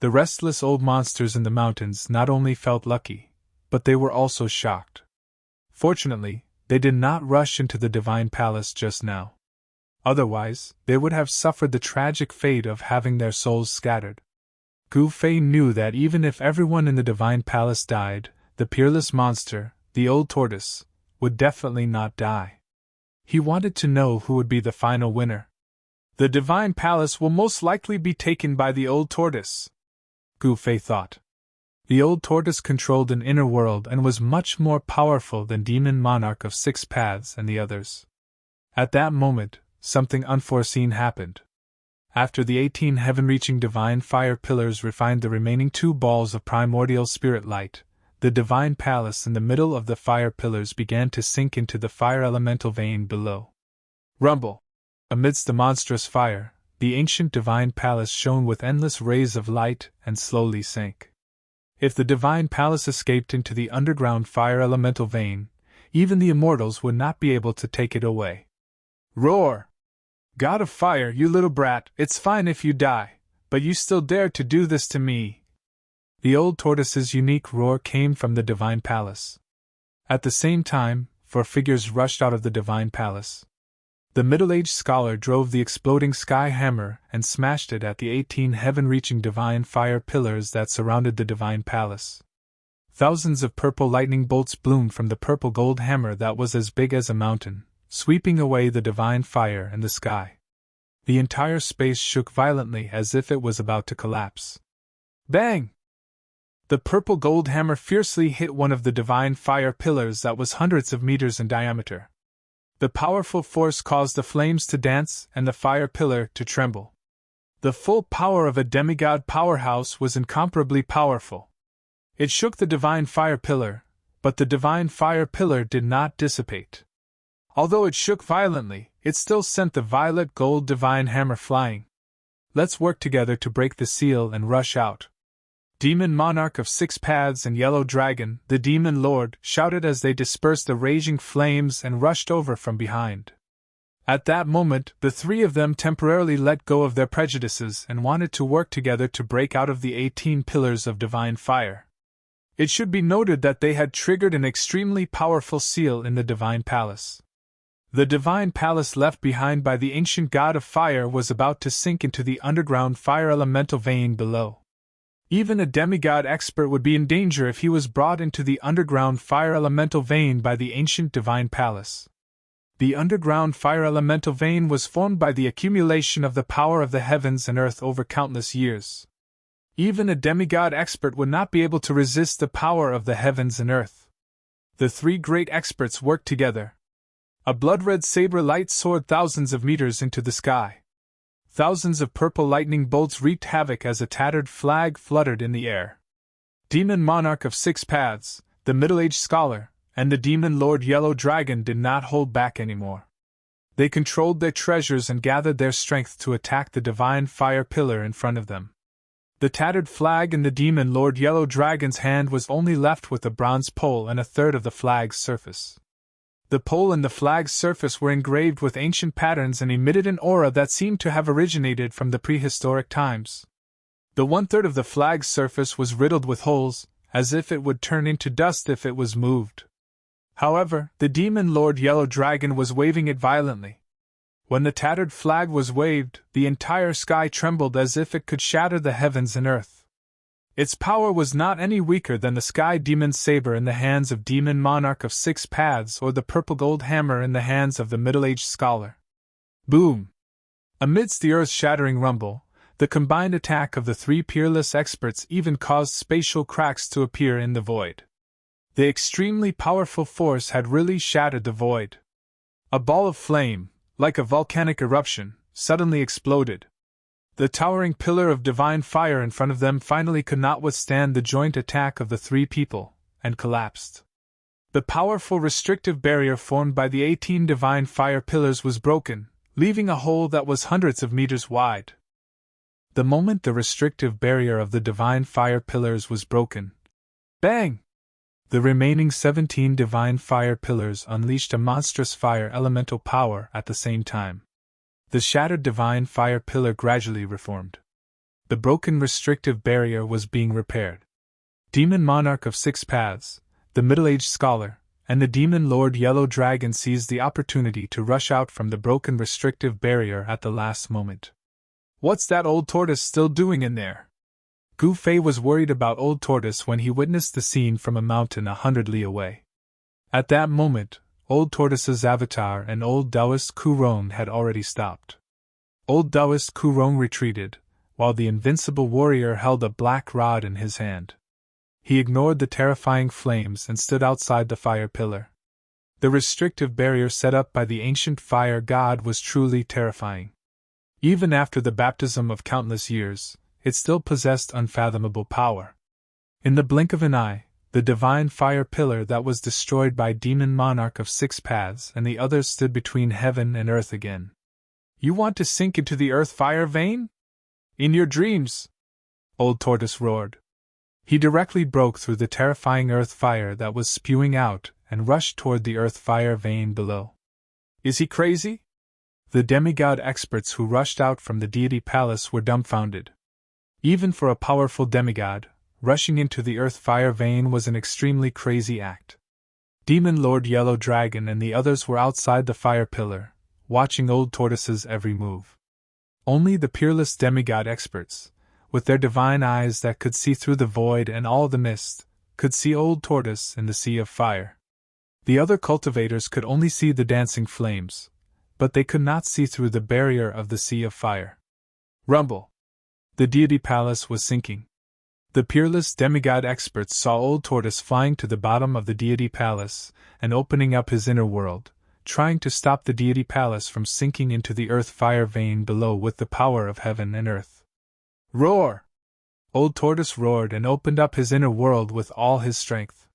The restless old monsters in the mountains not only felt lucky, but they were also shocked. Fortunately, they did not rush into the divine palace just now. Otherwise, they would have suffered the tragic fate of having their souls scattered. Gu Fei knew that even if everyone in the divine palace died, the peerless monster, the old tortoise, would definitely not die. He wanted to know who would be the final winner. The divine palace will most likely be taken by the old tortoise, Gu Fei thought. The old tortoise controlled an inner world and was much more powerful than Demon Monarch of 6 Paths and the others. At that moment, something unforeseen happened. After the 18 heaven-reaching divine fire pillars refined the remaining 2 balls of primordial spirit light, the divine palace in the middle of the fire pillars began to sink into the fire elemental vein below. Rumble! Amidst the monstrous fire, the ancient divine palace shone with endless rays of light and slowly sank. If the divine palace escaped into the underground fire elemental vein, even the immortals would not be able to take it away. Roar! God of fire, you little brat, it's fine if you die, but you still dare to do this to me. The old tortoise's unique roar came from the divine palace. At the same time, 4 figures rushed out of the divine palace. The middle-aged scholar drove the exploding sky hammer and smashed it at the 18 heaven-reaching divine fire pillars that surrounded the divine palace. Thousands of purple lightning bolts bloomed from the purple gold hammer that was as big as a mountain, sweeping away the divine fire and the sky. The entire space shook violently as if it was about to collapse. Bang! The purple gold hammer fiercely hit one of the divine fire pillars that was hundreds of meters in diameter. The powerful force caused the flames to dance and the fire pillar to tremble. The full power of a demigod powerhouse was incomparably powerful. It shook the divine fire pillar, but the divine fire pillar did not dissipate. Although it shook violently, it still sent the violet gold divine hammer flying. Let's work together to break the seal and rush out. Demon Monarch of 6 Paths and Yellow Dragon, the Demon Lord, shouted as they dispersed the raging flames and rushed over from behind. At that moment, the 3 of them temporarily let go of their prejudices and wanted to work together to break out of the 18 pillars of divine fire. It should be noted that they had triggered an extremely powerful seal in the divine palace. The divine palace left behind by the ancient god of fire was about to sink into the underground fire elemental vein below. Even a demigod expert would be in danger if he was brought into the underground fire elemental vein by the ancient divine palace. The underground fire elemental vein was formed by the accumulation of the power of the heavens and earth over countless years. Even a demigod expert would not be able to resist the power of the heavens and earth. The 3 great experts worked together. A blood-red saber light soared thousands of meters into the sky. Thousands of purple lightning bolts wreaked havoc as a tattered flag fluttered in the air. Demon Monarch of 6 Paths, the middle-aged scholar, and the Demon Lord Yellow Dragon did not hold back anymore. They controlled their treasures and gathered their strength to attack the divine fire pillar in front of them. The tattered flag in the demon Lord Yellow Dragon's hand was only left with a bronze pole and a third of the flag's surface. The pole and the flag's surface were engraved with ancient patterns and emitted an aura that seemed to have originated from the prehistoric times. The one-third of the flag's surface was riddled with holes, as if it would turn into dust if it was moved. However, the demon Lord Yellow Dragon was waving it violently. When the tattered flag was waved, the entire sky trembled as if it could shatter the heavens and earth. Its power was not any weaker than the sky demon's saber in the hands of Demon Monarch of Six Paths or the purple gold hammer in the hands of the middle-aged scholar. Boom! Amidst the earth-shattering rumble, the combined attack of the three peerless experts even caused spatial cracks to appear in the void. The extremely powerful force had really shattered the void. A ball of flame, like a volcanic eruption, suddenly exploded. The towering pillar of divine fire in front of them finally could not withstand the joint attack of the three people, and collapsed. The powerful restrictive barrier formed by the 18 divine fire pillars was broken, leaving a hole that was hundreds of meters wide. The moment the restrictive barrier of the divine fire pillars was broken, bang! The remaining 17 divine fire pillars unleashed a monstrous fire elemental power at the same time. The shattered divine fire pillar gradually reformed. The broken restrictive barrier was being repaired. Demon Monarch of Six Paths, the middle-aged scholar, and the Demon Lord Yellow Dragon seized the opportunity to rush out from the broken restrictive barrier at the last moment. "What's that old tortoise still doing in there?" Gu Fei was worried about Old Tortoise when he witnessed the scene from a mountain 100 li away. At that moment, Old Tortoise's avatar and Old Taoist Kurong had already stopped. Old Taoist Kurong retreated, while the invincible warrior held a black rod in his hand. He ignored the terrifying flames and stood outside the fire pillar. The restrictive barrier set up by the ancient fire god was truly terrifying. Even after the baptism of countless years, it still possessed unfathomable power. In the blink of an eye, the divine fire pillar that was destroyed by Demon Monarch of Six Paths and the others stood between heaven and earth again. "You want to sink into the earth fire vein? In your dreams!" Old Tortoise roared. He directly broke through the terrifying earth fire that was spewing out and rushed toward the earth fire vein below. "Is he crazy?" The demigod experts who rushed out from the deity palace were dumbfounded. Even for a powerful demigod, rushing into the earth fire vein was an extremely crazy act. Demon Lord Yellow Dragon and the others were outside the fire pillar, watching Old Tortoise's every move. Only the peerless demigod experts, with their divine eyes that could see through the void and all the mist, could see Old Tortoise in the sea of fire. The other cultivators could only see the dancing flames, but they could not see through the barrier of the sea of fire. Rumble! The deity palace was sinking. The peerless demigod experts saw Old Tortoise flying to the bottom of the deity palace and opening up his inner world, trying to stop the deity palace from sinking into the earth fire vein below with the power of heaven and earth. Roar! Old Tortoise roared and opened up his inner world with all his strength.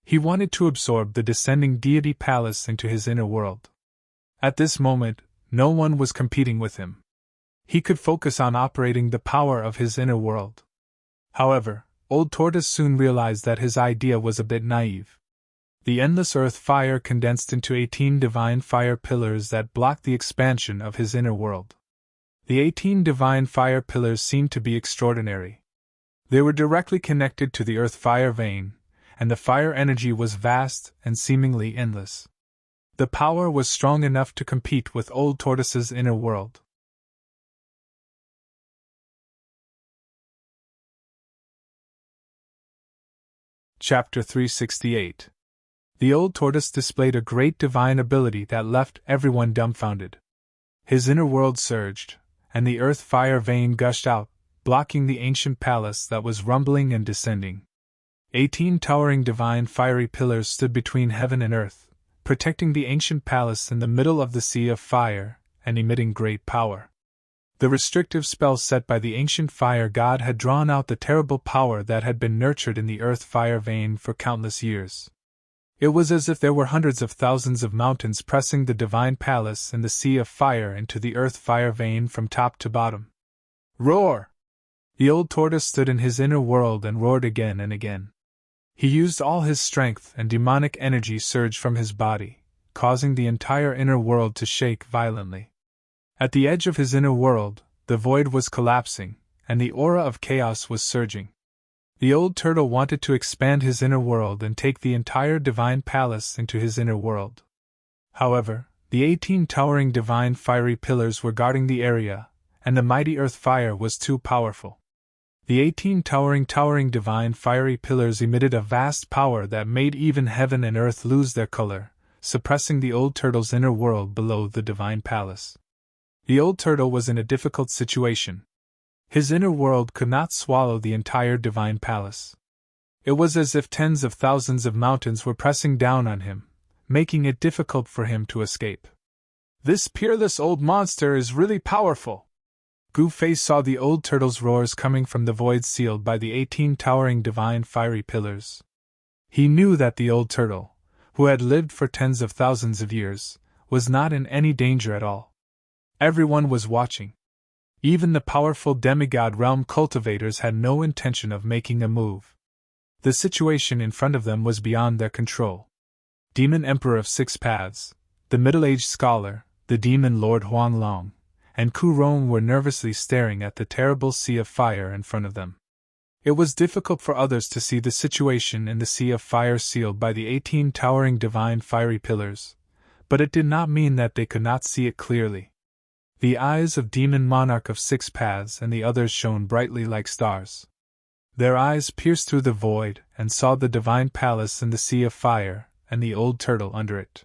He wanted to absorb the descending deity palace into his inner world. At this moment, no one was competing with him. He could focus on operating the power of his inner world. However, Old Tortoise soon realized that his idea was a bit naive. The endless earth fire condensed into 18 divine fire pillars that blocked the expansion of his inner world. The 18 divine fire pillars seemed to be extraordinary. They were directly connected to the earth fire vein, and the fire energy was vast and seemingly endless. The power was strong enough to compete with Old Tortoise's inner world. Chapter 368. The Old Tortoise displayed a great divine ability that left everyone dumbfounded. His inner world surged, and the earth fire vein gushed out, blocking the ancient palace that was rumbling and descending. 18 towering divine fiery pillars stood between heaven and earth, protecting the ancient palace in the middle of the sea of fire, and emitting great power. The restrictive spell set by the ancient fire god had drawn out the terrible power that had been nurtured in the earth fire vein for countless years. It was as if there were hundreds of thousands of mountains pressing the divine palace and the sea of fire into the earth fire vein from top to bottom. Roar! The old tortoise stood in his inner world and roared again and again. He used all his strength, and demonic energy surged from his body, causing the entire inner world to shake violently. At the edge of his inner world, the void was collapsing, and the aura of chaos was surging. The old turtle wanted to expand his inner world and take the entire divine palace into his inner world. However, the 18 towering divine fiery pillars were guarding the area, and the mighty earth fire was too powerful. The 18 towering divine fiery pillars emitted a vast power that made even heaven and earth lose their color, suppressing the old turtle's inner world below the divine palace. The old turtle was in a difficult situation. His inner world could not swallow the entire divine palace. It was as if tens of thousands of mountains were pressing down on him, making it difficult for him to escape. This peerless old monster is really powerful. Goofy saw the old turtle's roars coming from the void sealed by the 18 towering divine fiery pillars. He knew that the old turtle, who had lived for tens of thousands of years, was not in any danger at all. Everyone was watching. Even the powerful demigod realm cultivators had no intention of making a move. The situation in front of them was beyond their control. Demon Emperor of Six Paths, the middle-aged scholar, the demon Lord Huang Long, and Ku Rong were nervously staring at the terrible sea of fire in front of them. It was difficult for others to see the situation in the sea of fire sealed by the 18 towering divine fiery pillars, but it did not mean that they could not see it clearly. The eyes of Demon Monarch of Six Paths and the others shone brightly like stars. Their eyes pierced through the void and saw the divine palace in the sea of fire and the old turtle under it.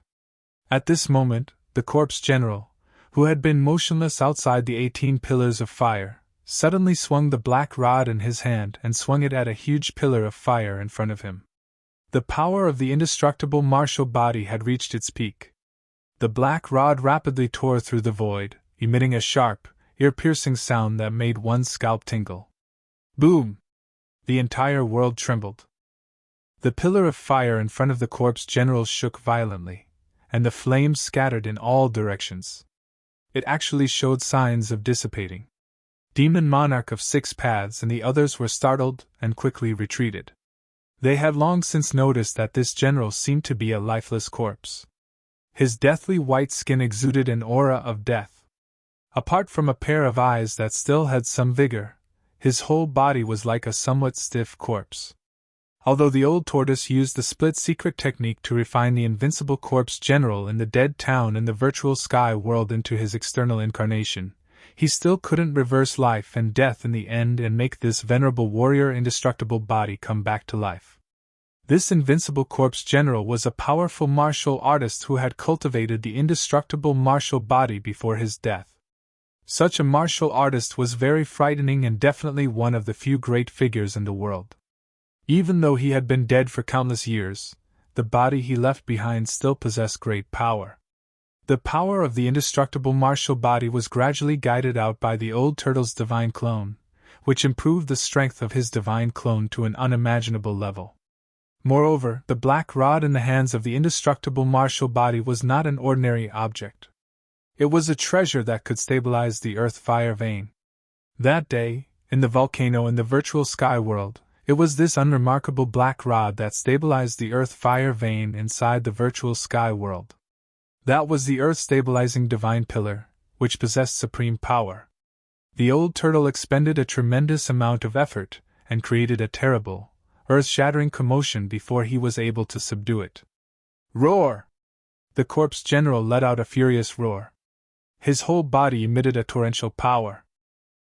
At this moment, the corpse general, who had been motionless outside the 18 pillars of fire, suddenly swung the black rod in his hand and swung it at a huge pillar of fire in front of him. The power of the indestructible martial body had reached its peak. The black rod rapidly tore through the void, emitting a sharp, ear-piercing sound that made one's scalp tingle. Boom! The entire world trembled. The pillar of fire in front of the corpse general shook violently, and the flames scattered in all directions. It actually showed signs of dissipating. Demon Monarch of Six Paths and the others were startled and quickly retreated. They had long since noticed that this general seemed to be a lifeless corpse. His deathly white skin exuded an aura of death. Apart from a pair of eyes that still had some vigor, his whole body was like a somewhat stiff corpse. Although the old tortoise used the split secret technique to refine the invincible corpse general in the dead town in the virtual sky world into his external incarnation, he still couldn't reverse life and death in the end and make this venerable warrior indestructible body come back to life. This invincible corpse general was a powerful martial artist who had cultivated the indestructible martial body before his death. Such a martial artist was very frightening and definitely one of the few great figures in the world. Even though he had been dead for countless years, the body he left behind still possessed great power. The power of the indestructible martial body was gradually guided out by the old turtle's divine clone, which improved the strength of his divine clone to an unimaginable level. Moreover, the black rod in the hands of the indestructible martial body was not an ordinary object. It was a treasure that could stabilize the earth fire vein. That day, in the volcano in the virtual sky world, it was this unremarkable black rod that stabilized the earth fire vein inside the virtual sky world. That was the earth-stabilizing divine pillar, which possessed supreme power. The old turtle expended a tremendous amount of effort, and created a terrible, earth-shattering commotion before he was able to subdue it. Roar! The corpse general let out a furious roar. His whole body emitted a torrential power.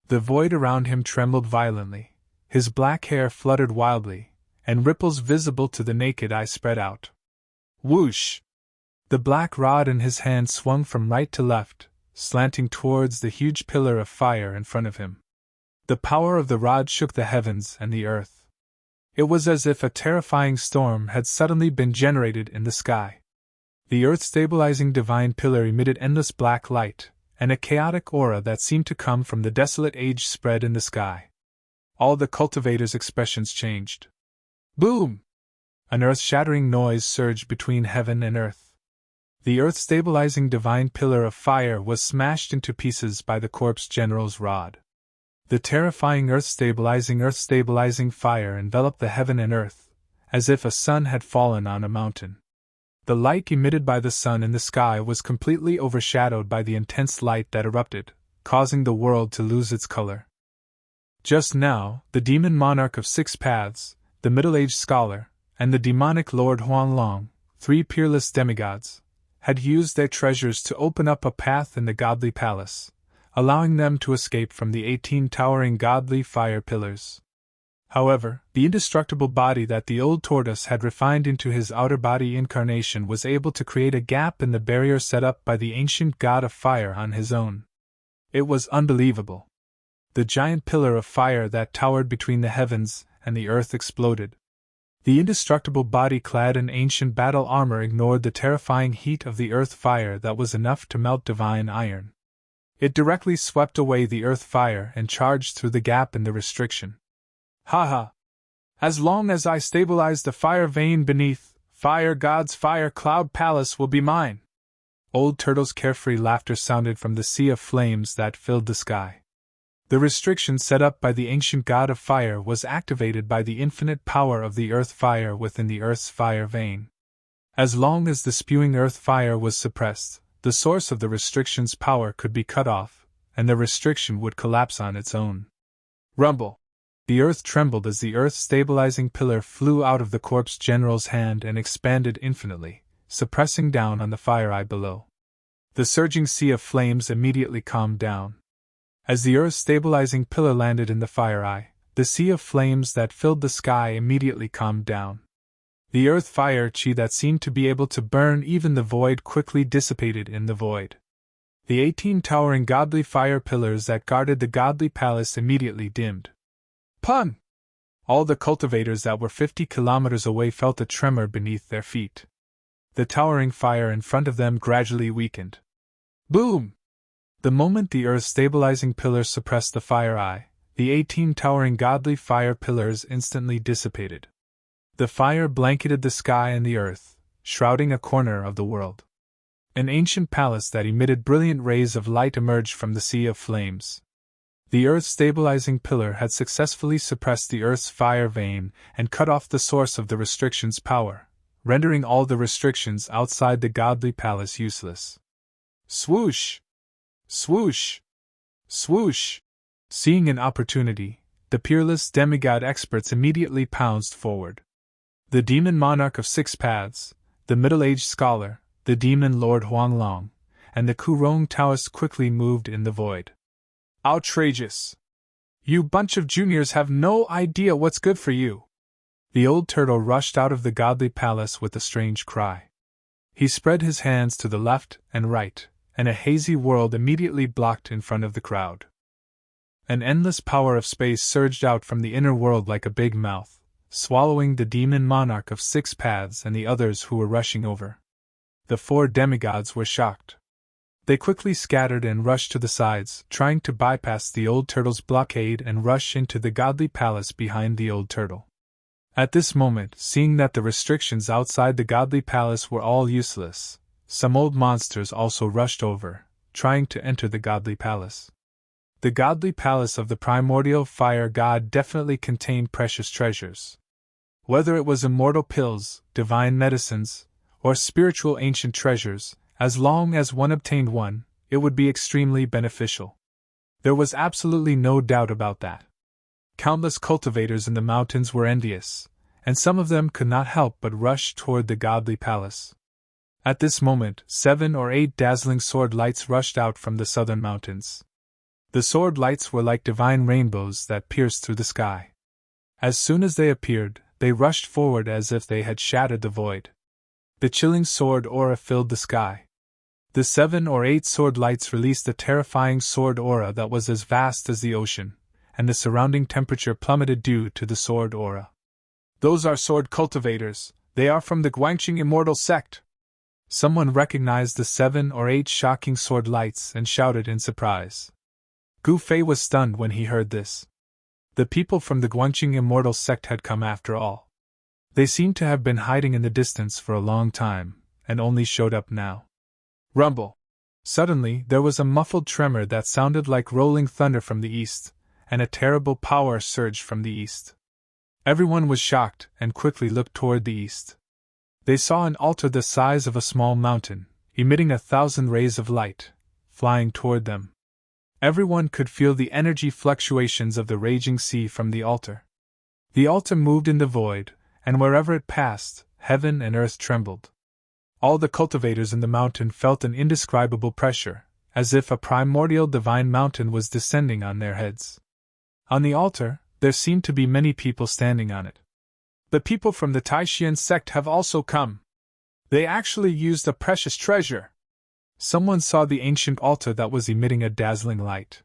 The void around him trembled violently. His black hair fluttered wildly, and ripples visible to the naked eye spread out. Whoosh! The black rod in his hand swung from right to left, slanting towards the huge pillar of fire in front of him. The power of the rod shook the heavens and the earth. It was as if a terrifying storm had suddenly been generated in the sky. The earth-stabilizing divine pillar emitted endless black light, and a chaotic aura that seemed to come from the desolate age spread in the sky. All the cultivators' expressions changed. Boom! An earth-shattering noise surged between heaven and earth. The earth-stabilizing divine pillar of fire was smashed into pieces by the corpse general's rod. The terrifying earth-stabilizing fire enveloped the heaven and earth, as if a sun had fallen on a mountain. The light emitted by the sun in the sky was completely overshadowed by the intense light that erupted, causing the world to lose its color. Just now, the demon monarch of 6 paths, the middle-aged scholar, and the demonic Lord Huanglong, 3 peerless demigods, had used their treasures to open up a path in the godly palace, allowing them to escape from the 18 towering godly fire pillars. However, the indestructible body that the old tortoise had refined into his outer body incarnation was able to create a gap in the barrier set up by the ancient god of fire on his own. It was unbelievable. The giant pillar of fire that towered between the heavens and the earth exploded. The indestructible body clad in ancient battle armor ignored the terrifying heat of the earth fire that was enough to melt divine iron. It directly swept away the earth fire and charged through the gap in the restriction. Ha ha! As long as I stabilize the fire vein beneath, Fire God's fire cloud palace will be mine. Old Turtle's carefree laughter sounded from the sea of flames that filled the sky. The restriction set up by the ancient god of fire was activated by the infinite power of the earth fire within the earth's fire vein. As long as the spewing earth fire was suppressed, the source of the restriction's power could be cut off, and the restriction would collapse on its own. Rumble! The earth trembled as the earth-stabilizing pillar flew out of the corpse general's hand and expanded infinitely, suppressing down on the fire eye below. The surging sea of flames immediately calmed down. As the earth-stabilizing pillar landed in the fire eye, the sea of flames that filled the sky immediately calmed down. The earth fire chi that seemed to be able to burn even the void quickly dissipated in the void. The 18 towering godly fire pillars that guarded the godly palace immediately dimmed. Pun! All the cultivators that were 50 kilometers away felt a tremor beneath their feet. The towering fire in front of them gradually weakened. Boom! The moment the earth-stabilizing pillar suppressed the fire eye, the 18 towering godly fire pillars instantly dissipated. The fire blanketed the sky and the earth, shrouding a corner of the world. An ancient palace that emitted brilliant rays of light emerged from the sea of flames. The earth-stabilizing pillar had successfully suppressed the earth's fire vein and cut off the source of the restriction's power, rendering all the restrictions outside the godly palace useless. Swoosh! Swoosh! Swoosh! Seeing an opportunity, the peerless demigod experts immediately pounced forward. The demon monarch of 6 paths, the middle-aged scholar, the demon lord Huanglong, and the Kurong Taoist quickly moved in the void. Outrageous! You bunch of juniors have no idea what's good for you! The old turtle rushed out of the godly palace with a strange cry. He spread his hands to the left and right, and a hazy world immediately blocked in front of the crowd. An endless power of space surged out from the inner world like a big mouth, swallowing the demon monarch of 6 paths and the others who were rushing over. The 4 demigods were shocked. They quickly scattered and rushed to the sides, trying to bypass the old turtle's blockade and rush into the godly palace behind the old turtle. At this moment, seeing that the restrictions outside the godly palace were all useless, some old monsters also rushed over, trying to enter the godly palace. The godly palace of the primordial fire god definitely contained precious treasures. Whether it was immortal pills, divine medicines, or spiritual ancient treasures, as long as one obtained one, it would be extremely beneficial. There was absolutely no doubt about that. Countless cultivators in the mountains were envious, and some of them could not help but rush toward the godly palace. At this moment, 7 or 8 dazzling sword lights rushed out from the southern mountains. The sword lights were like divine rainbows that pierced through the sky. As soon as they appeared, they rushed forward as if they had shattered the void. The chilling sword aura filled the sky. The 7 or 8 sword lights released a terrifying sword aura that was as vast as the ocean, and the surrounding temperature plummeted due to the sword aura. Those are sword cultivators, they are from the Guangqing Immortal Sect. Someone recognized the 7 or 8 shocking sword lights and shouted in surprise. Gu Fei was stunned when he heard this. The people from the Guangqing Immortal Sect had come after all. They seemed to have been hiding in the distance for a long time, and only showed up now. Rumble! Suddenly, there was a muffled tremor that sounded like rolling thunder from the east, and a terrible power surged from the east. Everyone was shocked and quickly looked toward the east. They saw an altar the size of a small mountain, emitting 1,000 rays of light, flying toward them. Everyone could feel the energy fluctuations of the raging sea from the altar. The altar moved in the void, and wherever it passed, heaven and earth trembled. All the cultivators in the mountain felt an indescribable pressure, as if a primordial divine mountain was descending on their heads. On the altar, there seemed to be many people standing on it. The people from the Taishan sect have also come. They actually used a precious treasure. Someone saw the ancient altar that was emitting a dazzling light.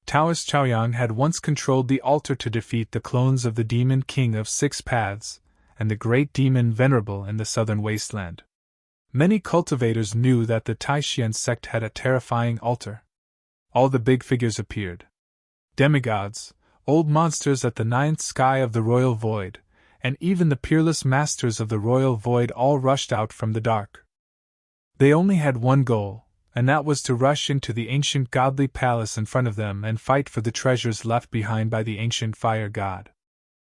Taoist Chaoyang had once controlled the altar to defeat the clones of the demon king of 6 paths, and the great demon Venerable in the southern wasteland. Many cultivators knew that the Taishan sect had a terrifying altar. All the big figures appeared. Demigods, old monsters at the 9th sky of the royal void, and even the peerless masters of the royal void all rushed out from the dark. They only had one goal, and that was to rush into the ancient godly palace in front of them and fight for the treasures left behind by the ancient fire god.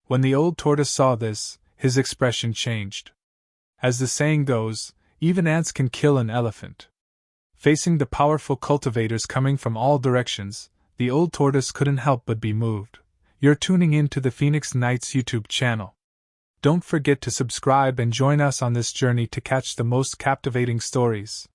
When the old tortoise saw this, his expression changed. As the saying goes, even ants can kill an elephant. Facing the powerful cultivators coming from all directions, the old tortoise couldn't help but be moved. You're tuning in to the Phoenix Knights YouTube channel. Don't forget to subscribe and join us on this journey to catch the most captivating stories.